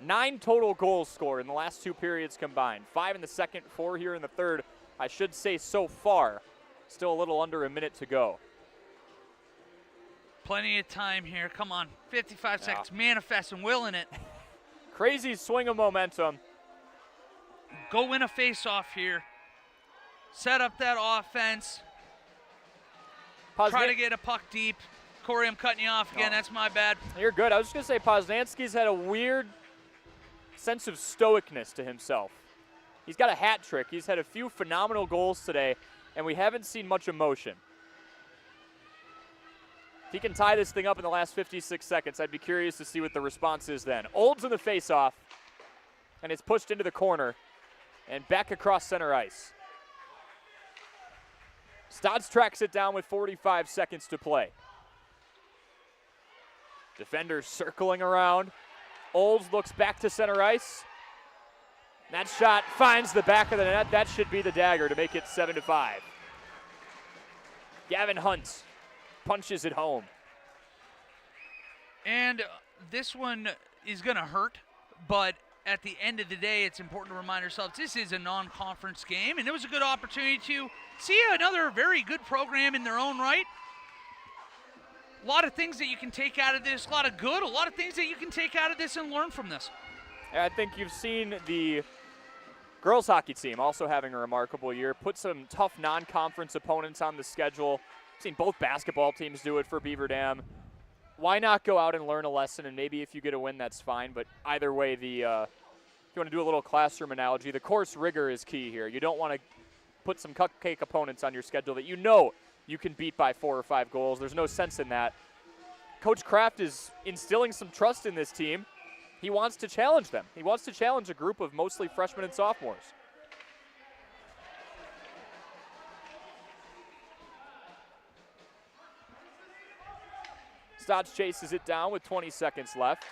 9 total goals scored in the last 2 periods combined. 5 in the second, 4 here in the third. I should say so far. Still a little under a minute to go. Plenty of time here. Come on. 55 seconds. Manifest and willing it. Crazy swing of momentum. Go win a face-off here. Set up that offense. Try to get a puck deep. Corey, I'm cutting you off again. That's my bad. You're good. I was just going to say Poznanski's had a weird sense of stoicness to himself. He's got a hat trick. He's had a few phenomenal goals today, and we haven't seen much emotion. If he can tie this thing up in the last 56 seconds, I'd be curious to see what the response is then. Olds in the faceoff, and it's pushed into the corner and back across center ice. Stotts tracks it down with 45 seconds to play. Defenders circling around. Olds looks back to center ice. That shot finds the back of the net. That should be the dagger to make it 7-5. Gavin Hunt punches it home. And this one is going to hurt, but at the end of the day, it's important to remind ourselves this is a non-conference game, and it was a good opportunity to see another very good program in their own right. A lot of things that you can take out of this, a lot of good, a lot of things that you can take out of this and learn from this. I think you've seen the girls hockey team also having a remarkable year, put some tough non-conference opponents on the schedule. I've seen both basketball teams do it for Beaver Dam. Why not go out and learn a lesson, and maybe if you get a win, that's fine. But either way, if you want to do a little classroom analogy, the course rigor is key here. You don't want to put some cupcake opponents on your schedule that you know you can beat by 4 or 5 goals. There's no sense in that. Coach Kraft is instilling some trust in this team. He wants to challenge them. He wants to challenge a group of mostly freshmen and sophomores. Stotts chases it down with 20 seconds left.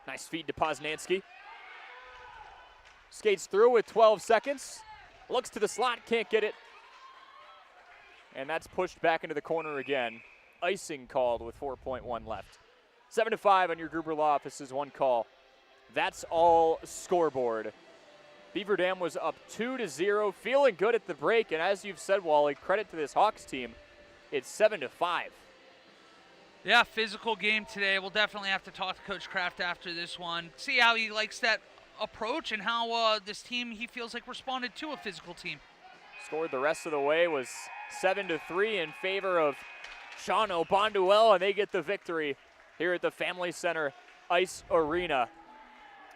Nice feed to Poznansky. Skates through with 12 seconds. Looks to the slot, can't get it. And that's pushed back into the corner again. Icing called with 4.1 left. 7-5 on your Gruber Law Office's one call. That's all scoreboard. Beaver Dam was up 2-0, feeling good at the break. And as you've said, Wally, credit to this Hawks team. It's 7-5. Yeah, physical game today. We'll definitely have to talk to Coach Kraft after this one. See how he likes that approach and how this team, he feels like, responded to a physical team. Scored the rest of the way, was 7-3 in favor of Shawano Bonduel, and they get the victory here at the Family Center Ice Arena.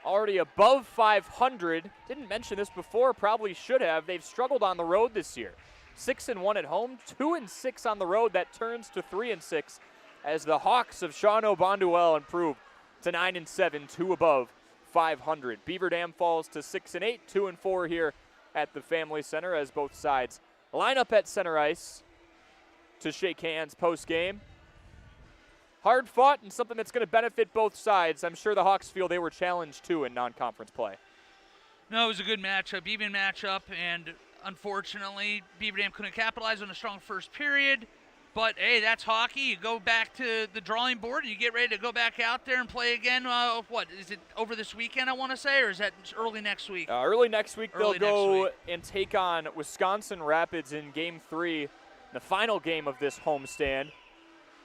Already above 500. Didn't mention this before, probably should have. They've struggled on the road this year. 6-1 at home, 2-6 on the road. That turns to 3-6 as the Hawks of Shawano Bonduel improve to 9-7, 2 above 500. Beaver Dam falls to 6-8, 2-4 here at the Family Center as both sides line up at center ice to shake hands post-game. Hard fought and something that's going to benefit both sides. I'm sure the Hawks feel they were challenged too in non-conference play. No, it was a good matchup, even matchup, and unfortunately Beaver Dam couldn't capitalize on a strong first period. But, hey, that's hockey. You go back to the drawing board and you get ready to go back out there and play again. What, is it over this weekend, I want to say, or is that early next week? Early next week, they'll go and take on Wisconsin Rapids in Game 3, the final game of this homestand.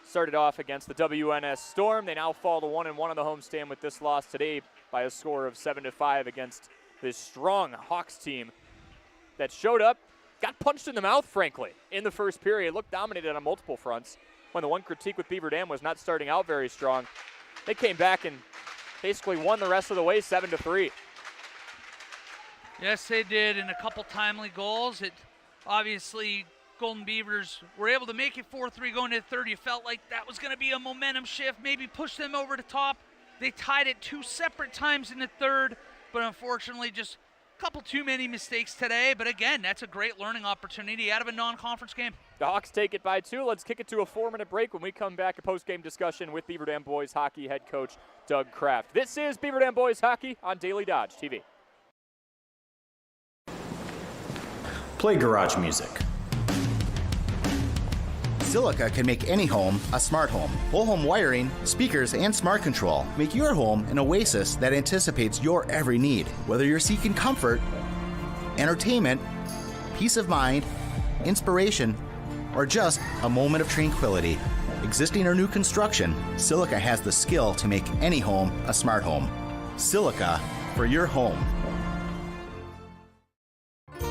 Started off against the WNS Storm. They now fall to 1-1 on the homestand with this loss today by a score of 7-5 against this strong Hawks team that showed up. Got punched in the mouth, frankly, in the first period. Looked dominated on multiple fronts. When the one critique with Beaver Dam was not starting out very strong, they came back and basically won the rest of the way 7-3. Yes, they did, and a couple timely goals. It obviously, Golden Beavers were able to make it 4-3 going to the third. You felt like that was going to be a momentum shift, maybe push them over the top. They tied it 2 separate times in the third, but unfortunately just couple too many mistakes today, but again, that's a great learning opportunity out of a non-conference game. The Hawks take it by 2. Let's kick it to a 4-minute break. When we come back, a post-game discussion with Beaver Dam Boys Hockey head coach Doug Kraft. This is Beaver Dam Boys Hockey on Daily Dodge TV. Play garage music. Silica can make any home a smart home. Whole home wiring, speakers, and smart control make your home an oasis that anticipates your every need. Whether you're seeking comfort, entertainment, peace of mind, inspiration, or just a moment of tranquility. Existing or new construction, Silica has the skill to make any home a smart home. Silica for your home.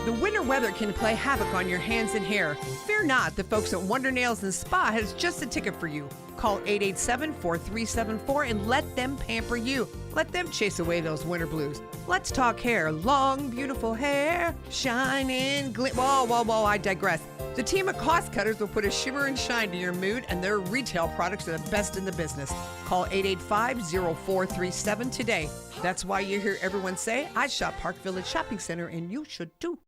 The winter weather can play havoc on your hands and hair. Fear not, the folks at Wonder Nails and Spa has just the ticket for you. Call 887-4374 and let them pamper you. Let them chase away those winter blues. Let's talk hair. Long, beautiful hair, shining, whoa, I digress. The team of cost cutters will put a shimmer and shine to your mood, and their retail products are the best in the business. Call 885-0437 today. That's why you hear everyone say, I shop Park Village Shopping Center, and you should too.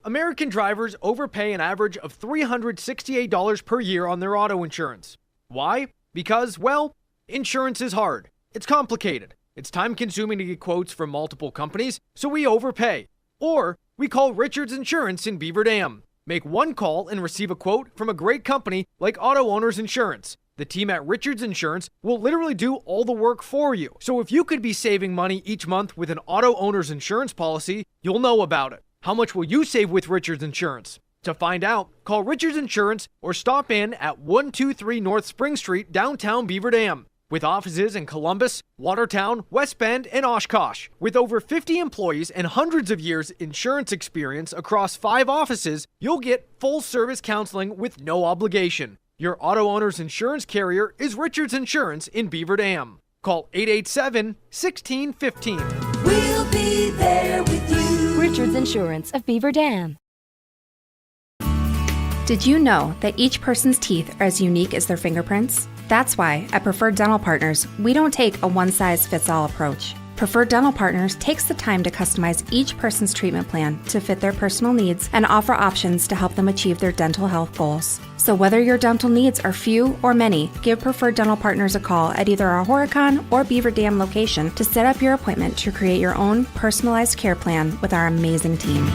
American drivers overpay an average of $368 per year on their auto insurance. Why? Because, well, insurance is hard. It's complicated. It's time-consuming to get quotes from multiple companies, so we overpay. Or we call Richards Insurance in Beaver Dam. Make one call and receive a quote from a great company like Auto Owners Insurance. The team at Richards Insurance will literally do all the work for you. So if you could be saving money each month with an Auto Owners Insurance policy, you'll know about it. How much will you save with Richards Insurance? To find out, call Richards Insurance or stop in at 123 North Spring Street, downtown Beaver Dam. With offices in Columbus, Watertown, West Bend, and Oshkosh. With over 50 employees and hundreds of years insurance experience across 5 offices, you'll get full-service counseling with no obligation. Your auto owner's insurance carrier is Richards Insurance in Beaver Dam. Call 887-1615. We'll be there with you. Richards Insurance of Beaver Dam. Did you know that each person's teeth are as unique as their fingerprints? That's why at Preferred Dental Partners, we don't take a one-size-fits-all approach. Preferred Dental Partners takes the time to customize each person's treatment plan to fit their personal needs and offer options to help them achieve their dental health goals. So whether your dental needs are few or many, give Preferred Dental Partners a call at either our Horicon or Beaver Dam location to set up your appointment to create your own personalized care plan with our amazing team.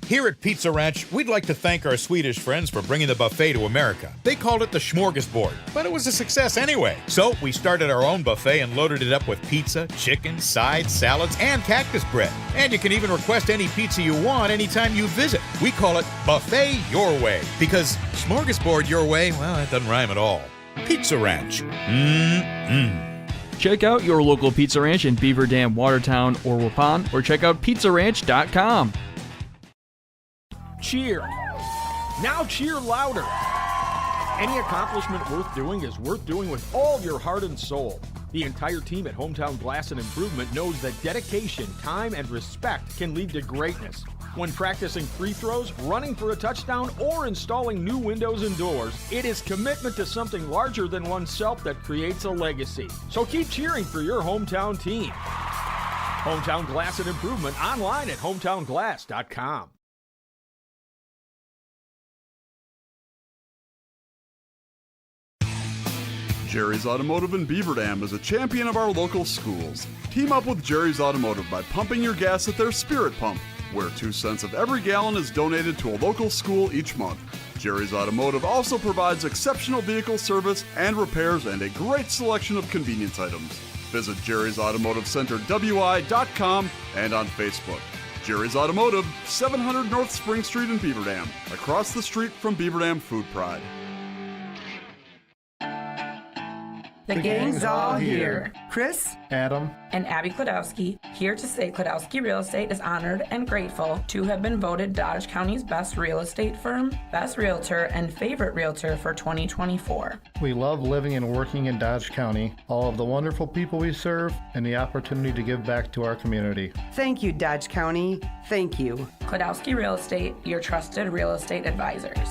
Here at Pizza Ranch, we'd like to thank our Swedish friends for bringing the buffet to America. They called it the smorgasbord, but it was a success anyway. So we started our own buffet and loaded it up with pizza, chicken, sides, salads, and cactus bread. And you can even request any pizza you want anytime you visit. We call it Buffet Your Way, because smorgasbord your way, well, that doesn't rhyme at all. Pizza Ranch. Check out your local Pizza Ranch in Beaver Dam, Watertown, or Waupun, or check out pizzaranch.com. Cheer. Now cheer louder. Any accomplishment worth doing is worth doing with all your heart and soul. The entire team at Hometown Glass and Improvement knows that dedication, time, and respect can lead to greatness. When practicing free throws, running for a touchdown, or installing new windows and doors, it is commitment to something larger than oneself that creates a legacy. So keep cheering for your hometown team. Hometown Glass and Improvement online at hometownglass.com. Jerry's Automotive in Beaver Dam is a champion of our local schools. Team up with Jerry's Automotive by pumping your gas at their Spirit Pump, where 2 cents of every gallon is donated to a local school each month. Jerry's Automotive also provides exceptional vehicle service and repairs and a great selection of convenience items. Visit Jerry's Automotive Center WI.com and on Facebook. Jerry's Automotive, 700 North Spring Street in Beaver Dam, across the street from Beaver Dam Food Pride. The gang's all here. Chris, Adam, and Abby Klodowski, here to say Klodowski Real Estate is honored and grateful to have been voted Dodge County's best real estate firm, best realtor, and favorite realtor for 2024. We love living and working in Dodge County, all of the wonderful people we serve, and the opportunity to give back to our community. Thank you, Dodge County. Thank you. Klodowski Real Estate, your trusted real estate advisors.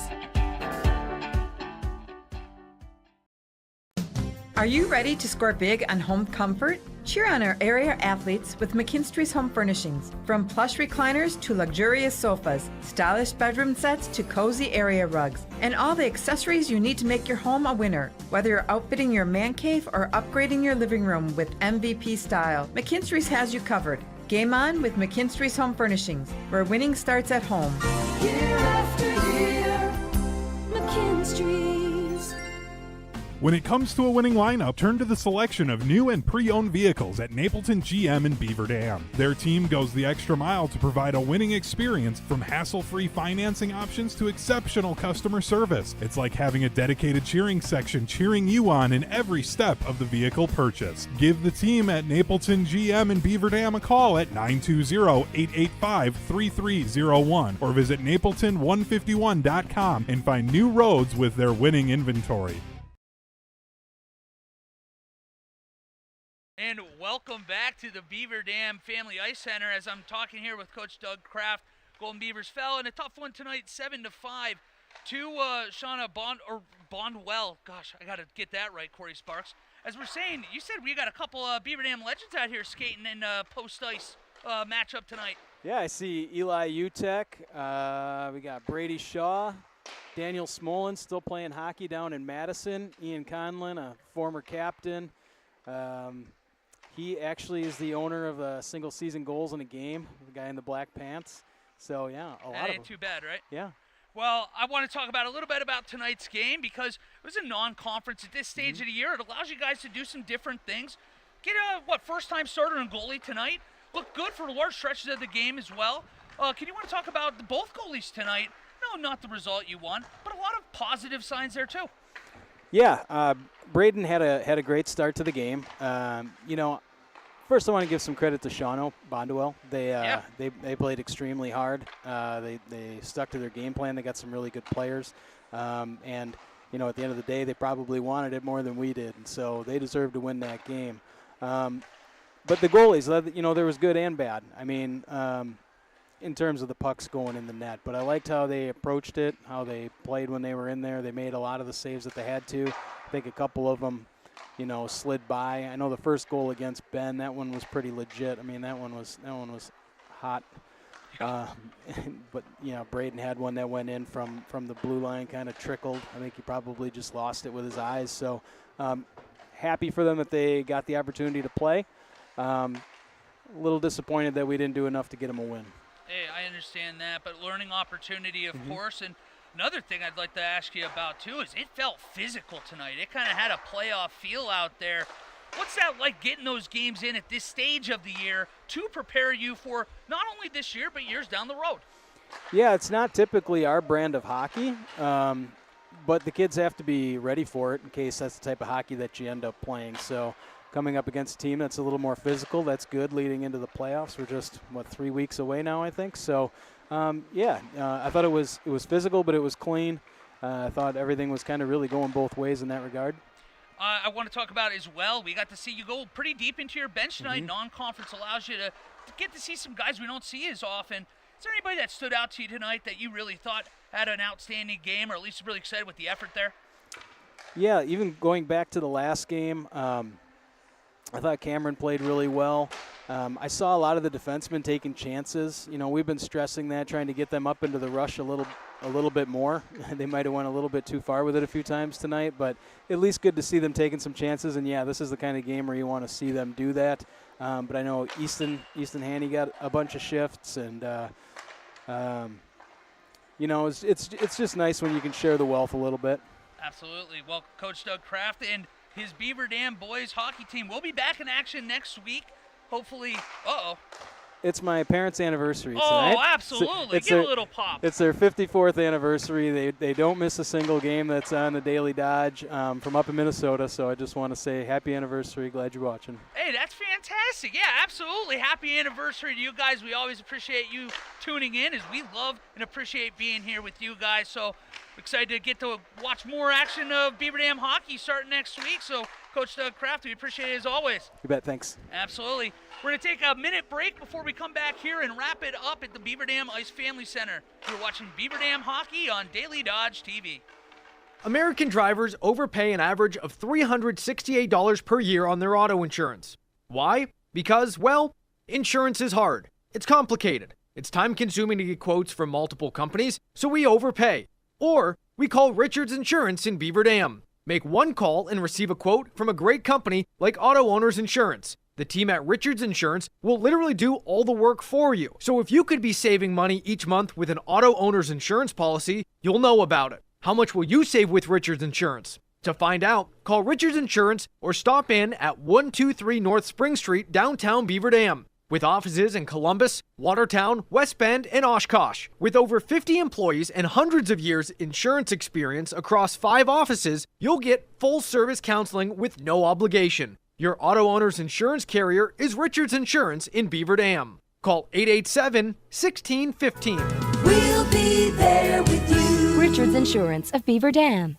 Are you ready to score big on home comfort? Cheer on our area athletes with McKinstry's Home Furnishings. From plush recliners to luxurious sofas, stylish bedroom sets to cozy area rugs, and all the accessories you need to make your home a winner. Whether you're outfitting your man cave or upgrading your living room with MVP style, McKinstry's has you covered. Game on with McKinstry's Home Furnishings, where winning starts at home. Year after year, McKinstry's. When it comes to a winning lineup, turn to the selection of new and pre-owned vehicles at Napleton GM in Beaver Dam. Their team goes the extra mile to provide a winning experience, from hassle-free financing options to exceptional customer service. It's like having a dedicated cheering section cheering you on in every step of the vehicle purchase. Give the team at Napleton GM in Beaver Dam a call at 920-885-3301 or visit napleton151.com and find new roads with their winning inventory. And welcome back to the Beaver Dam Family Ice Center as I'm talking here with Coach Doug Kraft. Golden Beavers fell in a tough one tonight, 7-5 to Shawano Bondwell. Gosh, I got to get that right, Corey Sparks. As we're saying, you said we got a couple Beaver Dam legends out here skating in post-ice matchup tonight. Yeah, I see Eli Utek. We got Brady Shaw. Daniel Smolin still playing hockey down in Madison. Ian Conlon, a former captain. He actually is the owner of Single Season Goals in a Game, the guy in the black pants. So, yeah, a lot of them. That ain't too bad, right? Yeah. Well, I want to talk about a little bit about tonight's game because it was a non-conference at this stage of the year. It allows you guys to do some different things. Get a, first-time starter and goalie tonight. Look good for large stretches of the game as well. Can you want to talk about both goalies tonight? No, not the result you want, but a lot of positive signs there too. Yeah, Braden had a great start to the game. First I want to give some credit to Shawano Bondwell. They played extremely hard. They stuck to their game plan. They got some really good players, and at the end of the day, they probably wanted it more than we did, and so they deserved to win that game. But the goalies, there was good and bad. I mean, in terms of the pucks going in the net. But I liked how they approached it, how they played when they were in there. They made a lot of the saves that they had to. I think a couple of them, slid by. I know the first goal against Ben, that one was pretty legit. I mean, that one was hot. But Braden had one that went in from the blue line, kind of trickled. I think he probably just lost it with his eyes. So happy for them that they got the opportunity to play. A little disappointed that we didn't do enough to get them a win. Hey, I understand that, but learning opportunity, of course. And another thing I'd like to ask you about, too, is it felt physical tonight. It kind of had a playoff feel out there. What's that like getting those games in at this stage of the year to prepare you for not only this year, but years down the road? Yeah, it's not typically our brand of hockey, but the kids have to be ready for it in case that's the type of hockey that you end up playing. So coming up against a team that's a little more physical, that's good leading into the playoffs. We're just, 3 weeks away now, I think. So, I thought it was physical, but it was clean. I thought everything was kind of really going both ways in that regard. I want to talk about as well, we got to see you go pretty deep into your bench tonight. Non-conference allows you to get to see some guys we don't see as often. Is there anybody that stood out to you tonight that you really thought had an outstanding game, or at least really excited with the effort there? Yeah, even going back to the last game, I thought Cameron played really well. I saw a lot of the defensemen taking chances. We've been stressing that, trying to get them up into the rush a little bit more. They might have went a little bit too far with it a few times tonight, but at least good to see them taking some chances. And yeah, this is the kind of game where you want to see them do that. But I know Easton Haney got a bunch of shifts, and it's just nice when you can share the wealth a little bit. Absolutely. Well, Coach Doug Kraft and his Beaver Dam boys hockey team will be back in action next week. Hopefully, It's my parents' anniversary tonight. Oh, absolutely. Give a little pop. It's their 54th anniversary. They don't miss a single game that's on the Daily Dodge from up in Minnesota, so I just want to say happy anniversary. Glad you're watching. Hey, that's fantastic. Yeah, absolutely. Happy anniversary to you guys. We always appreciate you tuning in, as we love and appreciate being here with you guys. So excited to get to watch more action of Beaver Dam hockey starting next week. So, Coach Doug Kraft, we appreciate it as always. You bet. Thanks. Absolutely. We're going to take a minute break before we come back here and wrap it up at the Beaver Dam Ice Family Center. You're watching Beaver Dam hockey on Daily Dodge TV. American drivers overpay an average of $368 per year on their auto insurance. Why? Because, insurance is hard. It's complicated. It's time-consuming to get quotes from multiple companies, so we overpay. Or we call Richards Insurance in Beaver Dam. Make one call and receive a quote from a great company like Auto Owners Insurance. The team at Richards Insurance will literally do all the work for you. So if you could be saving money each month with an Auto Owners Insurance policy, you'll know about it. How much will you save with Richards Insurance? To find out, call Richards Insurance or stop in at 123 North Spring Street, downtown Beaver Dam. With offices in Columbus, Watertown, West Bend, and Oshkosh. With over 50 employees and hundreds of years insurance experience across 5 offices, you'll get full-service counseling with no obligation. Your auto owner's insurance carrier is Richards Insurance in Beaver Dam. Call 887-1615. We'll be there with you. Richards Insurance of Beaver Dam.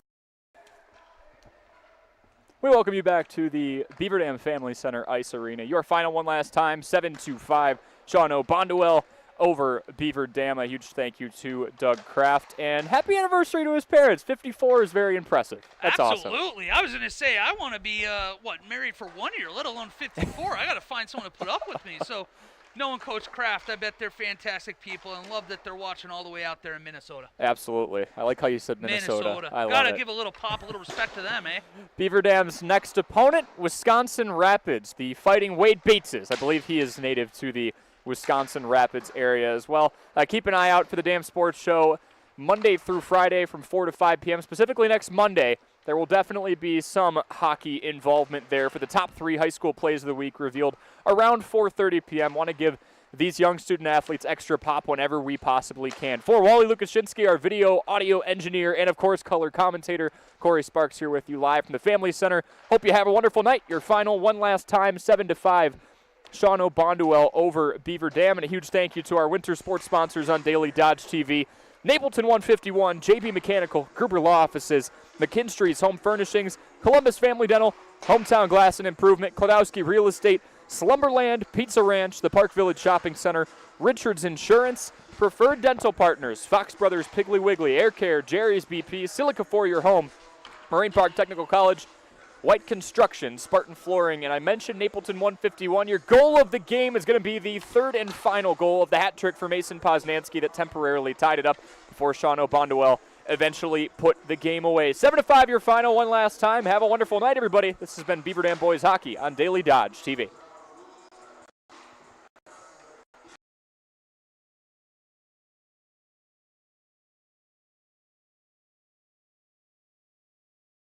We welcome you back to the Beaver Dam Family Center Ice Arena. Your final one last time, 7-5, Shawano Bonduel over Beaver Dam. A huge thank you to Doug Kraft, and happy anniversary to his parents. 54 is very impressive. That's awesome. Absolutely. I was going to say, I want to be, married for 1 year, let alone 54. I got to find someone to put up with me. So, knowing Coach Kraft, I bet they're fantastic people, and love that they're watching all the way out there in Minnesota. Absolutely. I like how you said Minnesota. I Gotta love it. give a little pop, a little respect to them, eh? Beaver Dam's next opponent, Wisconsin Rapids, the Fighting Wade Bateses. I believe he is native to the Wisconsin Rapids area as well. Keep an eye out for the Dam Sports Show Monday through Friday from 4 to 5 p.m. Specifically next Monday, there will definitely be some hockey involvement there for the top 3 high school plays of the week revealed around 4:30 p.m. Want to give these young student athletes extra pop whenever we possibly can. For Wally Lukashinsky, our video, audio engineer, and of course color commentator, Corey Sparks here with you live from the Family Center. Hope you have a wonderful night. Your final one last time, 7-5. Shawano Bonduel over Beaver Dam. And a huge thank you to our winter sports sponsors on Daily Dodge TV. Napleton 151, JB Mechanical, Gruber Law Offices, McKinstry's Home Furnishings, Columbus Family Dental, Hometown Glass and Improvement, Klodowski Real Estate, Slumberland, Pizza Ranch, the Park Village Shopping Center, Richards Insurance, Preferred Dental Partners, Fox Brothers Piggly Wiggly, Air Care, Jerry's BP, Silica for your home, Marine Park Technical College, White Construction, Spartan Flooring, and I mentioned Napleton 151. Your goal of the game is going to be the third and final goal of the hat trick for Mason Poznansky that temporarily tied it up before Shawano Bonduel eventually put the game away. 7-5 your final one last time. Have a wonderful night, everybody. This has been Beaver Dam Boys Hockey on Daily Dodge TV.